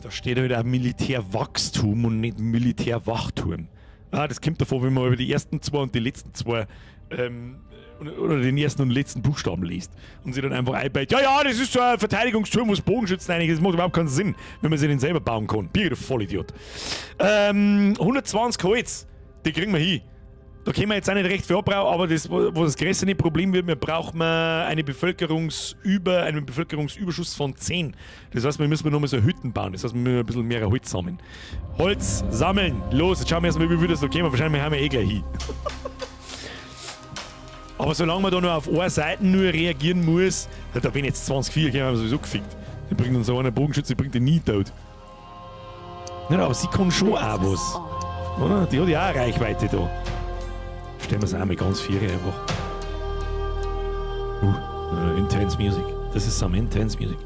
Speaker 1: Da steht ja wieder Militärwachstum und nicht Militärwachturm. Ah, das kommt davor, wenn man über die ersten zwei und die letzten zwei oder den ersten und letzten Buchstaben liest und sie dann einfach einbaut. Ja, das ist so ein Verteidigungsturm, wo es Bogenschützen einiges. Das macht überhaupt keinen Sinn, wenn man sich den selber bauen kann. Bier, du Vollidiot. 120 Holz, die kriegen wir hin. Da können wir jetzt auch nicht recht viel abbrauchen, aber das, wo das größte Problem wird, wir brauchen einen Bevölkerungsüberschuss von 10. Das heißt, wir müssen nochmal so Hütten bauen. Das heißt, wir müssen ein bisschen mehr Holz sammeln. Holz sammeln! Los, jetzt schauen wir erstmal, wie viel das da kommen. Wahrscheinlich haben wir gleich hin. Aber solange man da nur auf eine Seite nur reagieren muss, da bin ich jetzt 20,4, haben wir sowieso gefickt. Die bringt uns so eine Bogenschütze, die bringt den nie tot. Ja, aber sie kann schon auch was. Oder? Die hat ja auch eine Reichweite da. Stellen wir es einmal ganz vier einfach. Intense Music. Das ist some Intense Music.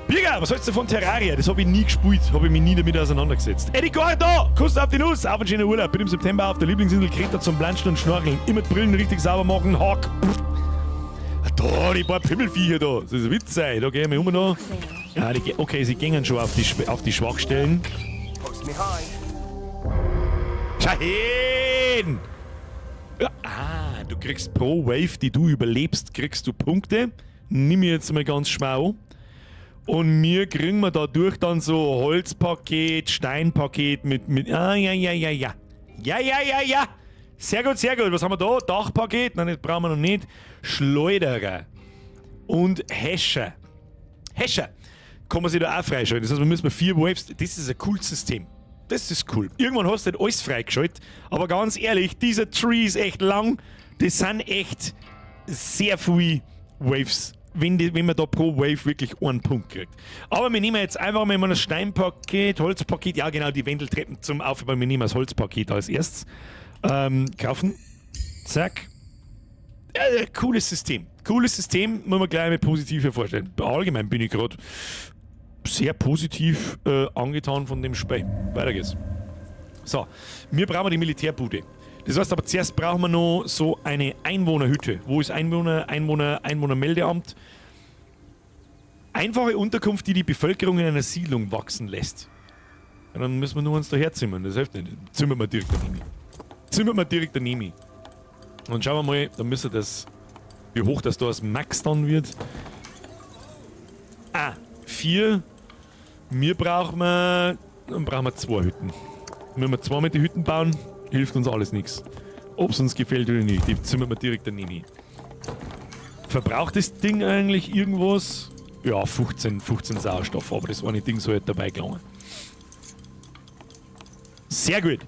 Speaker 1: Birger, was hältst du von Terraria? Das habe ich nie gespielt, habe ich mich nie damit auseinandergesetzt. Eddie Gordo, Kuss auf die Nuss, auf einen schönen Urlaub. Bin im September auf der Lieblingsinsel Kreta zum Planschen und Schnorcheln. Immer die Brillen richtig sauber machen, Hack. Da, die paar Pimmelviecher da. Das ist ein Witz sein. Da gehen wir um da. Ja, okay, sie gehen schon auf die Schwachstellen. Schau hin! Ja, du kriegst pro Wave, die du überlebst, kriegst du Punkte. Nimm mir jetzt mal ganz schmau. Und wir kriegen dadurch dann so Holzpaket, Steinpaket mit. Ja. Sehr gut, sehr gut. Was haben wir da? Dachpaket? Nein, das brauchen wir noch nicht. Schleuderer. Und Häscher. Häscher kann man sich da auch freischalten. Das heißt, wir müssen 4 Waves. Das ist ein cooles System. Das ist cool. Irgendwann hast du nicht alles freigeschaltet. Aber ganz ehrlich, dieser Tree ist echt lang. Das sind echt sehr viele Waves, wenn man da pro Wave wirklich einen Punkt kriegt. Aber wir nehmen jetzt einfach mal ein Steinpaket, Holzpaket. Ja, genau, die Wendeltreppen zum Aufbauen. Wir nehmen das Holzpaket als erstes. Kaufen. Zack. Ja, cooles System. Cooles System, muss man gleich mal positiv hervorstellen. Allgemein bin ich gerade sehr positiv angetan von dem Spiel. Weiter geht's. So, wir brauchen die Militärbude. Das heißt aber, zuerst brauchen wir noch so eine Einwohnerhütte. Wo ist Einwohnermeldeamt? Einfache Unterkunft, die die Bevölkerung in einer Siedlung wachsen lässt. Ja, dann müssen wir nur uns da herzimmern. Das hilft nicht. Zimmern wir direkt daneben. Und schauen wir mal, dann müsste das, wie hoch das da als Max dann wird. 4. Dann brauchen wir 2 Hütten. Wenn wir 2 mit den Hütten bauen, hilft uns alles nichts. Ob es uns gefällt oder nicht, die zimmern wir direkt daneben. Verbraucht das Ding eigentlich irgendwas? Ja, 15 Sauerstoff, aber das eine Ding so halt dabei gelangen. Sehr gut.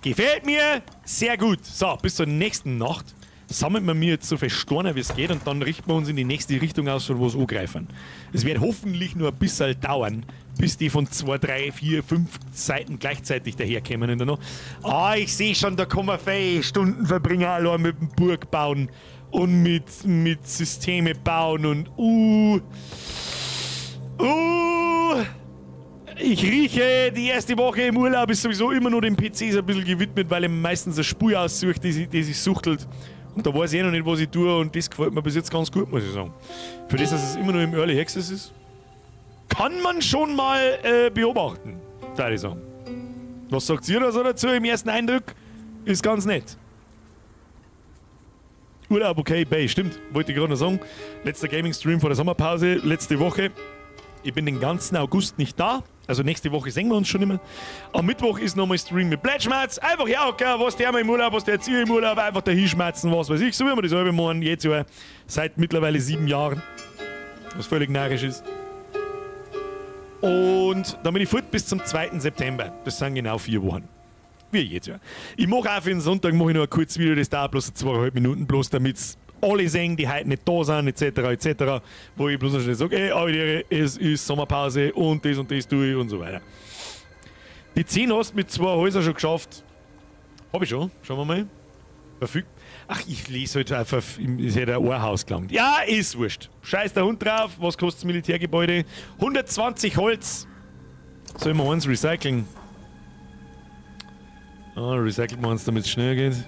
Speaker 1: Gefällt mir sehr gut. So, bis zur nächsten Nacht sammeln wir mir jetzt so viel Steine, wie es geht, und dann richten wir uns in die nächste Richtung aus, von wo es angreifen. Es wird hoffentlich nur ein bisschen dauern, bis die von 2, 3, 4, 5 Seiten gleichzeitig daherkommen in der Nacht. Ich sehe schon, da kann man viele Stunden verbringen, allein mit dem Burg bauen und mit Systeme bauen und ich rieche, die erste Woche im Urlaub ist sowieso immer nur dem PC so ein bisschen gewidmet, weil ich meistens eine Spur aussuche, die sich suchtelt. Und da weiß ich noch nicht, was ich tue, und das gefällt mir bis jetzt ganz gut, muss ich sagen. Für das, dass es immer nur im Early Access ist, kann man schon mal beobachten, würde ich sagen. Was sagt ihr da so dazu im ersten Eindruck? Ist ganz nett. Urlaub, okay, Bay, stimmt. Wollte ich gerade noch sagen. Letzter Gaming-Stream vor der Sommerpause, letzte Woche. Ich bin den ganzen August nicht da. Also nächste Woche sehen wir uns schon immer. Am Mittwoch ist nochmal Stream mit Blätschmerz. Einfach, ja, okay, was der mal im Urlaub, was der jetzt hier im Urlaub, einfach da hinschmerzen, was weiß ich. So wie wir das selber machen, jetzt ja seit mittlerweile 7 Jahren. Was völlig narrisch ist. Und dann bin ich fort bis zum 2. September. Das sind genau 4 Wochen. Wie jetzt ja. Ich mache auch für den Sonntag noch ein kurzes Video, das dauert bloß 2,5 Minuten, bloß damit alle sehen, die heute nicht da sind, etc. Wo ich bloß noch schnell sage, ey, Alter, es ist Sommerpause und das tue ich und so weiter. Die 10 hast du mit 2 Häusern schon geschafft. Hab ich schon. Schauen wir mal. Verfügt. Ach, ich lese halt einfach, es hätte ein Ohrhaus gelangt. Ja, ist wurscht. Scheiß der Hund drauf. Was kostet das Militärgebäude? 120 Holz. Sollen wir eins recyceln? Ah, recycelt man es, damit es schneller geht.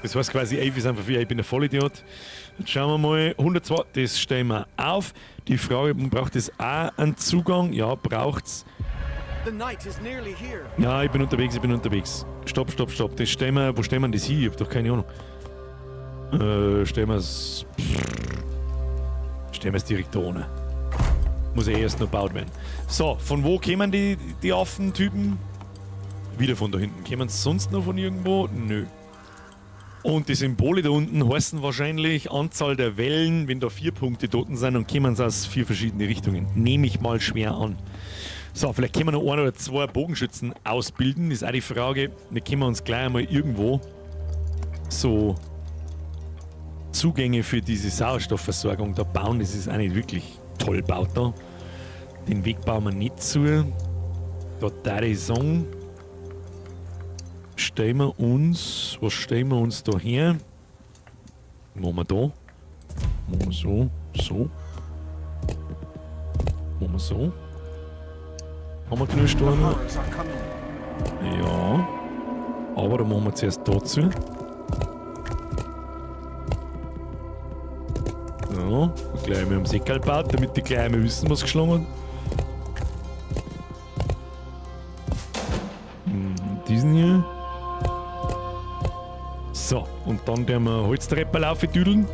Speaker 1: Das heißt quasi, ey, wir sind verwirrt, ich bin ein Vollidiot. Jetzt schauen wir mal, 102, das stellen wir auf. Die Frage, braucht es auch einen Zugang? Ja, braucht's. Ja, ich bin unterwegs. Stopp. Das stellen wir, wo stellen wir das hin? Ich hab doch keine Ahnung. Stellen wir es direkt da ohne. Muss ja erst noch gebaut werden. So, von wo kämen die Affentypen? Wieder von da hinten. Kämen sie sonst noch von irgendwo? Nö. Und die Symbole da unten heißen wahrscheinlich Anzahl der Wellen, wenn da 4 Punkte dort sind, und kämen sie aus 4 verschiedene Richtungen. Nehme ich mal schwer an. So, vielleicht können wir noch 1 oder 2 Bogenschützen ausbilden. Ist auch die Frage. Wir können uns gleich einmal irgendwo so Zugänge für diese Sauerstoffversorgung da bauen. Das ist auch nicht wirklich toll gebaut da. Den Weg bauen wir nicht zu. Da würde ich sagen, was stellen wir uns da her? Machen wir da. Machen wir so. Machen wir so. Haben wir Knüllstorme? Ja. Aber dann machen wir zuerst dazu. Ja, gleich mit dem Säckerl gebaut, damit die gleich mal wissen, was geschlagen hat. Diesen hier. So, und dann werden wir Holztreppel aufdüdeln.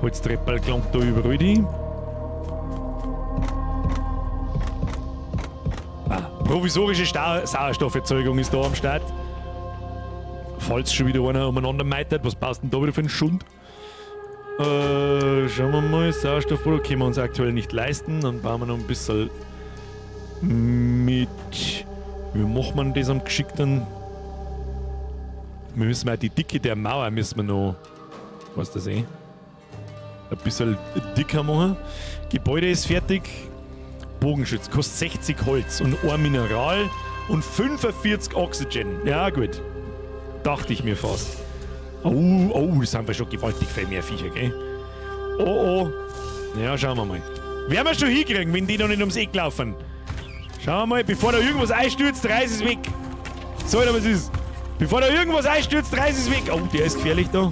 Speaker 1: Holztreppel gelangt da überall hin. Provisorische Sauerstofferzeugung ist da am Start. Falls schon wieder einer umeinander meitert, was passt denn da wieder für einen Schund? Schauen wir mal, Sauerstoffprodukt können wir uns aktuell nicht leisten. Dann bauen wir noch ein bisschen mit. Wie macht man das am geschickten? Wir müssen mal die Dicke der Mauer müssen wir noch, was das ein bisschen dicker machen. Gebäude ist fertig. Bogenschütz kostet 60 Holz und 1 Mineral und 45 Oxygen. Ja, gut. Dachte ich mir fast. Oh, das sind wir schon gewaltig viel mehr Viecher, gell? Oh. Ja, schauen wir mal. Werden wir schon hinkriegen, wenn die noch nicht ums Eck laufen. Schauen wir mal, bevor da irgendwas einstürzt, reiß es weg. So, was ist. Bevor da irgendwas einstürzt, reiß es weg. Oh, der ist gefährlich da.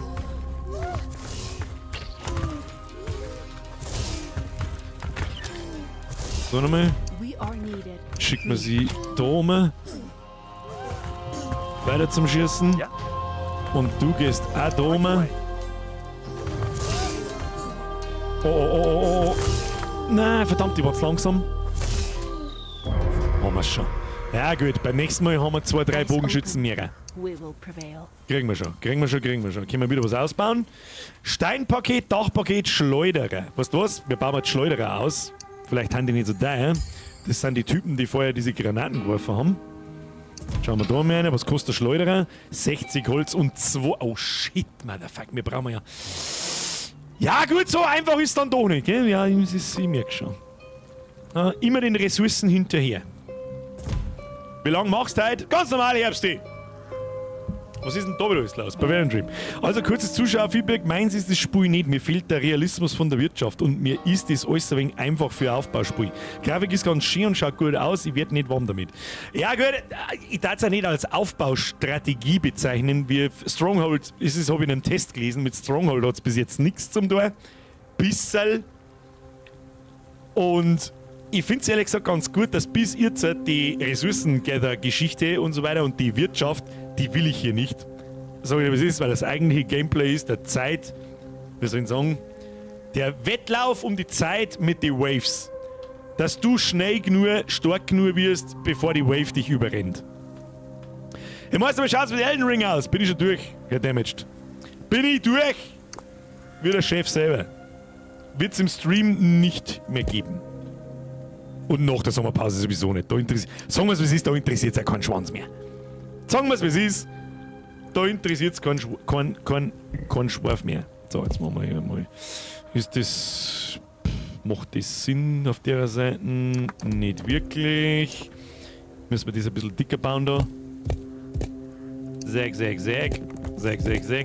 Speaker 1: So, nochmal. Schicken wir sie da oben. Weiter zum Schießen. Ja. Und du gehst auch da oben. Oh. Nein, verdammt, ich war zu langsam. Haben wir es schon. Ja gut, beim nächsten Mal haben wir 2, 3 Bogenschützen mehr. Kriegen wir schon. Können wir wieder was ausbauen? Steinpaket, Dachpaket, Schleuderer. Weißt du was? Wir bauen jetzt Schleuderer aus. Vielleicht haben die nicht so da. Das sind die Typen, die vorher diese Granaten geworfen haben. Schauen wir da mal rein. Was kostet der Schleuderer? 60 Holz und 2. Oh shit, Motherfuck, wir brauchen ja. Ja gut, so einfach ist dann doch nicht, gell? Ja, ich merke schon. Immer den Ressourcen hinterher. Wie lange machst du heute? Ganz normal, Herbsti. Was ist denn da wieder alles los? Bavarian Dream. Also kurzes Zuschauerfeedback. Meins ist das Spiel nicht. Mir fehlt der Realismus von der Wirtschaft und mir ist das alles ein wenig einfach für Aufbauspiel. Grafik ist ganz schön und schaut gut aus. Ich werde nicht warm damit. Ja gut, ich darf es ja nicht als Aufbaustrategie bezeichnen. Wie Stronghold, habe ich in einem Test gelesen, mit Stronghold hat es bis jetzt nichts zum tun. Bissel. Und ich finde es ehrlich gesagt ganz gut, dass bis jetzt die Ressourcengather-Geschichte und so weiter und die Wirtschaft, die will ich hier nicht. sag ich, was ist, weil das eigentliche Gameplay ist der Zeit, wie soll ich sagen, der Wettlauf um die Zeit mit den Waves. Dass du schnell genug, stark genug wirst, bevor die Wave dich überrennt. Ich weiß aber, schaut's mit Elden Ring aus. Bin ich schon durch, Herr Damaged. Bin ich durch? Wie der Chef selber. Wird's im Stream nicht mehr geben. Und nach der Sommerpause sowieso nicht. Sagen wir's, wie es ist, da interessiert es ja keinen Schwanz mehr. Sagen wir's, wie es ist, da interessiert es keinen Schwarf mehr. So, jetzt machen wir hier mal. Ist das. Macht das Sinn auf der Seite? Nicht wirklich. Müssen wir das ein bisschen dicker bauen da. Säg,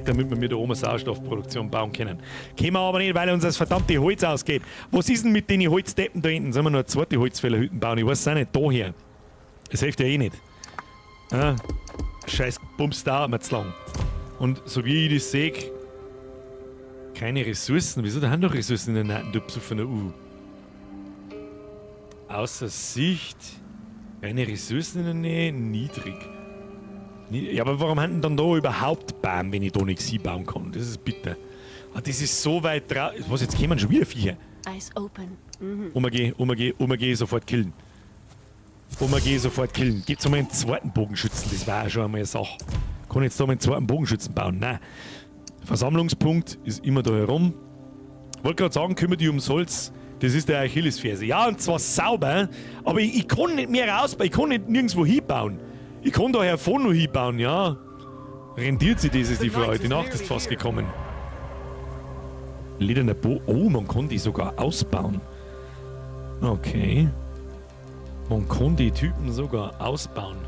Speaker 1: damit wir mit der oben Sauerstoffproduktion bauen können. Können wir aber nicht, weil uns das verdammte Holz ausgeht. Was ist denn mit den Holzdeppen da hinten? Sollen wir noch eine zweite Holzfällerhütten bauen? Ich weiß es auch nicht. Daher. Das hilft ja eh nicht. Ah, scheiß Bums dauert mir zu lang. Und so wie ich das sehe, keine Ressourcen. Wieso? Da haben doch Ressourcen in der Naten, du besoffener Außer Sicht. Keine Ressourcen in der Nähe. Niedrig. Ja, aber warum haben denn dann da überhaupt Bäume, wenn ich da nichts bauen kann? Das ist bitter. Ah, das ist so weit drauf. Was, jetzt kommen schon wieder Viecher.
Speaker 7: Eyes open.
Speaker 1: Geh sofort killen. Geh sofort killen. Gibt's mal einen zweiten Bogenschützen, das war ja schon einmal eine Sache. Kann ich jetzt da mal einen zweiten Bogenschützen bauen? Nein. Versammlungspunkt ist immer da herum. Wollte gerade sagen, kümmert dich ums Holz. Das ist der Achillesferse. Ja, und zwar sauber, aber ich kann nicht mehr rausbauen. Ich kann nicht nirgendwo hinbauen. Ich kann da hervor noch hinbauen, ja. Rendiert sich das, ist die Frage. Die Nacht ist fast gekommen. Lederner Oh, man kann die sogar ausbauen. Okay. Man kann die Typen sogar ausbauen.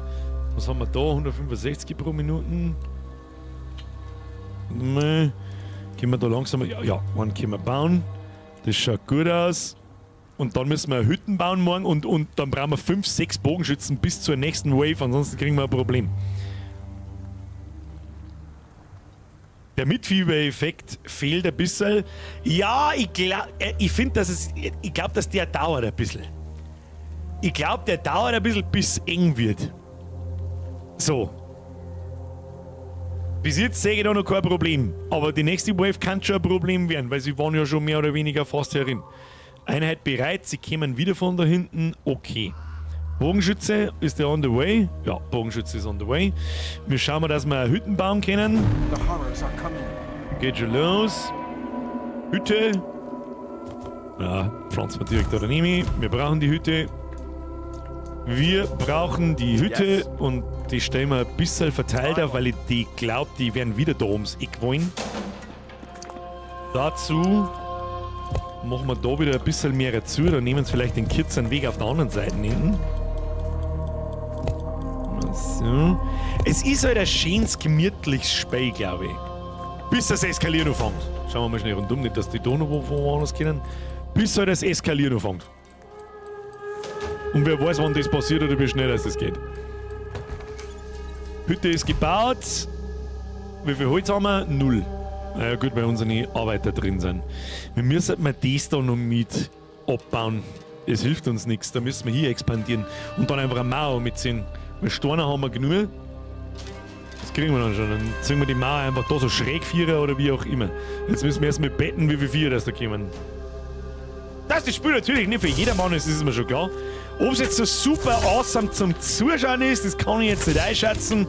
Speaker 1: Was haben wir da? 165 pro Minuten. Können wir da langsam... Ja, einen können wir bauen. Das schaut gut aus. Und dann müssen wir Hütten bauen morgen und dann brauchen wir 5, 6 Bogenschützen bis zur nächsten Wave, ansonsten kriegen wir ein Problem. Der Mitfieber-Effekt fehlt ein bisschen. Ja, ich finde, dass der dauert ein bisschen. Ich glaube, der dauert ein bisschen, bis es eng wird. So. Bis jetzt sehe ich da noch kein Problem. Aber die nächste Wave kann schon ein Problem werden, weil sie waren ja schon mehr oder weniger fast herin. Einheit bereit, sie kommen wieder von da hinten. Okay. Bogenschütze, ist der on the way? Ja, Bogenschütze ist on the way. Wir schauen mal, dass wir Hütten bauen können. Geht schon los. Hütte. Ja, pflanzen wir direkt da daneben. Wir brauchen die Hütte. Wir brauchen die Hütte und die stellen wir ein bisschen verteilt auf, weil ich glaube, die werden wieder da ums Eck wollen. Dazu machen wir da wieder ein bisschen mehr dazu, dann nehmen wir vielleicht den kürzeren Weg auf der anderen Seite hinten. So. Es ist halt ein schönes, gemütliches Spiel, glaube ich. Bis das Eskalieren anfängt. Schauen wir mal schnell rundum, nicht, dass die da noch woanders können. Bis halt das Eskalieren anfängt. Und wer weiß, wann das passiert oder wie schnell das geht. Hütte ist gebaut. Wie viel Holz haben wir? 0. Naja gut, weil unsere Arbeiter drin sind. Wir müssen mal das da noch mit abbauen. Es hilft uns nichts. Da müssen wir hier expandieren. Und dann einfach eine Mauer mitziehen. Weil Steine haben wir genug. Das kriegen wir dann schon. Dann ziehen wir die Mauer einfach da so schräg vierer oder wie auch immer. Jetzt müssen wir erst mal betten, wie viele Vierer das da kommen. Dass das Spiel natürlich nicht für jedermann ist, ist mir schon klar. Ob es jetzt so super awesome zum Zuschauen ist, das kann ich jetzt nicht einschätzen.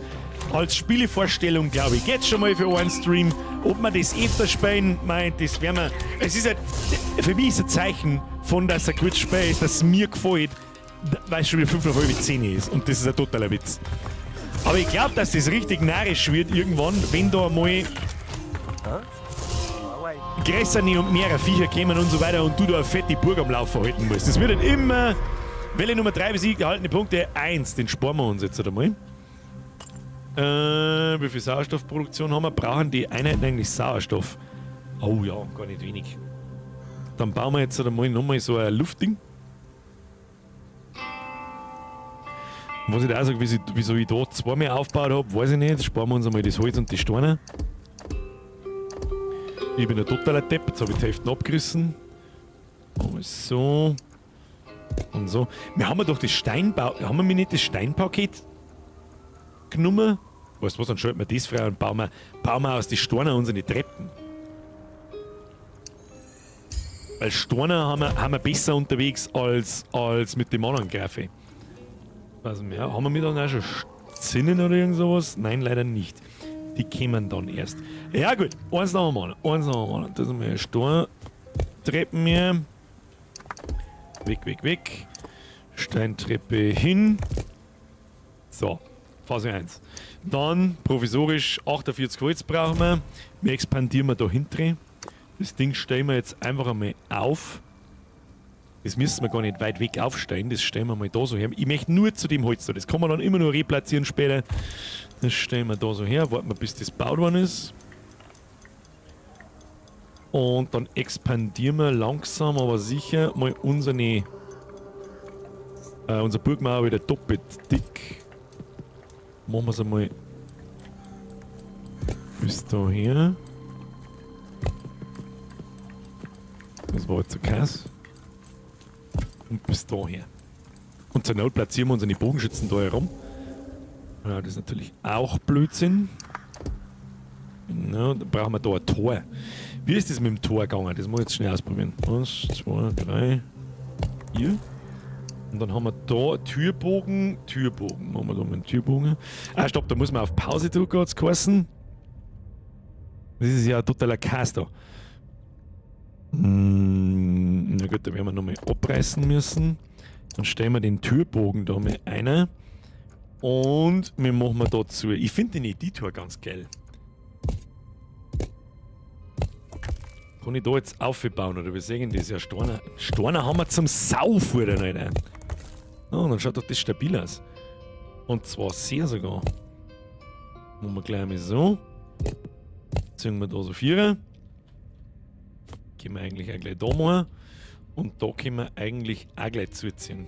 Speaker 1: Als Spielevorstellung, glaube ich, geht's schon mal für einen Stream. Ob wir das öfter spielen, meint, das werden wir. Es ist halt, für mich ist ein Zeichen von, dass ein gutes Spiel ist, dass es mir gefällt, weil es schon wieder 5 nach halb 10 ist. Und das ist ein totaler Witz. Aber ich glaube, dass das richtig narrisch wird irgendwann, wenn da mal größere und mehrere Viecher kommen und so weiter und du da eine fette Burg am Lauf verhalten musst. Das wird dann immer. Welle Nummer 3 besiegt, erhaltene Punkte 1. Den sparen wir uns jetzt einmal. Wie viel Sauerstoffproduktion haben wir? Brauchen die Einheiten eigentlich Sauerstoff? Oh ja, gar nicht wenig. Dann bauen wir jetzt einmal nochmal so ein Luftding. Was ich da auch sage, wieso ich da 2 mehr aufgebaut habe, weiß ich nicht. Jetzt sparen wir uns einmal das Holz und die Steine. Ich bin ein totaler Depp, jetzt habe ich die Hälfte abgerissen. So. Und so. Wir haben doch das Steinbau. Haben wir mir nicht das Steinpaket genommen? Weißt du was, dann schalten wir das frei und bauen wir aus den Steinen unsere Treppen. Weil Steine haben wir besser unterwegs als mit dem anderen Graffe. Was mehr? Haben wir mit dann auch schon Zinnen oder irgend sowas? Nein, leider nicht. Die kommen dann erst. Ja gut, eins noch einmal. Das sind wir Steintreppen hier. Weg. Steintreppe hin. So, Phase 1. Dann provisorisch 48 Holz brauchen wir. Wir expandieren wir da hinten. Das Ding stellen wir jetzt einfach einmal auf. Das müssen wir gar nicht weit weg aufstellen. Das stellen wir mal da so her. Ich möchte nur zu dem Holz da. Das kann man dann immer nur replatzieren später. Das stellen wir da so her. Warten wir, bis das gebaut worden ist. Und dann expandieren wir langsam, aber sicher mal unser Burgmauer wieder doppelt dick. Machen wir es einmal bis daher. Das war jetzt ein Kass. Und bis daher. Und zur Not platzieren wir unsere Bogenschützen da herum. Ja, das ist natürlich auch Blödsinn. Genau, dann brauchen wir da ein Tor. Wie ist das mit dem Tor gegangen? Das muss ich jetzt schnell ausprobieren. 1, 2, 3, 4. Und dann haben wir da Türbogen. Machen wir da mal einen Türbogen. Ah, stopp, da muss man auf Pause drücken, hat es geheißen. Das ist ja ein totaler Chaos da. Na gut, da werden wir nochmal abreißen müssen. Dann stellen wir den Türbogen da mal ein. Und wir machen wir dazu. Ich finde den Editor ganz geil. Kann ich da jetzt aufbauen oder wie sehen das? Ja, Steine haben wir zum Saufudern, Alter. Oh, dann schaut doch das stabil aus. Und zwar sehr sogar. Machen wir gleich mal so. Ziehen wir da so 4. Können wir eigentlich auch gleich da machen. Und da können wir eigentlich auch gleich zuziehen.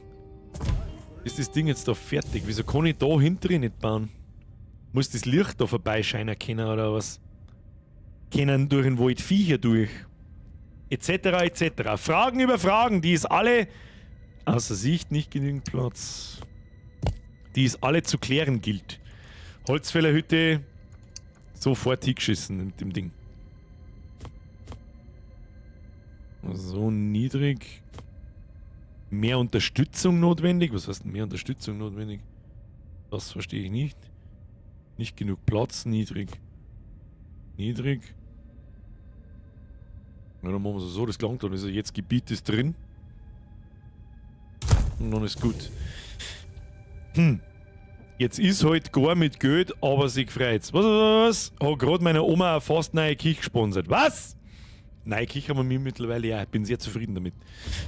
Speaker 1: Ist das Ding jetzt da fertig? Wieso kann ich da hinten nicht bauen? Muss das Licht da vorbeischeinen können oder was? Können durch den Wald Viecher durch? Etc. etc. Fragen über Fragen, die ist alle außer Sicht, nicht genügend Platz. Die es alle zu klären gilt. Holzfällerhütte sofort hingeschissen mit dem Ding. So niedrig. Mehr Unterstützung notwendig? Was heißt denn mehr Unterstützung notwendig? Das verstehe ich nicht. Nicht genug Platz, niedrig. Niedrig. Na, dann machen wir es so, das gelangt dann. Also jetzt Gebiet ist drin. Und dann ist gut. Jetzt ist halt gar mit Geld, aber sich freut's. Was? Hat gerade meine Oma eine fast neue Küche gesponsert. Was? Neue Küche haben wir mir mittlerweile ja. Ich bin sehr zufrieden damit.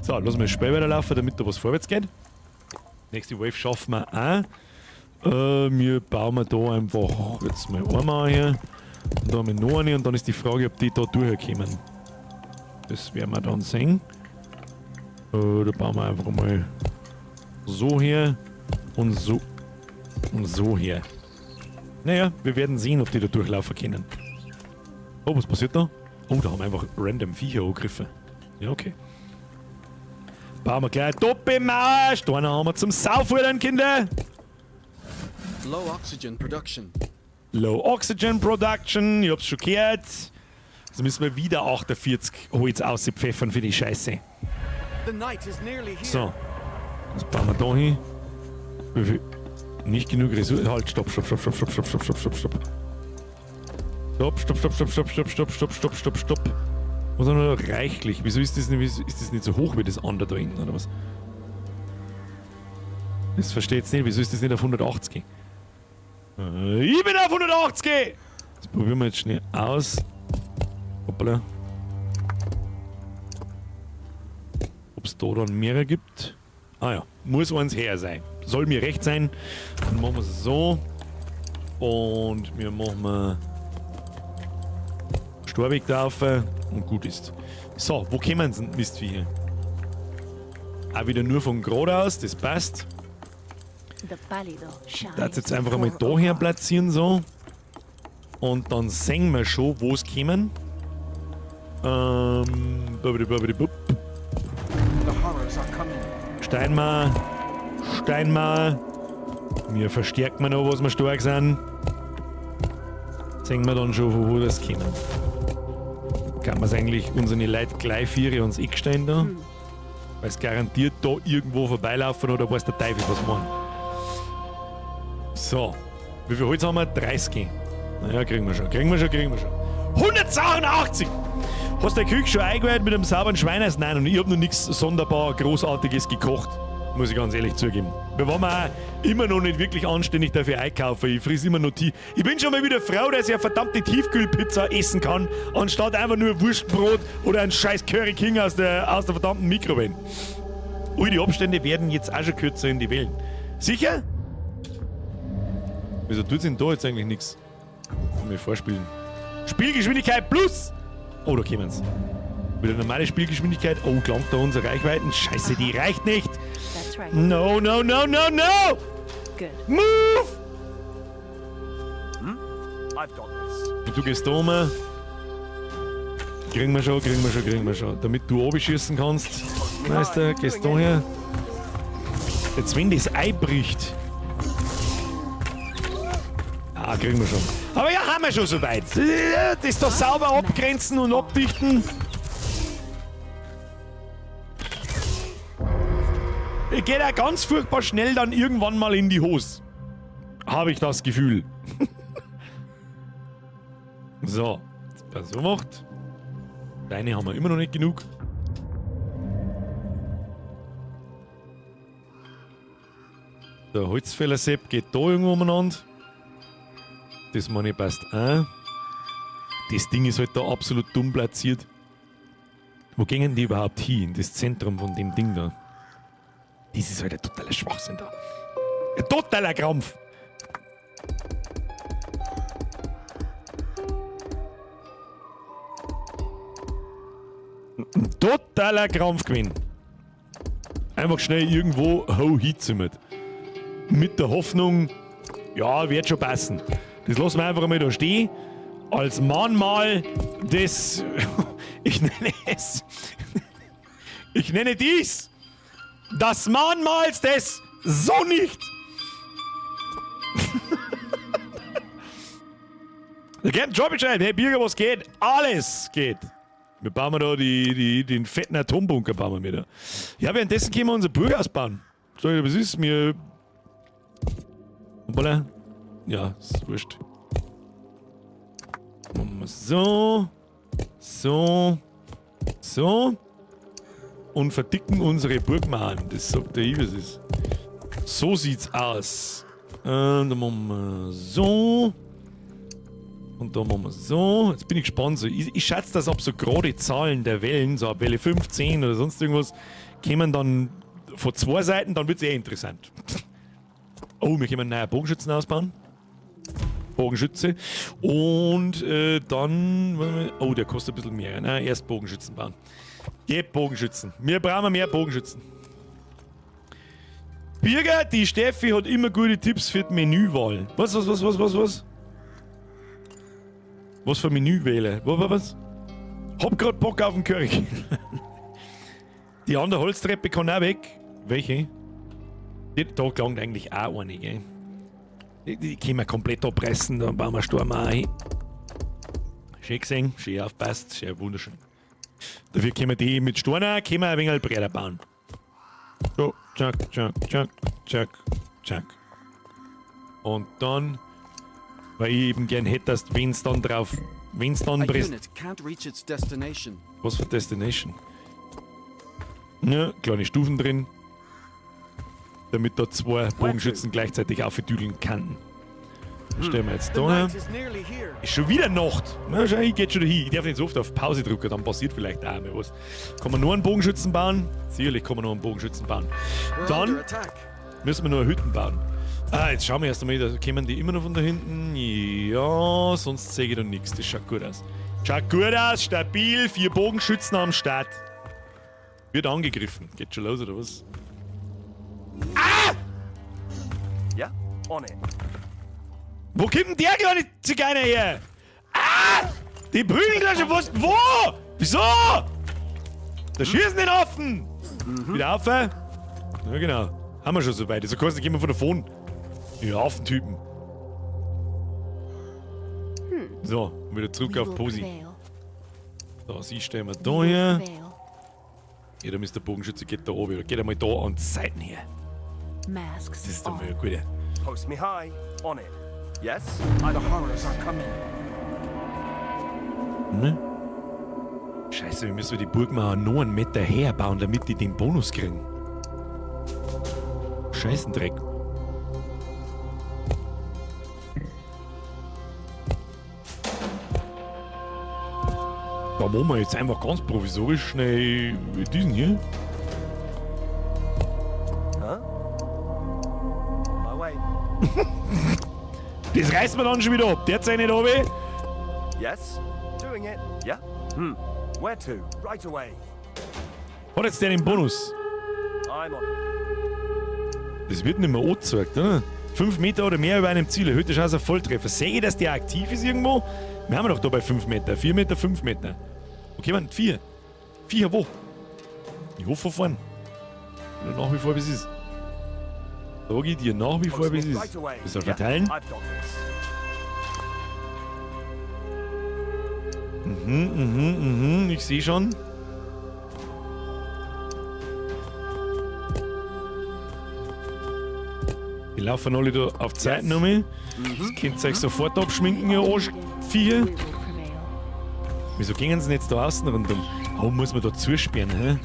Speaker 1: So, lassen wir das Spiel weiterlaufen, damit da was vorwärts geht. Nächste Wave schaffen wir auch. Wir bauen da einfach jetzt mal einmal hier. Und da haben wir noch eine und dann ist die Frage, ob die da durchkommen. Das werden wir dann sehen. Da bauen wir einfach mal so her und so her. Naja, wir werden sehen, ob die da durchlaufen können. Oh, was passiert da? Oh, da haben wir einfach random Viecher angegriffen. Ja, okay. Bauen wir gleich Doppelmauer. Steine haben wir zum Saufudern, Kinder.
Speaker 6: Low oxygen production.
Speaker 1: Low oxygen production. Ich hab's schon gehört. Also müssen wir wieder 48 Holz auspfeffern für die Scheiße.
Speaker 6: The night is nearly here.
Speaker 1: So. Das bauen wir da hin. Wie viel? Nicht genug Ressourcen. Halt, stopp. Stopp. Was haben wir da? Reichlich. Wieso ist das nicht so hoch wie das andere da hinten, oder was? Das verstehe ich jetzt nicht. Wieso ist das nicht auf 180? Ich bin auf 180! Das probieren wir jetzt schnell aus. Hoppala. Ob es da dann mehrere gibt? Ah ja, muss eins her sein. Soll mir recht sein. Dann machen wir es so. Und wir machen Storweg drauf und gut ist. So, wo kommen sie denn, Mistviecher? Auch wieder nur von geradeaus, das passt. Das jetzt einfach einmal daher platzieren so. Und dann sehen wir schon, wo es kommen. Steinmauer. Wir verstärken noch, was wir stark sind. sehen wir dann schon, wo das kommen. Kann man es eigentlich unsere Leute gleich vier uns eingestehen da? Weil es garantiert da irgendwo vorbeilaufen oder weiß der Teufel was machen. So. Wie viel Holz haben wir? 30. Naja, kriegen wir schon. 182! Hast du die Küche schon eingeweiht mit einem sauberen Schweineis? Nein, und ich habe noch nichts sonderbar Großartiges gekocht. Muss ich ganz ehrlich zugeben. Wir waren auch immer noch nicht wirklich anständig dafür einkaufen. Ich friss immer noch Tee. Ich bin schon mal wieder froh, dass ich eine verdammte Tiefkühlpizza essen kann, anstatt einfach nur Wurstbrot oder ein scheiß Curry King aus der verdammten Mikrowelle. Ui, die Abstände werden jetzt auch schon kürzer in die Wellen. Sicher? Wieso tut denn da jetzt eigentlich nichts? Mir vorspielen. Spielgeschwindigkeit plus! Oh, da kommen sie. Wieder normale Spielgeschwindigkeit. Oh, gelangt da unsere Reichweiten. Scheiße, die reicht nicht.
Speaker 7: That's right.
Speaker 1: No, no, no, no, no!
Speaker 7: Good.
Speaker 1: Move!
Speaker 4: I've got this.
Speaker 1: Und du gehst da um. Kriegen wir schon. Damit du oben schießen kannst. Meister, gehst da her. Jetzt, wenn das einbricht. Ah, kriegen wir schon. Aber ja, haben wir schon soweit. Das da sauber abgrenzen und abdichten. Geht auch ganz furchtbar schnell dann irgendwann mal in die Hose. Habe ich das Gefühl. So, jetzt pass so macht. Deine haben wir immer noch nicht genug. Der Holzfällersepp geht da irgendwo umeinander. Das meine ich passt auch. Das Ding ist halt da absolut dumm platziert. Wo gingen die überhaupt hin? In das Zentrum von dem Ding da. Das ist halt ein totaler Schwachsinn da. Ein totaler Krampf. Ein totaler Krampfgewinn. Einfach schnell irgendwo hinzimmert. Mit der Hoffnung, ja, wird schon passen. Das lassen wir einfach mal da stehen. Als Mahnmal des... Ich nenne dies das Mahnmals des so nicht. Der Captain Tropic schreibt, hey Birger, was geht? Alles geht. Wir bauen da den fetten Atombunker bauen wir da. Ja, währenddessen können wir unser Burg ausbauen. Sag ich, was ist mir... Hoppala. Ja, ist wurscht. Machen wir so. So. So. Und verdicken unsere Burgmauern. Das sagt der wie es ist. So sieht's aus. Dann machen wir so. Und da machen wir so. Jetzt bin ich gespannt. So, ich schätze, dass ab so gerade Zahlen der Wellen, so ab Welle 15 oder sonst irgendwas, kämen dann von zwei Seiten, dann wird es interessant. Oh, wir können einen neuen Bogenschützen ausbauen. Bogenschütze. Und dann... Oh, der kostet ein bisschen mehr. Ne? Erst Bogenschützen bauen. Geht Bogenschützen. Wir brauchen mehr Bogenschützen. Birger, die Steffi hat immer gute Tipps für die Menüwahl. Was? Was für Menü wählen? Was? Hab grad Bock auf den Curry. Die andere Holztreppe kann auch weg. Welche? Da klang eigentlich auch eine, gell? Die können wir komplett abpressen, dann bauen wir Sturm auch ein. Schön gesehen, schön aufpasst, schön wunderschön. Dafür können wir die mit Steinen, können wir ein wenig breiter bauen. So, zack. Und dann, weil ich eben gern hätte, dass wenn es dann drauf, wenn es dann presst. Was für Destination? Ja, kleine Stufen drin. Damit da zwei Bogenschützen gleichzeitig aufdüdeln kann. Stellen wir jetzt da her. Ist schon wieder Nacht. Na, schau, ich geht schon dahin. Ich darf nicht so oft auf Pause drücken, dann passiert vielleicht auch mal was. Kann man nur einen Bogenschützen bauen? Sicherlich kann man nur einen Bogenschützen bauen. Dann müssen wir nur Hütten bauen. Ah, jetzt schauen wir erst einmal, da kommen die immer noch von da hinten. Ja, sonst sehe ich da nichts. Das schaut gut aus. Schaut gut aus, stabil, 4 Bogenschützen am Start. Wird angegriffen. Geht schon los, oder was? Ah!
Speaker 9: Ja, ohne.
Speaker 1: Wo kommt denn der kleine Zigeuner her? Ah! Die prügeln da schon fast. Wo? Wieso? Da schießen den Affen. Wieder auf. Ja, genau. Haben wir schon so weit. So kannst du gehen wir von davon. Die Affentypen. So, wieder zurück
Speaker 7: We
Speaker 1: auf
Speaker 7: will
Speaker 1: Posi.
Speaker 7: prevail.
Speaker 1: So, sie stellen wir
Speaker 7: We
Speaker 1: da
Speaker 7: will
Speaker 1: her.
Speaker 7: prevail.
Speaker 1: Ja, da müsste der Bogenschütze geht da oben. Oder geht einmal da an die Seiten her.
Speaker 7: Masks
Speaker 1: Das ist doch
Speaker 7: off.
Speaker 1: mal eine gute.
Speaker 9: Post me high. On it. Yes?
Speaker 4: The horrors are coming.
Speaker 1: Ne? Scheiße, wir müssen die Burgmauer noch einen Meter herbauen, damit die den Bonus kriegen. Scheißendreck. Da machen wir jetzt einfach ganz provisorisch schnell diesen hier.
Speaker 9: Huh? My way.
Speaker 1: Das reißt man dann schon wieder ab. Der zeigt nicht runter.
Speaker 9: Yes? Doing it. Yeah? Where to? Right away.
Speaker 1: Hat jetzt der den Bonus?
Speaker 9: I'm on it.
Speaker 1: Das wird nicht mehr angezeigt, oder? 5 Meter oder mehr über einem Ziel. Erhöhte Chance auf Volltreffer. Sehe ich, dass der aktiv ist irgendwo? Wir haben doch da bei 5 Meter. 4 Meter, 5 Meter. Okay, man, 4. 4 wo? Ich hoffe von vorn. Oder nach wie vor, wie es ist. Sag ich dir nach wie vor, wie es ist.
Speaker 9: Right away.
Speaker 1: Wir sollen
Speaker 9: Yeah,
Speaker 1: verteilen.
Speaker 9: I've got this.
Speaker 1: Ich sehe schon. Die laufen alle da auf die Seiten um mich. Das könnt ihr euch sofort abschminken, ihr Arschviecher.
Speaker 7: We will prevail.
Speaker 1: Wieso gehen sie jetzt da außen rundum? Oh, muss man da zusperren, hä?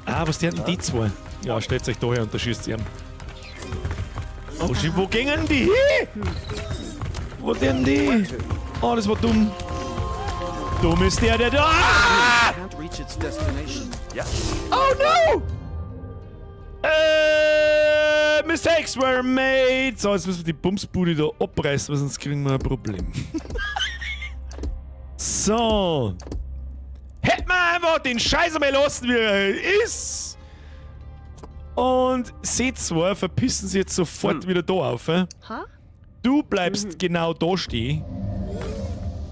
Speaker 1: Ah, was die hatten die zwei? Ja, stellt euch da her und da schießt ihr. Oh, shit, wo gingen die hin? Wo denn die? Oh, das war dumm. Dumm ist der da. Ah!
Speaker 4: Can't reach its destination.
Speaker 9: Yeah?
Speaker 1: Oh no! Mistakes were made. So, jetzt müssen wir die Bumsbude da abreißen, weil sonst kriegen wir ein Problem. So. Hätten wir einfach den Scheiß einmal lassen, wie er ist. Und seht zwar, verpissen sie jetzt sofort wieder da auf.
Speaker 7: Huh?
Speaker 1: Du bleibst genau da stehen.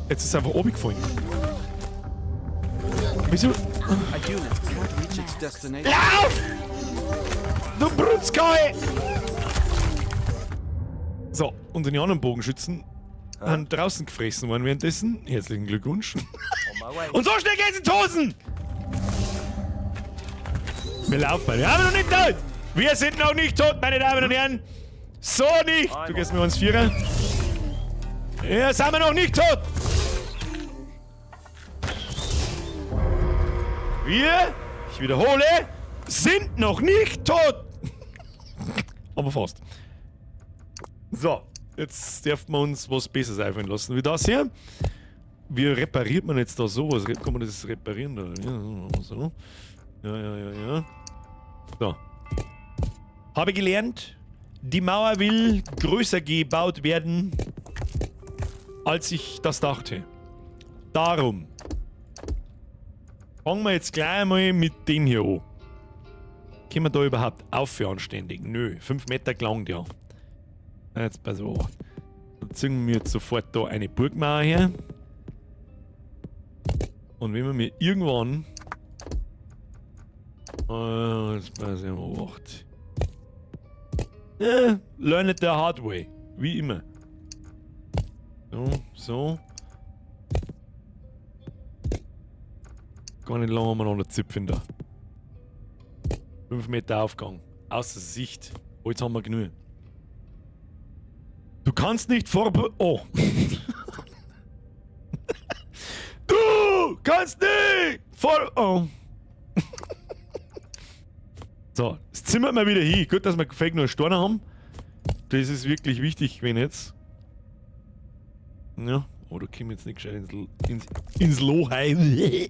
Speaker 1: Jetzt ist es einfach runtergefallen. Wieso?
Speaker 4: A unit can't reach its destination.
Speaker 1: Lauf! Du Brutzkei! So, und die anderen Bogenschützen haben draußen gefressen worden währenddessen. Herzlichen Glückwunsch.
Speaker 9: On my way.
Speaker 1: Und so schnell geht's in die Hosen! Wir laufen, wir haben noch nicht tot! Wir sind noch nicht tot, meine Damen und Herren! So nicht! Du gehst mit uns Vierer. Ja, sind wir noch nicht tot! Wir, ich wiederhole, sind noch nicht tot! Aber fast. So, jetzt dürfen wir uns was Besseres einfallen lassen. Wie das hier. Wie repariert man jetzt da sowas? Kann man das reparieren? Da? Ja, so. Ja. So. Habe gelernt, die Mauer will größer gebaut werden, als ich das dachte. Darum fangen wir jetzt gleich mal mit dem hier an. Können wir da überhaupt aufverständigen? Nö, 5 Meter lang, ja. Jetzt pass auf. Dann ziehen wir jetzt sofort da eine Burgmauer her. Und wenn man mir irgendwann. Jetzt weiß ich mal, 8. Learn it the hard way. Wie immer. So. Gar nicht lange umeinander zipfen da. 5 Meter Aufgang. Außer Sicht. Oh, jetzt haben wir genug. Du kannst nicht Oh. Du kannst nicht Oh. So, das zimmert mal wieder hin. Gut, dass wir fake nur einen Storner haben. Das ist wirklich wichtig, wenn jetzt. Ja, oh, da kommen jetzt nicht gescheit ins Loch rein.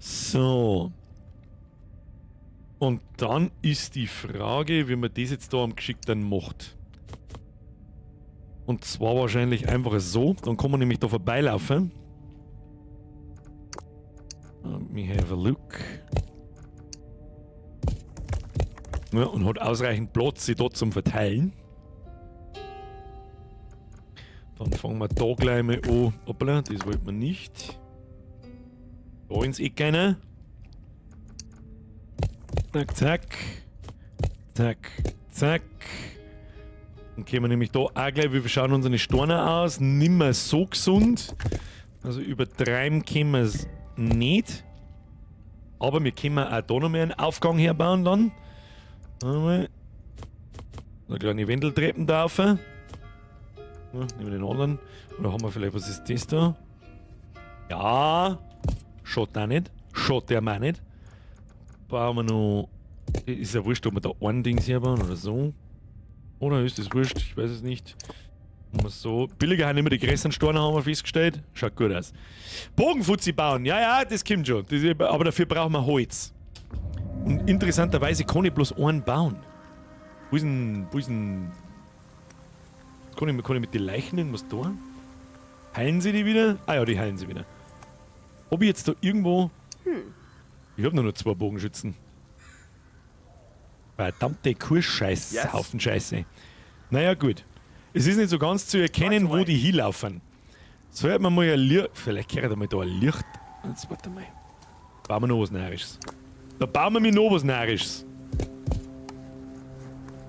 Speaker 1: So. Und dann ist die Frage, wie man das jetzt da am geschickten macht. Und zwar wahrscheinlich einfach so. Dann kann man nämlich da vorbeilaufen. Let me have a look. Ja, und hat ausreichend Platz, sich dort zum Verteilen. Dann fangen wir da gleich mal an. Hoppala, das wollten wir nicht. Da ins Eck rein. Zack, zack. Zack, zack. Dann können wir nämlich da auch gleich, wir schauen unsere Steine aus, nimmer so gesund. Also übertreiben können wir es nicht. Aber wir können auch da noch mehr einen Aufgang herbauen dann. Einmal. Eine kleine Wendeltreppen da rauf. Ja, nehmen wir den anderen. Oder haben wir vielleicht, was ist das da? Ja. Schaut auch nicht. Schaut der mal nicht. Bauen wir noch. Ist ja wurscht, ob wir da ein Ding herbauen oder so. Oder ist das wurscht? Ich weiß es nicht. So. Billiger haben immer die größeren Steine, haben wir festgestellt. Schaut gut aus. Bogenfutzi bauen. Ja, ja, das kommt schon. Aber dafür brauchen wir Holz. Und interessanterweise kann ich bloß einen bauen. Wo ist denn. Kann ich mit den Leichen irgendwas tun? Heilen sie die wieder? Ah ja, die heilen sie wieder. Ob ich jetzt da irgendwo. Ich hab nur 2 Bogenschützen. Verdammte Kursscheiß,
Speaker 9: Yes.
Speaker 1: Haufen Scheiße. Naja, gut. Es ist nicht so ganz zu erkennen, wo die hinlaufen. Sollte man mal ein Licht. Vielleicht kriegt mal da ein Licht. Jetzt warte mal. Bauen wir noch was Närrisches. Da bauen wir mir noch was Närrisches.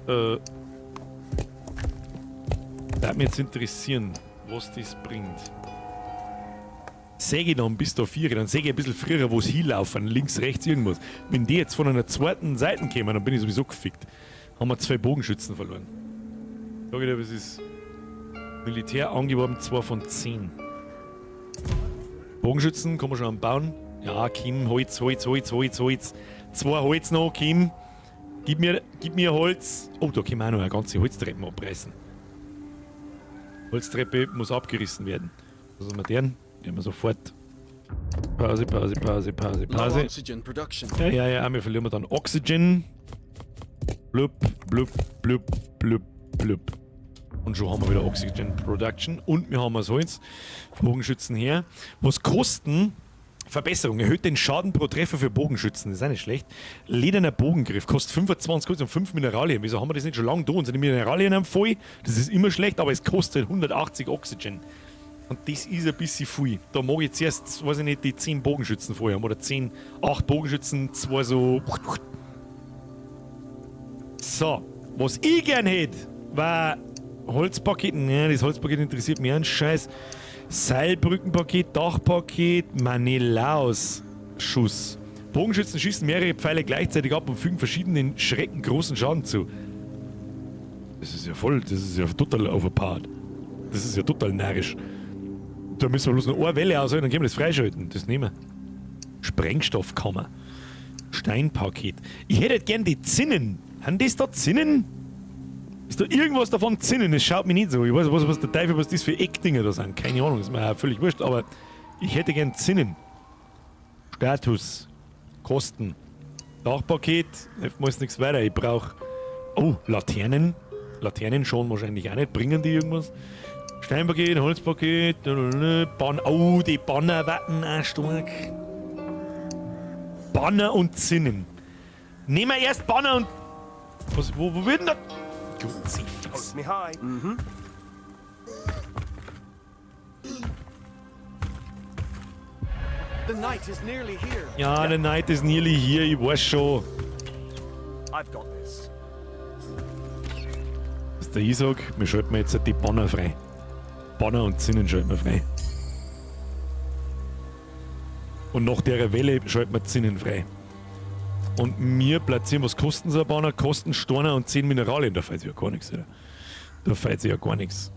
Speaker 1: Würde mich jetzt interessieren, was das bringt. Säge dann bis da 4, dann säge ich ein bisschen früher, wo es hinlaufen, links, rechts, irgendwas. Wenn die jetzt von einer zweiten Seite kommen, dann bin ich sowieso gefickt. Haben wir 2 Bogenschützen verloren. Sag ich dir, was ist? Militär angeworben, 2 von 10. Bogenschützen, kann man schon am Bauen. Ja, Kim, Holz. 2 Holz noch, Kim. Gib mir Holz. Oh, da können wir auch noch eine ganze Holztreppe abreißen. Holztreppe muss abgerissen werden. Was haben wir denn? Die haben wir sofort. Pause.
Speaker 6: Low oxygen production.
Speaker 1: Ja, wir verlieren wir dann Oxygen. Blub. Und schon haben wir wieder Oxygen Production. Und wir haben das Holz. Bogenschützen her. Was kosten? Verbesserung. Erhöht den Schaden pro Treffer für Bogenschützen. Das ist auch nicht schlecht. Lederner Bogengriff kostet 25 Gold und 5 Mineralien. Wieso haben wir das nicht schon lange da? Und sind die Mineralien am voll? Das ist immer schlecht, aber es kostet 180 Oxygen. Und das ist ein bisschen viel. Da mag ich zuerst, weiß ich nicht, die 10 Bogenschützen vorher haben. Oder 8 Bogenschützen, 2 so. So, was ich gern hätte, war Holzpaket. Nein, das Holzpaket interessiert mich einen Scheiß. Seilbrückenpaket, Dachpaket, Manelaus-Schuss. Bogenschützen schießen mehrere Pfeile gleichzeitig ab und fügen verschiedenen Schrecken großen Schaden zu. Das ist ja total overpowered. Das ist ja total närrisch. Da müssen wir bloß noch eine Welle aushalten, dann können wir das freischalten. Das nehmen wir. Sprengstoffkammer. Steinpaket. Ich hätte gern die Zinnen. Haben das da Zinnen? Ist da irgendwas davon Zinnen? Das schaut mich nicht so. Ich weiß nicht, was der Teufel, was das für Eckdinger da sind. Keine Ahnung, ist mir auch völlig wurscht, aber ich hätte gern Zinnen. Status. Kosten. Dachpaket. Hilft mir jetzt nichts weiter. Ich brauche. Oh, Laternen. Laternen schon wahrscheinlich auch nicht. Bringen die irgendwas? Steinpaket, Holzpaket. Oh, die Banner warten auch stark. Banner und Zinnen. Nehmen wir erst Banner und. Wo wird denn da?
Speaker 9: Holds me high.
Speaker 6: The night is nearly here.
Speaker 1: Ja, der Night ist nearly hier, ich weiß schon.
Speaker 9: I've got this.
Speaker 1: Was der ich sag, wir schalten jetzt die Banner frei. Banner und Zinnen schalten wir frei. Und nach der Welle schalten wir Zinnen frei. Und wir platzieren, was kosten so ein Banner? Kosten Steine und 10 Mineralien. Da fällt sich ja gar nichts, oder? Da fällt sich ja gar nichts.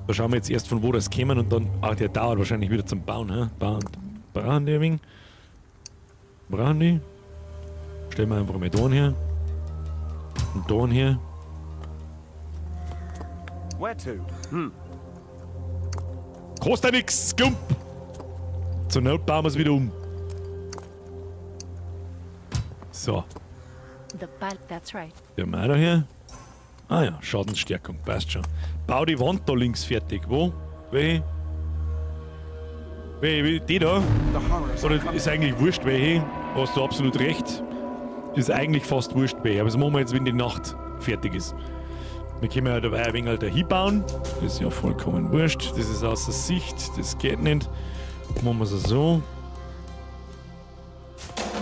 Speaker 1: Da schauen wir jetzt erst, von wo das kämen und dann. Ach, der dauert wahrscheinlich wieder zum Bauen, hä? Brauchen die ein wenig? Brauchen die? Stellen wir einfach mal da her. Und da her.
Speaker 9: Where to?
Speaker 1: Kostet ja nix, Skump! Zur Not bauen wir es wieder um. So.
Speaker 7: That's right.
Speaker 1: Der mal daher. Ah ja, Schadensstärkung, passt schon. Bau die Wand da links fertig. Wo? Welche? Die da? Oder ist eigentlich wurscht, welche? Hast du absolut recht. Ist eigentlich fast wurscht, welche. Aber das machen wir jetzt, wenn die Nacht fertig ist. Wir können ja dabei ein wenig da hinbauen. Das ist ja vollkommen wurscht. Das ist außer Sicht. Das geht nicht. Machen wir es so.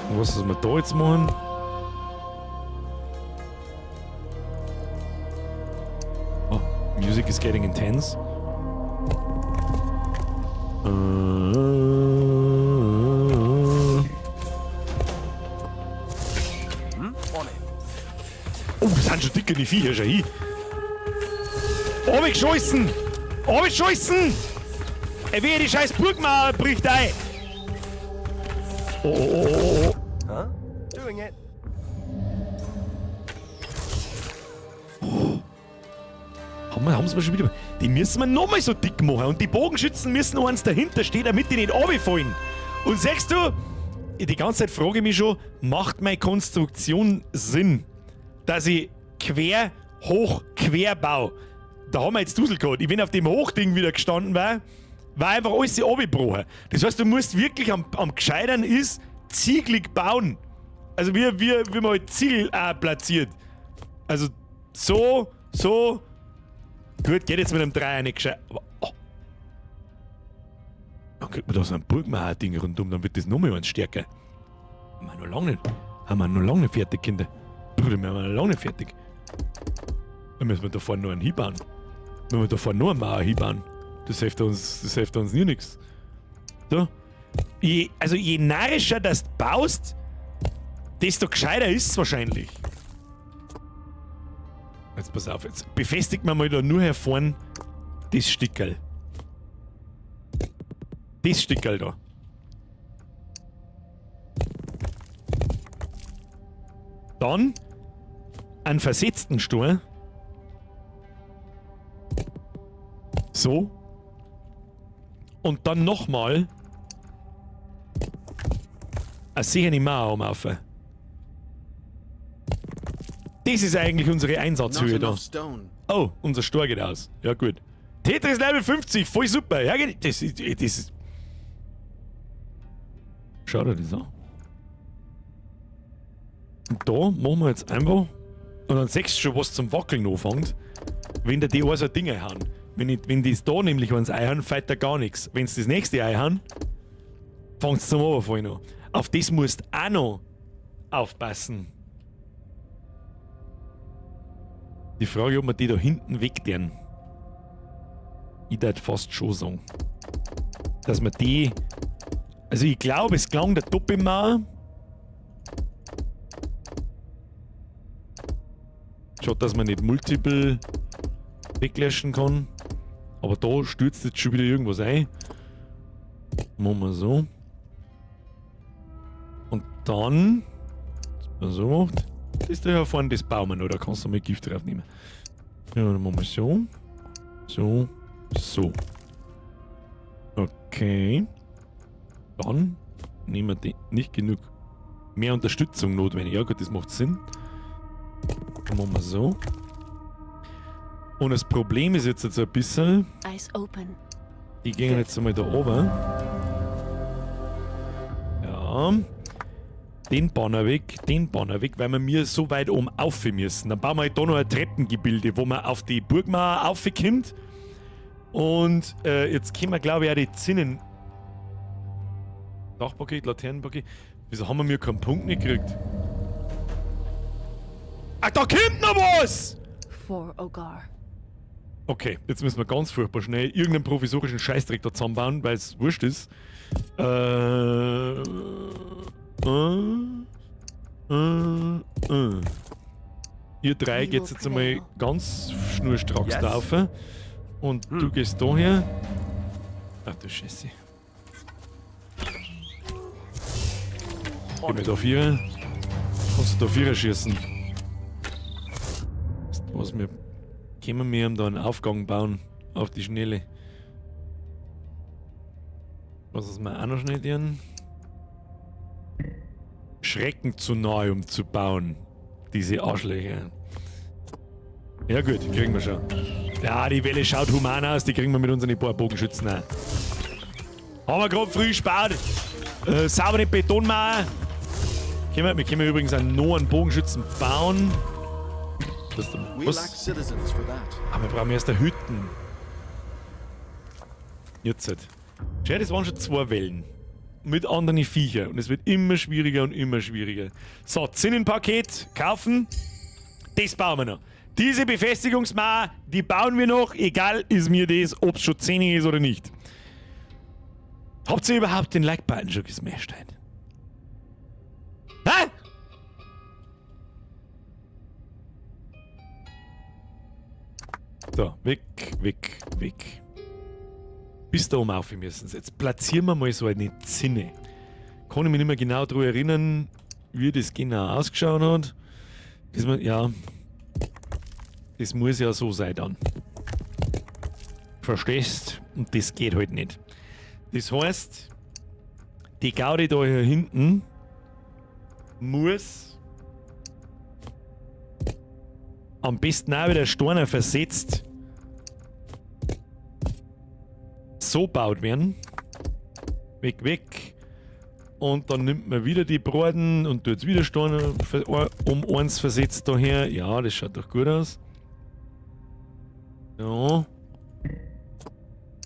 Speaker 1: Und was wir da jetzt machen? music is getting intense. Oh, das sind schon dicke die Viecher, schau hin. Runtergeschossen! Runtergeschossen! Wehe, die scheiß Burgmauer bricht ein! Oh.
Speaker 9: Huh? Doing it.
Speaker 1: Haben sie mir schon wieder... Die müssen wir nochmal so dick machen und die Bogenschützen müssen noch eins dahinter stehen, damit die nicht runterfallen. Und sagst du, die ganze Zeit frage ich mich schon, macht meine Konstruktion Sinn, dass ich quer, hoch, quer baue? Da haben wir jetzt Dusel gehabt. Ich bin auf dem Hochding wieder gestanden, war einfach alles runtergebrochen. Das heißt, du musst wirklich am Gescheitern ist, ziegelig bauen. Also wie man halt Ziegel platziert. Also so. Gut, geht jetzt mit einem Dreier nicht gescheit. Aber, oh. Dann kriegt man da so ein Burgmauer-Ding rundum, dann wird das nochmal eins stärker. Haben wir noch lange nicht fertig, Kinder. Bruder, wir haben noch lange nicht fertig. Dann müssen wir da vorne noch einen hinbauen. Wenn wir da vorne noch eine Mauer hinbauen, das hilft uns nie nichts. So. Je narrischer das du baust, desto gescheiter ist es wahrscheinlich. Jetzt pass auf, jetzt befestigt man mal da nur hier vorne das Stickerl. Das Stickerl da. Dann einen versetzten Stuhl. So. Und dann nochmal eine sehende Mauer auf. Das ist eigentlich unsere Einsatzhöhe da. Oh, unser Stor geht aus. Ja gut. Tetris Level 50, voll super. Ja, das ist... Schau dir das an. Und da machen wir jetzt einfach... Und dann siehst du schon, was zum Wackeln anfängt, wenn da die auch so Dinge haben. Wenn das da nämlich eins einhauen, fällt da gar nichts. Wenn sie das nächste einhauen, fängt es zum Oberfallen an. Auf das musst du auch noch aufpassen. Die Frage, ob wir die da hinten wegderen. Ich würde fast schon sagen. Dass wir die... Also ich glaube, es klang der Doppelmauer. Schaut, dass man nicht multiple weglöschen kann. Aber da stürzt jetzt schon wieder irgendwas ein. Machen wir so. Und dann... Was man so macht... Das ist da ja vorne das Baumen, oder kannst du mal Gift drauf nehmen. Ja, dann machen wir so. So. Okay. Dann nehmen wir nicht genug mehr Unterstützung notwendig. Ja gut, das macht Sinn. Dann machen wir so. Und das Problem ist jetzt so ein bisschen...
Speaker 7: Eyes open.
Speaker 1: Die gehen jetzt einmal da oben. Ja. Den Banner weg, weil wir mir so weit oben auf müssen. Dann bauen wir halt da noch ein Treppengebilde, wo man auf die Burgmauer raufkommt. Und jetzt können wir, glaube ich, auch die Zinnen... Dachpaket, Laternenpaket. Wieso haben wir keinen Punkt nicht gekriegt? Ach, da kommt noch was!
Speaker 7: For Ogar.
Speaker 1: Okay, jetzt müssen wir ganz furchtbar schnell irgendeinen provisorischen Scheißdreck da zusammenbauen, weil es wurscht ist. Ihr drei geht jetzt einmal ganz schnurstracks drauf. Und du gehst daher. Ach du Scheiße. Geh mir da Vierer. Kannst du da Vierer schießen? Was wir können wir da einen Aufgang bauen auf die Schnelle. Was ist mir auch noch schnell tun? Schrecken zu neu, um zu bauen. Diese Arschlöcher. Ja gut, kriegen wir schon. Ja, die Welle schaut human aus, die kriegen wir mit unseren paar Bogenschützen auch. Haben wir gerade früh gespart. Saubere Betonmauer. Wir können übrigens noch einen Bogenschützen bauen. Was? Aber wir brauchen erst eine Hütten. Jetzt halt. Schau, das waren schon 2 Wellen. Mit anderen Viecher. Und es wird immer schwieriger und immer schwieriger. So, Zinnenpaket kaufen. Das bauen wir noch. Diese Befestigungsmauer, die bauen wir noch, egal ist mir das, ob es schon 10 ist oder nicht. Habt ihr überhaupt den Like-Button schon gesmasht? Hä? So, weg. Bis da oben auf müssen sie. Jetzt platzieren wir mal so eine Zinne. Kann ich mich nicht mehr genau daran erinnern, wie das genau ausgeschaut hat. Das muss ja so sein dann. Verstehst? Und das geht halt nicht. Das heißt, die Gaudi da hier hinten muss am besten auch wieder Steine versetzt so baut werden. Weg. Und dann nimmt man wieder die Broten und tut wieder Steine um eins versetzt daher. Ja, das schaut doch gut aus. Ja.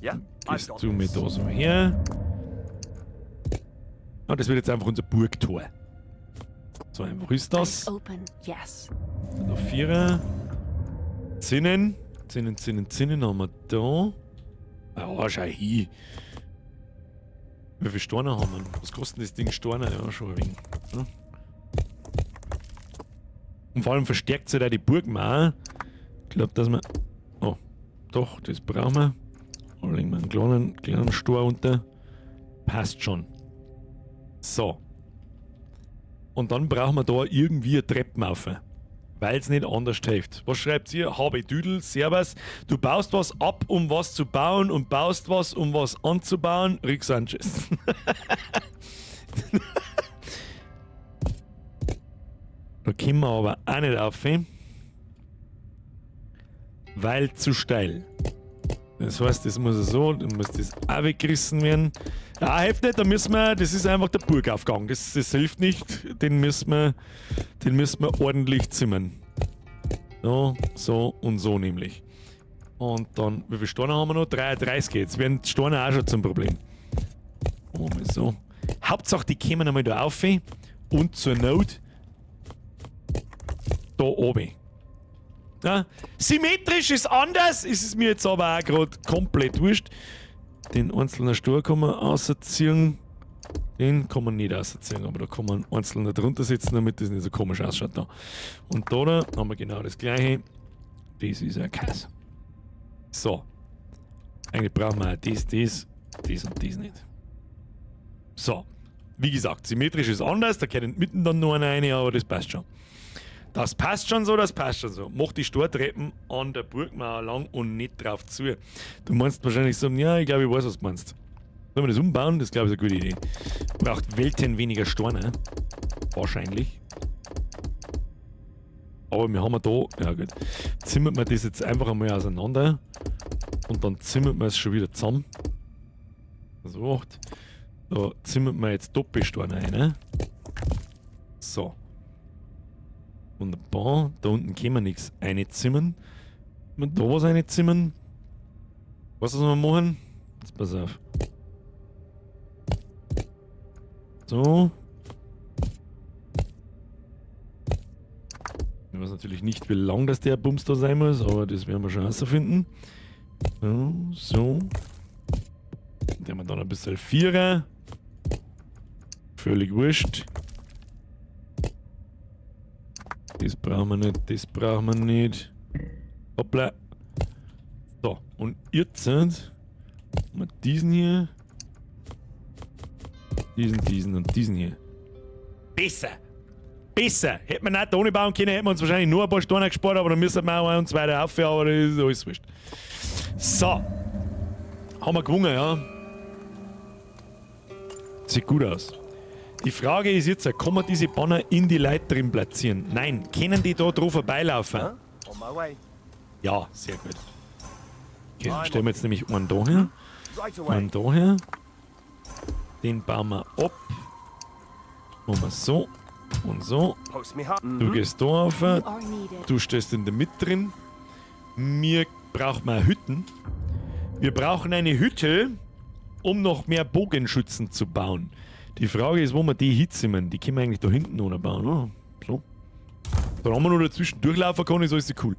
Speaker 9: Yeah,
Speaker 1: Gehst du mit da so her. Ah, das wird jetzt einfach unser Burgtor. So einfach ist das.
Speaker 7: Open, yes.
Speaker 1: Da 4er. Zinnen haben wir da. Ja, schau hin. Wie viele Steine haben wir? Was kostet das Ding Steine? Ja, schon ein wenig. Ja. Und vor allem verstärkt sich da die Burg mal. Ich glaube, dass wir... Oh, doch, das brauchen wir. Da legen wir einen kleinen Stor unter. Passt schon. So. Und dann brauchen wir da irgendwie eine Treppen rauf. Weil es nicht anders hilft. Was schreibt ihr? Habe Düdel, Servus. Du baust was ab, um was zu bauen und baust was, um was anzubauen. Rick Sanchez. Da kommen wir aber auch nicht auf. Weil zu steil. Das heißt, das muss so, dann muss das auch weggerissen werden. Ja, hilft nicht, da müssen wir, das ist einfach der Burgaufgang. Das hilft nicht, den müssen wir ordentlich zimmern. Ja, so und so nämlich. Und dann, wie viele Steine haben wir noch? 33 jetzt. Werden die Steine auch schon zum Problem. Mal so. Hauptsache, die kommen einmal da rauf und zur Not da oben. Ja, symmetrisch ist anders, ist es mir jetzt aber auch gerade komplett wurscht. Den einzelnen Stor kann man rausziehen. Den kann man nicht rausziehen, aber da kann man einzeln drunter setzen, damit das nicht so komisch ausschaut. Da. Und da haben wir genau das gleiche. Das ist ein Kass. So. Eigentlich brauchen wir auch das und das nicht. So. Wie gesagt, symmetrisch ist anders, da geht mitten dann noch einer rein, aber das passt schon. Das passt schon so. Mach die Stortreppen an der Burgmauer lang und nicht drauf zu. Du meinst wahrscheinlich so, ja, ich glaube, ich weiß, was du meinst. Sollen wir das umbauen? Das glaube ich ist eine gute Idee. Braucht Welten weniger Steine. Wahrscheinlich. Aber wir haben da, ja gut. Zimmert man das jetzt einfach einmal auseinander. Und dann zimmert man es schon wieder zusammen. So, da zimmert man jetzt Doppelsteine rein. So. Wunderbar. Da unten können wir nichts einzimmern. Wenn wir da was einzimmern. Was wir machen? Jetzt pass auf. So. Ich weiß natürlich nicht, wie lang das der Bums da sein muss, aber das werden wir schon herausfinden. So. Dann haben wir dann ein bisschen Vierer. Völlig wurscht. Das brauchen wir nicht, Hoppla. So, und jetzt haben wir diesen hier. Diesen und diesen hier. Besser! Hätten wir nicht ohne bauen können, hätten wir uns wahrscheinlich nur ein paar Steine gespart, aber dann müssen wir auch ein und zwei rauf, aber das ist alles wurscht. So. Haben wir gewonnen, ja. Sieht gut aus. Die Frage ist jetzt, kann man diese Banner in die Leute drin platzieren? Nein. Können die da drauf vorbeilaufen?
Speaker 9: On my way.
Speaker 1: Ja, sehr gut. Okay, dann stellen wir jetzt nämlich einen da her.
Speaker 9: Right away.
Speaker 1: Einen da her. Den bauen wir ab. Machen wir so und so.
Speaker 9: Post me hot.
Speaker 1: Du gehst da rauf.
Speaker 7: You are needed.
Speaker 1: Du stehst in der Mitte drin. Wir brauchen Hütten. Wir brauchen eine Hütte, um noch mehr Bogenschützen zu bauen. Die Frage ist, wo wir die hinzimmern. Die können wir eigentlich da hinten noch bauen. Oh, so. Dann haben wir noch dazwischen durchlaufen können, ist alles cool.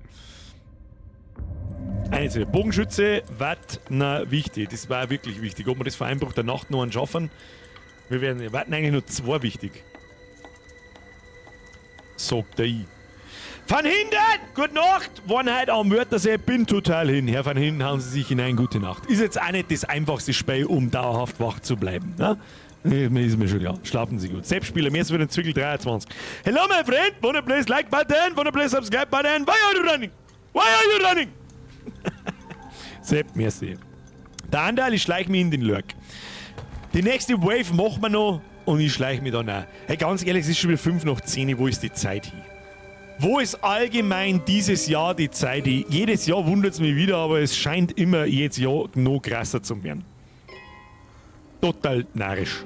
Speaker 1: Also, Bogenschütze wird wichtig. Das war wirklich wichtig. Ob wir das vor Einbruch der Nacht noch schaffen, wir werden eigentlich nur 2 wichtig. Sagt er ich. Van Hinden, gute Nacht. Waren heute am Wörthersee, bin total hin. Herr Van Hinden, hauen Sie sich hinein, gute Nacht. Ist jetzt auch nicht das einfachste Spiel, um dauerhaft wach zu bleiben. Ne? Ist mir schon klar. Schlafen Sie gut. Selbstspieler, mehr für den Zügel 23. Hello, my friend. Wanna please like button? Wanna please subscribe button? Why are you running? Why are you running? Sepp, merci. Der Andal, ich schleich mich in den Lurk. Die nächste Wave machen wir noch und ich schleich mich dann auch. Hey, ganz ehrlich, es ist schon wieder 5 nach 10. Wo ist die Zeit hin? Wo ist allgemein dieses Jahr die Zeit hin? Jedes Jahr wundert es mich wieder, aber es scheint immer jedes Jahr noch krasser zu werden. Total narrisch.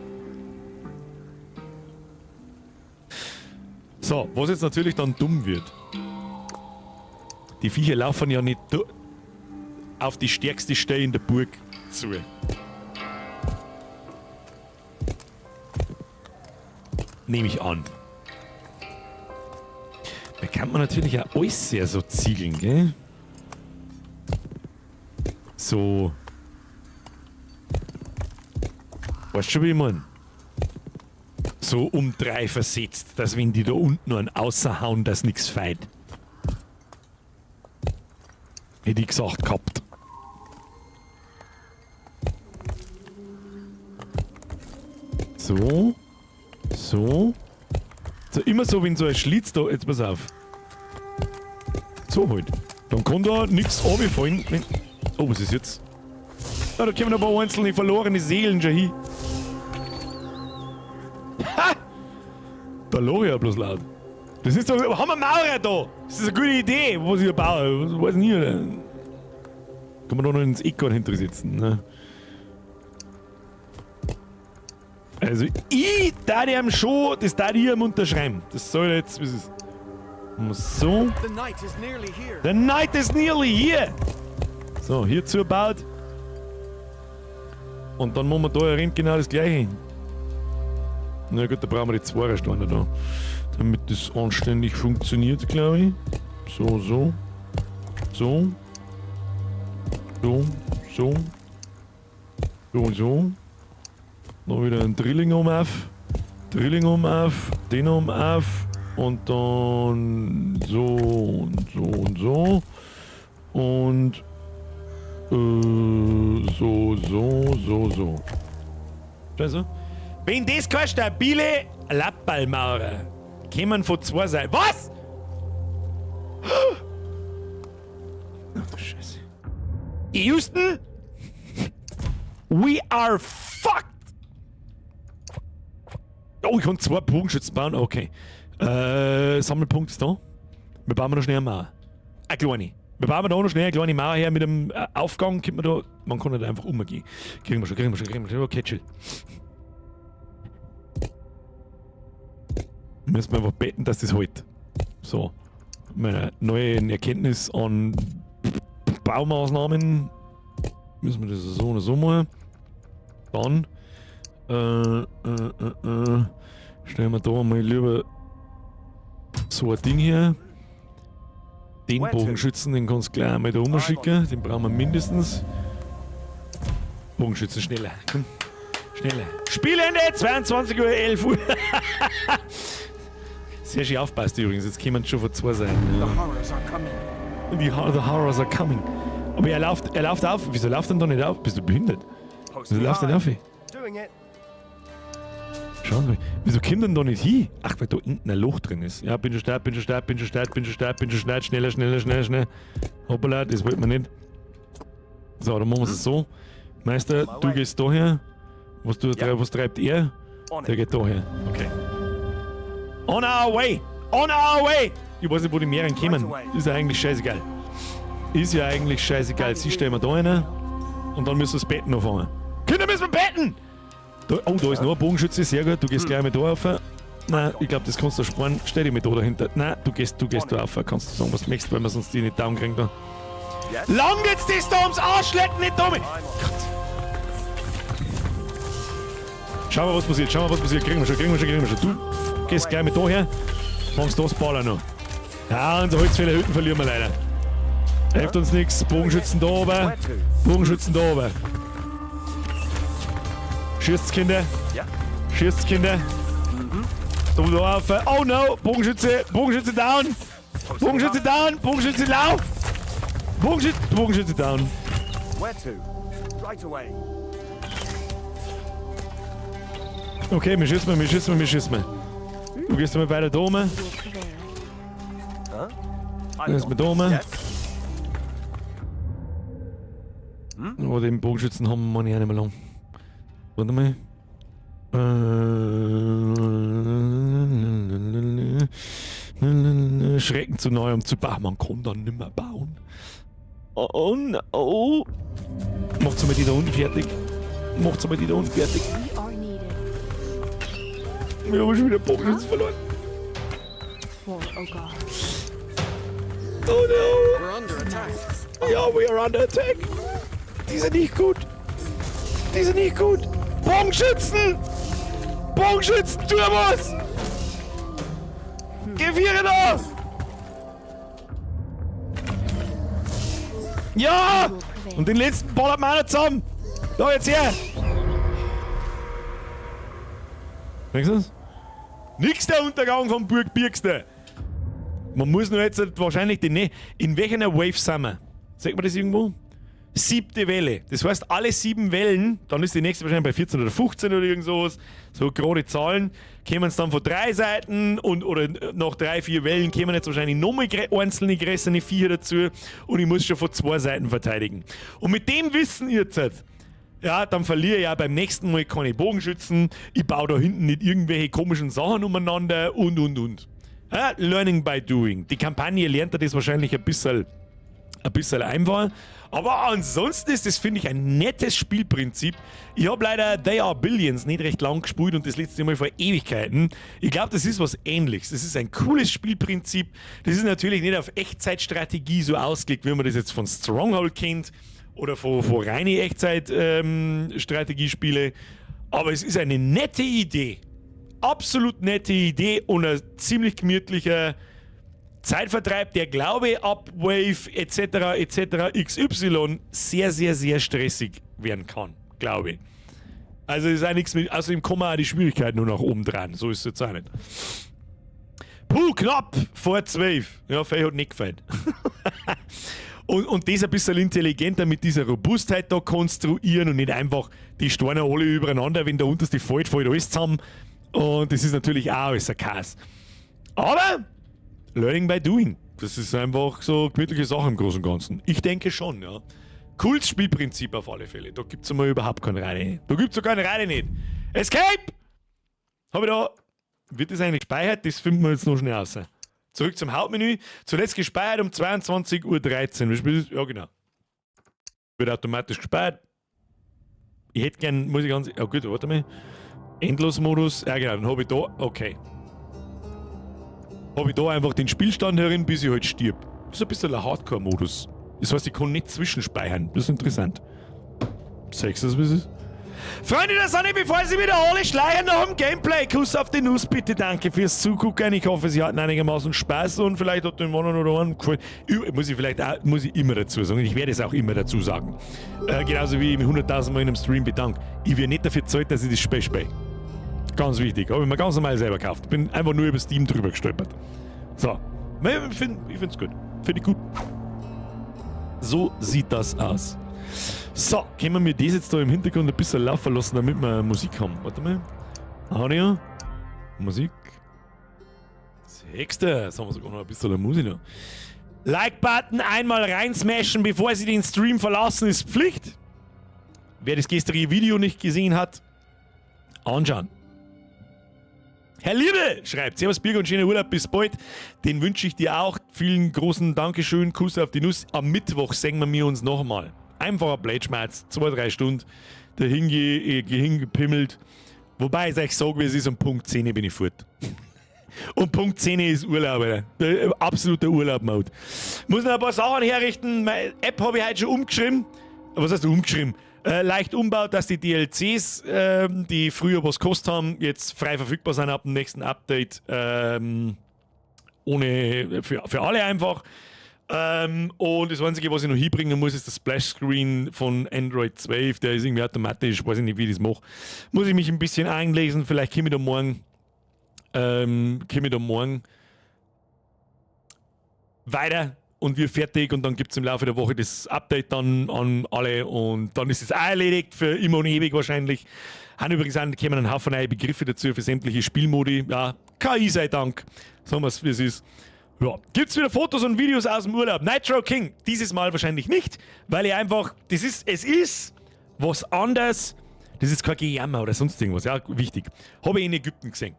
Speaker 1: So, was jetzt natürlich dann dumm wird. Die Viecher laufen ja nicht auf die stärkste Stelle in der Burg zu. Nehme ich an. Da kann man natürlich auch alles sehr so ziegeln, gell? So. Weißt du schon, wie ich mein? So um 3 versetzt, dass wenn die da unten noch einen außerhauen, dass nichts feit. Hätte ich gesagt gehabt. So. So. So, immer so, wenn so ein Schlitz da. Jetzt pass auf. So halt. Dann kann da nichts runterfallen. Oh, was ist jetzt? Ja, da kommen noch ein paar einzelne verlorene Seelen schon hin. Ha! Da lache ich ja bloß laut. Das ist doch. Haben wir Maurer da? Das ist eine gute Idee, was ich da baue. Was weiß nicht. Kann man da noch ins Eckgarten hinter sitzen, ne? Also, ich darf ihm schon, das darf ich ihm unterschreiben. Das soll jetzt, wie es ist. So.
Speaker 4: The night is nearly here.
Speaker 1: The night is nearly here. So, hier zugebaut. Und dann machen wir da herin genau das gleiche. Na gut, da brauchen wir die 2 Steine da. Damit das anständig funktioniert, glaube ich. So, so. So. So, so. So, so. Noch wieder ein Drilling auf. Drilling auf. Den auf. Und dann so und so und so. Und so. Also, wenn das keine stabile Lappballmaurer kämen von 2 Seiten. Was? Ach du Scheiße. Houston? We are fucked! Oh, ich kann 2 Bogenschützen bauen. Okay. Sammelpunkt ist da. Wir bauen noch schnell eine Mauer. Eine kleine. Wir bauen da noch schnell eine kleine Mauer her mit einem Aufgang. Man kann nicht einfach umgehen. Kriegen wir schon. Okay, chill. Müssen wir einfach beten, dass das hält. So. Meine neue Erkenntnis an Baumaßnahmen. Müssen wir das so oder so machen. Dann stellen wir da mal lieber so ein Ding hier. Den Bogenschützen, den kannst du gleich einmal da rumschicken. Den brauchen wir mindestens. Bogenschützen, schneller. Komm. Schneller. Spielende 22:11 Uhr. Sehr schön aufpasst übrigens. Jetzt kommen schon von 2 Seiten. Ja.
Speaker 4: The horrors are coming.
Speaker 1: The horrors are coming. Aber er läuft auf. Wieso läuft er denn da nicht auf? Bist du behindert? Wieso läuft er nicht auf?
Speaker 9: Doing it.
Speaker 1: Schau mal. Wieso kommt denn da nicht hin? Ach, weil da hinten ein Loch drin ist. Ja, bin schon stark. Schneller. Hoppala, das wollten wir nicht. So, dann machen wir es so. Meister, du gehst da her. Was treibt er? Der geht da her. Okay. On our way! Ich weiß nicht, wo die Meeren kommen. Ist ja eigentlich scheißegal. Sie stellen wir da rein. Und dann müssen wir das Betten anfangen. Kinder, müssen wir betten! Da ist noch ein Bogenschütze, sehr gut. Du gehst gleich mit da rauf. Nein, ich glaube, das kannst du sparen. Stell dich mit da dahinter. Nein, du gehst da rauf. Kannst du sagen, was du möchtest, weil wir sonst die nicht down kriegen da.
Speaker 9: Yes.
Speaker 1: Lang jetzt das da ums Arschlecken, nicht da mit! Gott. Schauen wir, was passiert. Kriegen wir schon. Du gehst gleich mit da her. Fangst das Baller noch. Ja, unsere Holzfällerhütten verlieren wir leider. Hilft uns nichts. Bogenschützen da oben.
Speaker 9: Where to?
Speaker 1: Bogenschützen da oben. Schießt, Kinder.
Speaker 9: Ja.
Speaker 1: Schießt, Kinder. Du da auf. Oh no! Bogenschütze! Bogenschütze down! Bogenschütze down! Bogenschütze lauf! Bogenschütze down!
Speaker 9: Where to? Right away.
Speaker 1: Okay, wir schießen. Du gehst mal weiter da oben.
Speaker 9: Huh?
Speaker 1: Dann ist man da oben.
Speaker 9: Yes.
Speaker 1: Oh, den Bogenschützen haben wir nicht mehr lang. Warte mal. Schrecken zu neu, um zu bauen. Man kann dann nicht mehr bauen. Oh no. Macht's mal die da unten fertig.
Speaker 7: We are needed.
Speaker 1: Wir haben schon wieder Bogenschützen verloren.
Speaker 7: For, oh God.
Speaker 1: Oh no.
Speaker 6: We're under attack.
Speaker 1: Ja, we are under attack. Die sind nicht gut. Bogenschützen! Tu was! Geh Viere da! Ja! Und den letzten ballert man auch zusammen! Da, jetzt her! Merkst du das? Nix der Untergang vom Burg Birkste! Man muss nur jetzt wahrscheinlich den. In welcher Wave sind wir? Sagt man das irgendwo? 7. Welle. Das heißt, alle 7 Wellen, dann ist die nächste wahrscheinlich bei 14 oder 15 oder irgend sowas, so gerade Zahlen, kämen es dann von 3 Seiten oder nach 3, 4 Wellen kämen jetzt wahrscheinlich nochmal einzelne größere Viecher dazu und ich muss schon von 2 Seiten verteidigen. Und mit dem Wissen jetzt, ja, dann verliere ich ja beim nächsten Mal keine Bogenschützen, ich baue da hinten nicht irgendwelche komischen Sachen umeinander und. Ja, learning by doing. Die Kampagne lernt das wahrscheinlich ein bisschen einfach. Aber ansonsten ist das, finde ich, ein nettes Spielprinzip. Ich habe leider They Are Billions nicht recht lang gespielt und das letzte Mal vor Ewigkeiten. Ich glaube, das ist was Ähnliches. Das ist ein cooles Spielprinzip. Das ist natürlich nicht auf Echtzeitstrategie so ausgelegt, wie man das jetzt von Stronghold kennt oder von reine Echtzeitstrategiespiele. Aber es ist eine nette Idee. Absolut nette Idee und ein ziemlich gemütlicher Zeitvertreib, der glaube ab Wave etc. XY sehr, sehr, sehr stressig werden kann, glaube ich. Also ist auch nichts mit, außerdem kommen auch die Schwierigkeiten nur nach oben dran, so ist es jetzt auch nicht. Puh, knapp vor 12. Ja, Fey hat nicht gefällt. und das ein bisschen intelligenter mit dieser Robustheit da konstruieren und nicht einfach die Steine alle übereinander, wenn der unterste fällt alles zusammen. Und das ist natürlich auch alles ein Chaos. Aber learning by doing. Das ist einfach so gemütliche Sache im Großen und Ganzen. Ich denke schon, ja. Cooles Spielprinzip auf alle Fälle. Da gibt es mal überhaupt keine Reihe. Da gibt es sogar eine Reihe nicht. Escape! Habe ich da. Wird das eigentlich gespeichert? Das finden wir jetzt noch schnell raus. Zurück zum Hauptmenü. Zuletzt gespeichert um 22:13 Uhr. Ja, genau. Wird automatisch gespeichert. Ich hätte gern, muss ich ganz. Ja, gut, warte mal. Endlosmodus. Ja, genau, dann habe ich da. Okay. Habe ich da einfach den Spielstand herin, bis ich halt stirb. Das ist ein bisschen ein Hardcore-Modus. Das heißt, ich kann nicht zwischenspeichern. Das ist interessant. Sagst du das, wie es ist? Freunde der Sonne, bevor Sie wieder alle schleichen nach dem Gameplay, Kuss auf die Nuss, bitte, danke fürs Zugucken. Ich hoffe, Sie hatten einigermaßen Spaß und vielleicht hat dem einen oder anderen gefallen. Muss ich immer dazu sagen, ich werde es auch immer dazu sagen. Genauso wie ich mich 100.000 Mal in einem Stream bedanke. Ich werde nicht dafür gezahlt, dass ich das Spiel spiele. Ganz wichtig, habe ich mir ganz normal selber gekauft. Bin einfach nur über Steam drüber gestolpert. So, ich finde es gut. Finde ich gut. So sieht das aus. So, können wir das jetzt da im Hintergrund ein bisschen laufen lassen, damit wir Musik haben. Warte mal. Audio. Musik. Sechste. Jetzt haben wir sogar noch ein bisschen Musik noch. Like-Button einmal reinsmashen, bevor Sie den Stream verlassen, ist Pflicht. Wer das gestrige Video nicht gesehen hat, anschauen. Herr Liebe schreibt, Servus Birger und schönen Urlaub, bis bald. Den wünsche ich dir auch. Vielen großen Dankeschön, Kuss auf die Nuss. Am Mittwoch sehen wir uns nochmal. Einfacher Blätschmerz, 2-3 Stunden, da hingepimmelt. Wobei ich euch sage, wie es ist, um Punkt 10 bin ich fort. Und Punkt 10 ist Urlaub, Alter. Absoluter Urlaub-Mode. Muss noch ein paar Sachen herrichten. Meine App habe ich heute schon umgeschrieben. Was hast du umgeschrieben? Leicht umbaut, dass die DLCs, die früher was gekostet haben, jetzt frei verfügbar sind ab dem nächsten Update. für alle einfach. Und das Einzige, was ich noch hinbringen muss, ist das Splash-Screen von Android 12. Der ist irgendwie automatisch, weiß ich nicht, wie ich das mache. Muss ich mich ein bisschen einlesen, vielleicht komme ich da morgen weiter und wir fertig und dann gibt es im Laufe der Woche das Update dann an alle und dann ist es auch erledigt für immer und ewig wahrscheinlich. Haben übrigens auch kommen ein Haufen neue Begriffe dazu für sämtliche Spielmodi. Ja, KI sei Dank. Sagen wir es, wie es ist. Ja. Gibt es wieder Fotos und Videos aus dem Urlaub? Nitro King, dieses Mal wahrscheinlich nicht, weil ich einfach, es ist was anderes, das ist kein Gejammer oder sonst irgendwas, ja, wichtig. Habe ich in Ägypten gesehen.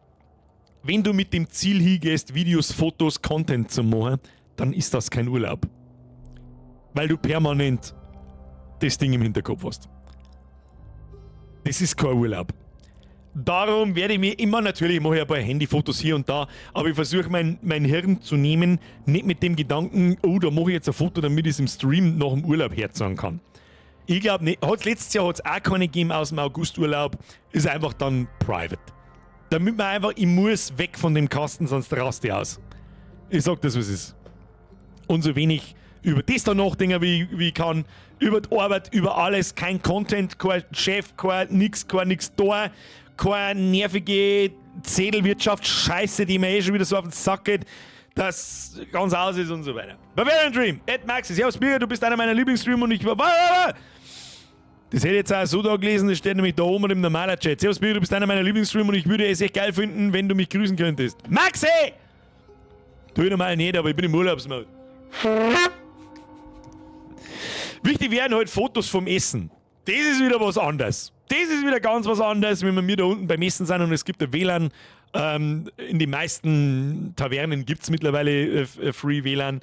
Speaker 1: Wenn du mit dem Ziel hingehst, Videos, Fotos, Content zu machen, dann ist das kein Urlaub. Weil du permanent das Ding im Hinterkopf hast. Das ist kein Urlaub. Darum werde ich mir immer, natürlich mache ich ein paar Handyfotos hier und da, aber ich versuche mein Hirn zu nehmen, nicht mit dem Gedanken, oh, da mache ich jetzt ein Foto, damit ich es im Stream nach dem Urlaub herzeigen kann. Ich glaube nicht, letztes Jahr hat es auch keine gegeben aus dem Augusturlaub, ist einfach dann private. Damit man einfach, ich muss weg von dem Kasten, sonst raste ich aus. Ich sag das, was es ist. Und so wenig über das da nachdenken, wie ich kann, über die Arbeit, über alles, kein Content, kein Chef, kein nix da, keine nervige Zettelwirtschaft, Scheiße, die mir schon wieder so auf den Sack geht, dass ganz aus ist und so weiter. Bavarian Dream, Ed Maxi, servus Birger, du bist einer meiner Lieblingsstreamer und ich war... Das hätte ich jetzt auch so da gelesen, das steht nämlich da oben im normalen Chat. Servus Birger, du bist einer meiner Lieblingsstreamer und ich würde es echt geil finden, wenn du mich grüßen könntest. Maxi! Tu ich normal nicht, aber ich bin im Urlaubsmode. Wichtig wären halt Fotos vom Essen. Das ist wieder was anderes. Das ist wieder ganz was anderes, wenn wir da unten beim Essen sind und es gibt ein WLAN. In den meisten Tavernen gibt es mittlerweile Free WLAN,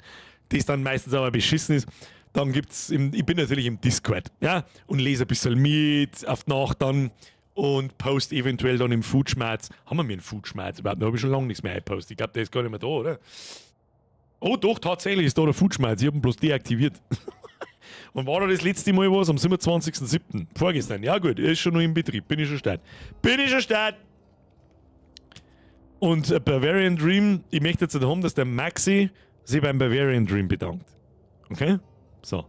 Speaker 1: das dann meistens aber beschissen ist. Dann gibt's, ich bin natürlich im Discord, ja, und lese ein bisschen mit auf die Nacht dann und post eventuell dann im Foodschmerz. Haben wir mir einen Foodschmerz überhaupt? Da habe ich schon lange nichts mehr gepostet. Ich glaube, der ist gar nicht mehr da, oder? Oh doch, tatsächlich ist da der Foodschmerz. Ich habe ihn bloß deaktiviert. Und war da das letzte Mal was? Am 27.07. Vorgestern. Ja gut, er ist schon noch im Betrieb. Bin ich schon start. Und Bavarian Dream, ich möchte jetzt haben, dass der Maxi sich beim Bavarian Dream bedankt. Okay? So.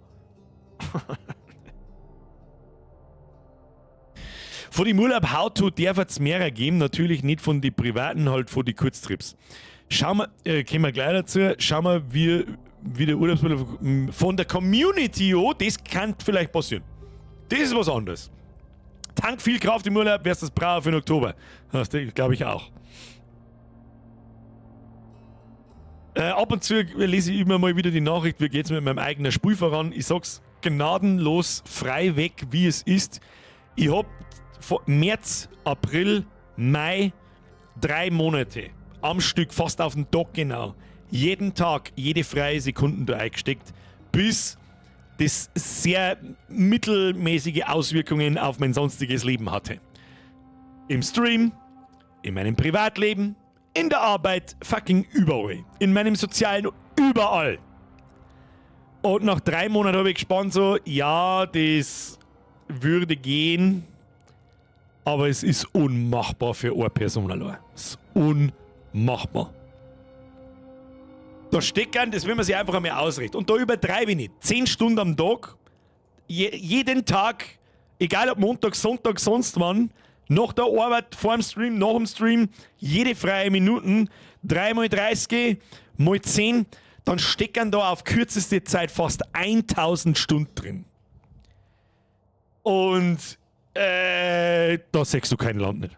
Speaker 1: Von dem Urlaub How-To darf es mehrere geben, natürlich nicht von den privaten, halt von den Kurztrips. Schauen wir, kommen wir gleich dazu, schauen wir, wie der Urlaubsurlaub von der Community, das kann vielleicht passieren. Das ist was anderes. Tank viel Kraft im Urlaub, wärst das brauchen für den Oktober. Das glaube ich auch. Ab und zu lese ich immer mal wieder die Nachricht, wie geht's mit meinem eigenen Spiel voran. Ich sag's gnadenlos frei weg, wie es ist. Ich hab März, April, Mai 3 Monate am Stück, fast auf den Tag genau, jeden Tag, jede freie Sekunde da eingesteckt, bis das sehr mittelmäßige Auswirkungen auf mein sonstiges Leben hatte. Im Stream, in meinem Privatleben, in der Arbeit, fucking überall. In meinem sozialen, überall. Und nach 3 Monaten habe ich gespannt so, ja, das würde gehen, aber es ist unmachbar für eine Person allein. Es ist unmachbar. Da stecken, das will man sich einfach einmal ausrichten. Und da übertreibe ich nicht. 10 Stunden am Tag, jeden Tag, egal ob Montag, Sonntag, sonst wann, nach der Arbeit, vor dem Stream, nach dem Stream, jede freie Minuten, 3 mal 30 mal 10, dann stecken da auf kürzeste Zeit fast 1000 Stunden drin. Und da sagst du kein Land nicht.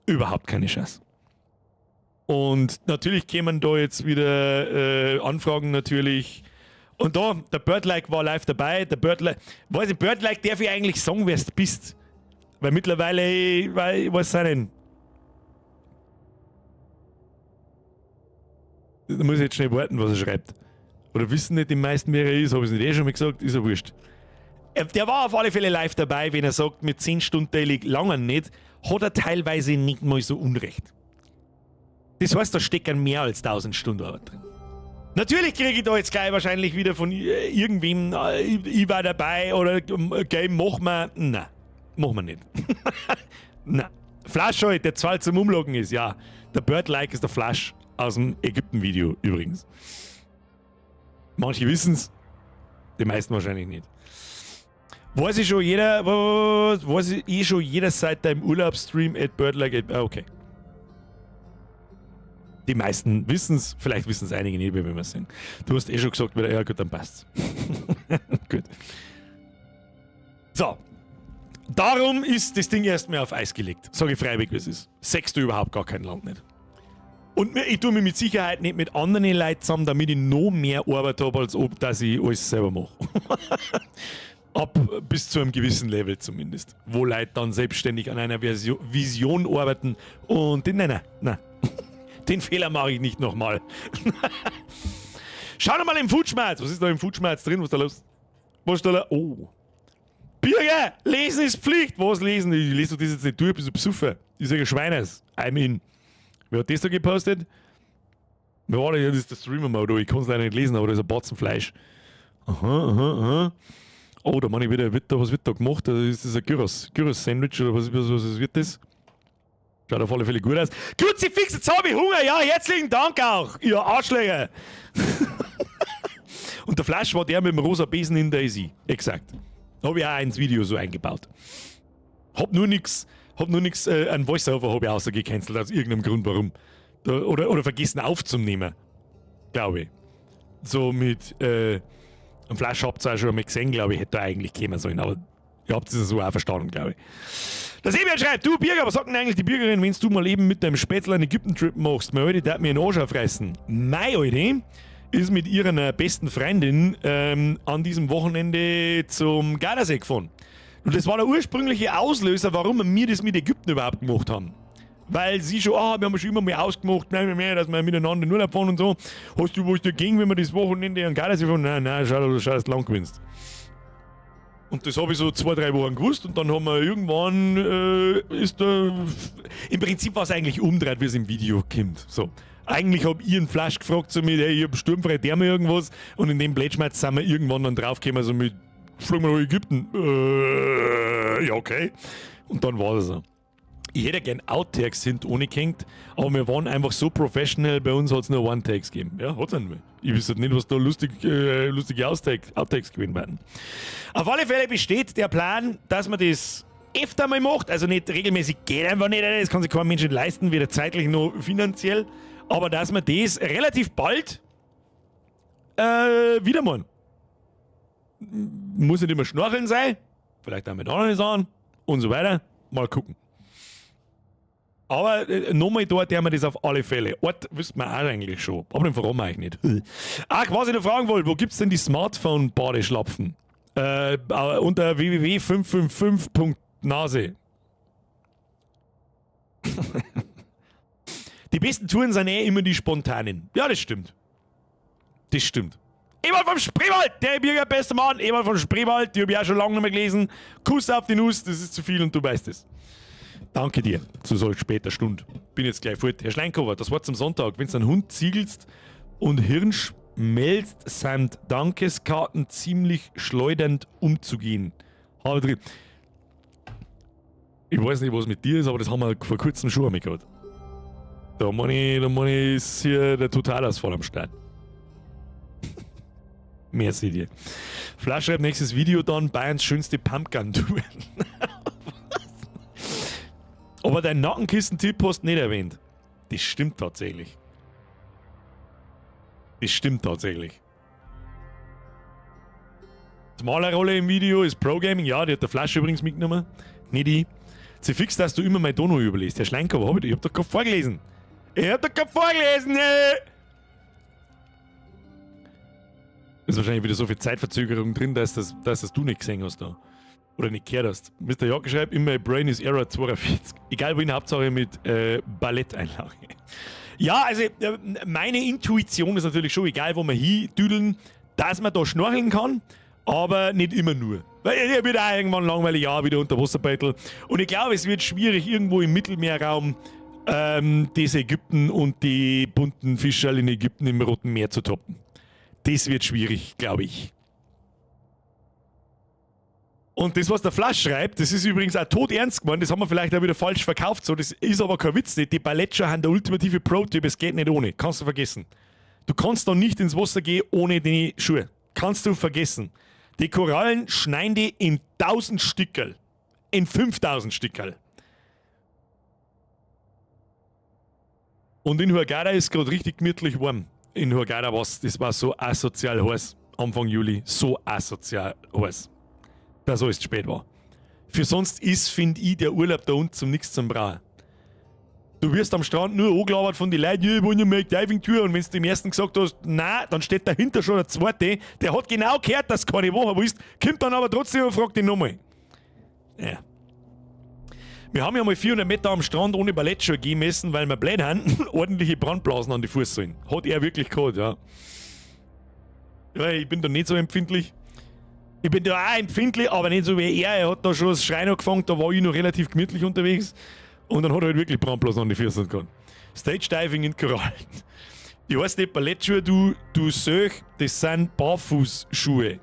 Speaker 1: Überhaupt keine Chance. Und natürlich kämen da jetzt wieder Anfragen natürlich. Und da, der Birdlike war live dabei. Der Birdlike, Birdlike darf ich eigentlich sagen, wer du bist. Weil mittlerweile, was sei denn? Da muss ich jetzt schnell warten, was er schreibt. Oder wissen nicht die meisten, wer er ist, habe ich es nicht schon mal gesagt, ist ja wurscht. Der war auf alle Fälle live dabei, wenn er sagt, mit 10 Stunden daily lange nicht, hat er teilweise nicht mal so Unrecht. Das heißt, da stecken mehr als 1000 Stunden Arbeit drin. Natürlich kriege ich da jetzt gleich wahrscheinlich wieder von irgendwem, ich war dabei oder Game machen wir. Nein, machen wir nicht. Nein. Flash halt, der Zahl zum Umloggen ist, ja. Der Birdlike ist der Flash. aus dem Ägypten-Video übrigens. Manche wissen es, die meisten wahrscheinlich nicht. Weiß ich schon jeder seit deinem Urlaubsstream at Birdlike. Okay. Die meisten wissen es, vielleicht wissen es einige nicht, wie wir es sehen. Du hast schon gesagt, ja gut, dann passt's. Gut. So. Darum ist das Ding erstmal auf Eis gelegt. Sage ich freiwillig, wie es ist. Sechst du überhaupt gar kein Land nicht. Und ich tue mich mit Sicherheit nicht mit anderen Leuten zusammen, damit ich noch mehr Arbeit habe, als ob dass ich alles selber mache. Bis zu einem gewissen Level zumindest. Wo Leute dann selbstständig an einer Vision arbeiten und nein. Den Fehler mache ich nicht nochmal. Schau mal im Foodschmerz. Was ist da im Foodschmerz drin? Was ist da los? Was ist da los? Oh. Bürger, lesen ist Pflicht. Was lesen? Ich lese das jetzt nicht durch, bist du besoffen. Ich sage Schweines. I mean. Wer hat das da gepostet? Wer war das? Das ist der Streamer-Mode. Ich kann es leider nicht lesen, aber da ist ein Batzen Fleisch. Aha. Oh, da meine ich wieder, was wird da gemacht? Ist das ein Gyros-Sandwich oder was wird das? Schaut auf alle Fälle gut aus. Kruzifix, jetzt habe ich Hunger. Ja, herzlichen Dank auch, ihr Arschlöcher. Und der Flash war der mit dem rosa Besen in der Easy. Exakt. Habe ich auch ins Video so eingebaut. Hab nur nix, ein Voice-Over habe ich außer gecancelt, aus irgendeinem Grund, warum. Oder vergessen aufzunehmen. Glaube ich. So mit, am Flash habt ihr auch schon mal gesehen, glaube ich, hätte er eigentlich kommen sollen, aber ihr habt es so auch verstanden, glaube ich. Der Sebian schreibt, du Bürger, was sagt denn eigentlich die Bürgerin, wenn du mal eben mit deinem Spätzle einen Ägypten-Trip machst? Meine Alte, die hat mir einen Arsch auffressen. Meine Alte ist mit ihrer besten Freundin an diesem Wochenende zum Gardasee gefahren. Und das war der ursprüngliche Auslöser, warum wir das mit Ägypten überhaupt gemacht haben. Weil sie schon, wir haben schon immer mal ausgemacht, dass wir miteinander in Urlaub fahren und so. Hast du was dagegen, wenn wir das Wochenende an Gardasee fahren? Nein, schau, dass du lang gewinnst. Und das habe ich so 2-3 Wochen gewusst und dann haben wir irgendwann, im Prinzip war es eigentlich umdreht, wie es im Video kommt. So. Eigentlich habe ich einen Flash gefragt so mit, hey, ich habe sturmfrei, der mir irgendwas. Und in dem Blätschmerz sind wir irgendwann dann draufgekommen, so mit, fliegen wir nach Ägypten. Ja, okay. Und dann war das so. Ich hätte gern Outtakes sind ohne gehängt, aber wir waren einfach so professional, bei uns hat es nur One-Takes gegeben. Ja, hat es nicht mehr. Ich wüsste nicht, was da lustige Outtakes gewesen werden. Auf alle Fälle besteht der Plan, dass man das öfter mal macht, also nicht regelmäßig, geht einfach nicht, das kann sich kein Mensch leisten, weder zeitlich noch finanziell, aber dass man das relativ bald wieder machen. Muss nicht immer Schnorcheln sein, vielleicht auch mit anderen Sachen und so weiter. Mal gucken. Aber nochmal dort haben wir das auf alle Fälle. Ort wüsste man auch eigentlich schon. Aber den verraten wir eigentlich nicht. Ach, was ich noch fragen wollte, wo gibt es denn die Smartphone-Badeschlapfen? Unter www.555.nase. Die besten Touren sind immer die spontanen. Ja, das stimmt. Das stimmt. Ewald vom Spreewald, der Bürger, bester Mann. Ewald vom Spreewald, die habe ich auch schon lange nicht mehr gelesen. Kuss auf die Nuss, das ist zu viel und du weißt es. Danke dir, zu solch später Stunde. Bin jetzt gleich fort. Herr Schleinkover, das war zum Sonntag. Wenn du einen Hund ziegelst und Hirn schmelzt, sind Dankeskarten ziemlich schleudernd umzugehen. Ich weiß nicht, was mit dir ist, aber das haben wir vor kurzem schon einmal gehabt. Da ist hier der Totalausfall am Start. Merci dir. Flash schreibt nächstes Video dann Bayerns schönste Pumpgun-Tour. Aber deinen Nackenkissen-Tipp hast du nicht erwähnt. Das stimmt tatsächlich. Das stimmt tatsächlich. Die Malerrolle im Video ist Pro-Gaming. Ja, die hat der Flash übrigens mitgenommen. Nicht ich. Sie fix, dass du immer mein Dono überliest. Herr Schleinker, was hab ich? Ich hab doch gerade vorgelesen. Ist wahrscheinlich wieder so viel Zeitverzögerung drin, dass das du nicht gesehen hast da. Oder nicht gehört hast. Mr. Jocke schreibt, in my brain is error 42. Egal wohin, Hauptsache mit Balletteinlage. Ja, also meine Intuition ist natürlich schon, egal wo wir hindüdeln, dass man da schnorcheln kann, aber nicht immer nur. Weil er wird auch irgendwann langweilig, ja, wieder unter Wasserbeutel. Und ich glaube, es wird schwierig, irgendwo im Mittelmeerraum das Ägypten und die bunten Fischerl in Ägypten im Roten Meer zu toppen. Das wird schwierig, glaube ich. Und das, was der Flash schreibt, das ist übrigens auch todernst gemeint, das haben wir vielleicht auch wieder falsch verkauft, so, das ist aber kein Witz nicht. Die Ballettschuhe haben der ultimative Pro-Tipp, es geht nicht ohne, kannst du vergessen. Du kannst da nicht ins Wasser gehen ohne die Schuhe. Kannst du vergessen. Die Korallen schneiden die in 1000 Stückel. In 5000 Stückel. Und in Hurghada ist gerade richtig gemütlich warm. In Hurghada das war so asozial heiß. Anfang Juli. So asozial heiß. Dass alles spät war. Für sonst ist, finde ich, der Urlaub da unten zum nichts zum Brauen. Du wirst am Strand nur angelabert von den Leuten, ich will nicht mehr Diving-Tour. Und wenn du dem ersten gesagt hast, nein, dann steht dahinter schon der zweite, der hat genau gehört, dass du keine Woche willst, kommt dann aber trotzdem und fragt ihn nochmal. Ja. Wir haben ja mal 400 Meter am Strand ohne Ballettschuhe gehen müssen, weil wir blöd haben, ordentliche Brandblasen an die Fußsohlen. Hat er wirklich gehabt, ja. Ja, ich bin da nicht so empfindlich. Ich bin da auch empfindlich, aber nicht so wie er. Er hat da schon das Schreien angefangen, da war ich noch relativ gemütlich unterwegs. Und dann hat er halt wirklich Brandblasen an die Füße gehabt. Stage Diving in Korallen. Ich weiß nicht, Ballettschuhe, du Söch, das sind Barfußschuhe.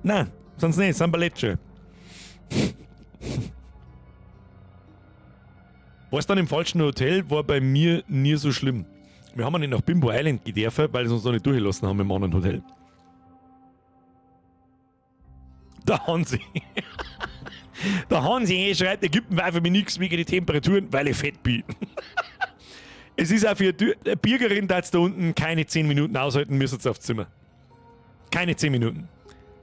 Speaker 1: Nein, sonst nicht, das sind Ballettschuhe. Was dann im falschen Hotel war bei mir nie so schlimm. Wir haben nicht nach Bimbo Island gedürfen, weil sie uns da nicht durchgelassen haben im anderen Hotel. Der Hansi. Der Hansi schreibt, Ägypten war für mich nichts wegen den Temperaturen, weil ich fett bin. Es ist auch für eine Bürgerin, die da unten keine 10 Minuten aushalten müssen aufs Zimmer. Keine 10 Minuten.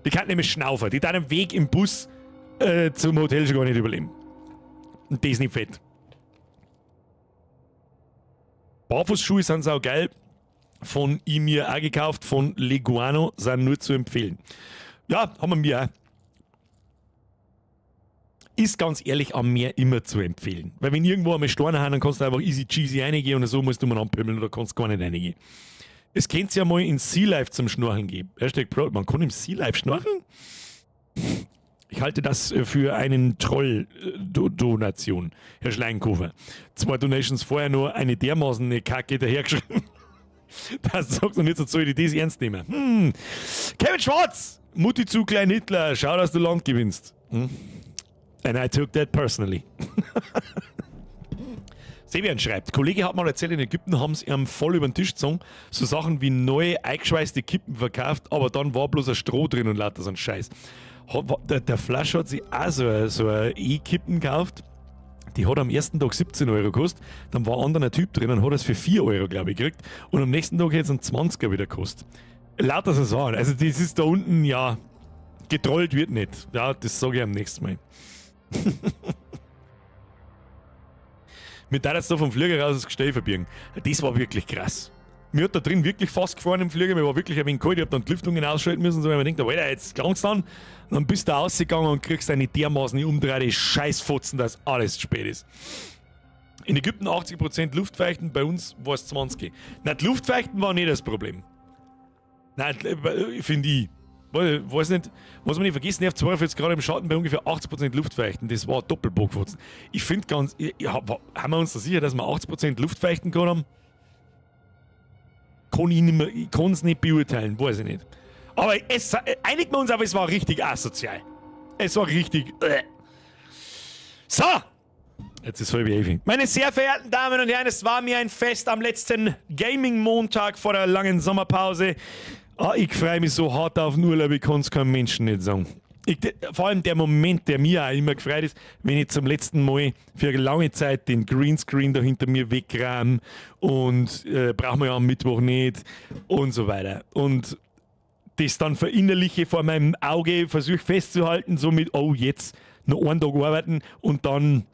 Speaker 1: Die kann nämlich schnaufen. Die darf den Weg im Bus zum Hotel schon gar nicht überleben. Und die ist nicht fett. Barfußschuhe sind sau geil. Von ihm mir auch gekauft, von Leguano, sind nur zu empfehlen. Ja, haben wir mir auch. Ist ganz ehrlich am Meer immer zu empfehlen. Weil wenn irgendwo einmal Steine haben, dann kannst du einfach easy cheesy reingehen und so musst du mal anpimmeln oder kannst gar nicht reingehen. Es könnte ja mal in Sea Life zum Schnorcheln geben. #Proud, man kann im Sea Life schnorcheln? Ich halte das für einen Troll-Donation, Herr Schleinkofer. 2 Donations vorher nur eine dermaßen eine Kacke dahergeschrieben. Das sagt und jetzt soll ich das ernst nehmen. Kevin Schwarz! Mutti zu Klein Hitler, schau, dass du Land gewinnst. And I took that personally. Sebian schreibt, Kollege hat mal erzählt, in Ägypten haben sie ihm voll über den Tisch gezogen, so Sachen wie neue, eingeschweißte Kippen verkauft, aber dann war bloß ein Stroh drin und lauter so ein Scheiß. Der Flash hat sich auch so eine E-Kippen gekauft, die hat am ersten Tag 17 Euro gekostet, dann war ein anderer Typ drin und hat es für 4 Euro, glaube ich, gekriegt und am nächsten Tag hat es einen 20er wieder gekostet. Lauter so Sachen, also das ist da unten, ja, getrollt wird nicht. Ja, das sage ich am nächsten Mal. Mit der jetzt da vom Flieger raus das Gestell verbiegen. Das war wirklich krass. Mir hat da drin wirklich fast gefahren im Flieger, mir war wirklich ein wenig kalt, ich hab dann die Lüftungen ausschalten müssen, so weil man denkt, Alter, jetzt langt's dann. Und dann bist du rausgegangen und kriegst eine dermaßen umdrehte Scheißfotzen, dass alles zu spät ist. In Ägypten 80% Luftfeuchten, bei uns war es 20%. Nein, die Luftfeuchten war nicht das Problem. Nein, finde ich. Weiß nicht, was man nicht vergessen darf, 42 Grad im Schatten bei ungefähr 80% Luftfeuchten. Das war Doppelbockfotzen. Ich finde ganz, haben wir uns da sicher, dass wir 80% Luftfeuchten gehabt haben? Ich kann es nicht beurteilen, weiß ich nicht. Aber einigen wir uns auf, es war richtig asozial. Es war richtig. So! Jetzt ist halb 11. Meine sehr verehrten Damen und Herren, es war mir ein Fest am letzten Gaming-Montag vor der langen Sommerpause. Ich freue mich so hart auf den Urlaub, ich kann es keinem Menschen nicht sagen. Vor allem der Moment, der mir auch immer gefreut ist, wenn ich zum letzten Mal für eine lange Zeit den Greenscreen da hinter mir wegräume und brauchen wir ja am Mittwoch nicht und so weiter. Und das dann verinnerliche vor meinem Auge, versuche festzuhalten, so mit, oh, jetzt noch einen Tag arbeiten und dann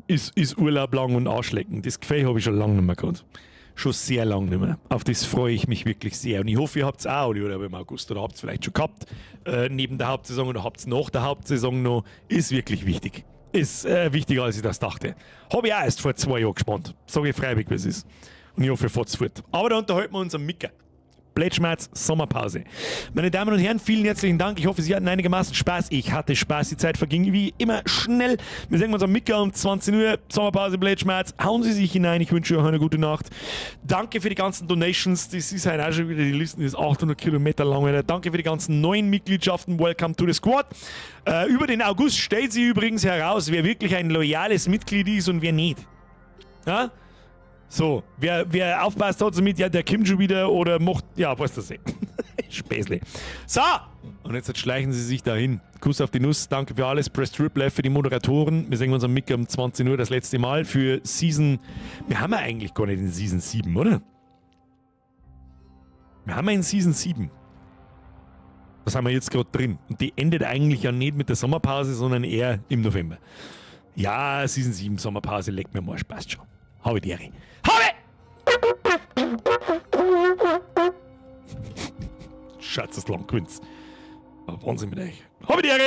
Speaker 1: ist Urlaub lang und Arschlecken. Das Gefühl habe ich schon lange nicht mehr gehabt. Schon sehr lange nicht mehr. Auf das freue ich mich wirklich sehr. Und ich hoffe, ihr habt es auch, oder im August, oder habt es vielleicht schon gehabt, neben der Hauptsaison oder habt es nach der Hauptsaison noch. Ist wirklich wichtig. Ist wichtiger, als ich das dachte. Habe ich auch erst vor 2 Jahren gespannt. Sage ich freiwillig, wie es ist. Und ich hoffe, ihr fahrt es fort. Aber da unterhalten wir uns am Micker. Blade-Schmerz, Sommerpause. Meine Damen und Herren, vielen herzlichen Dank. Ich hoffe, Sie hatten einigermaßen Spaß. Ich hatte Spaß. Die Zeit verging wie immer schnell. Wir sehen uns am Mittwoch um 20 Uhr. Sommerpause, Blade-Schmerz. Hauen Sie sich hinein. Ich wünsche euch eine gute Nacht. Danke für die ganzen Donations. Das ist halt auch schon wieder, die Liste ist 800 Kilometer lang. Alter. Danke für die ganzen neuen Mitgliedschaften. Welcome to the Squad. Über den August stellt sich übrigens heraus, wer wirklich ein loyales Mitglied ist und wer nicht. Ja? So, wer aufpasst hat damit, ja, der kommt schon wieder oder macht, ja, weißt du, Späßle. So, und jetzt schleichen Sie sich dahin. Kuss auf die Nuss, danke für alles. Press Triple F für die Moderatoren. Wir sehen uns am Mittwoch um 20 Uhr das letzte Mal für Season. Wir haben ja eigentlich gar nicht in Season 7, oder? Wir haben ja in Season 7. Das haben wir jetzt gerade drin. Und die endet eigentlich ja nicht mit der Sommerpause, sondern eher im November. Ja, Season 7 Sommerpause, leckt mir mal, passt schon. Habe die Ehre. Schatz, das lang gewinnt. Wahnsinn mit euch. Habe die Ehre.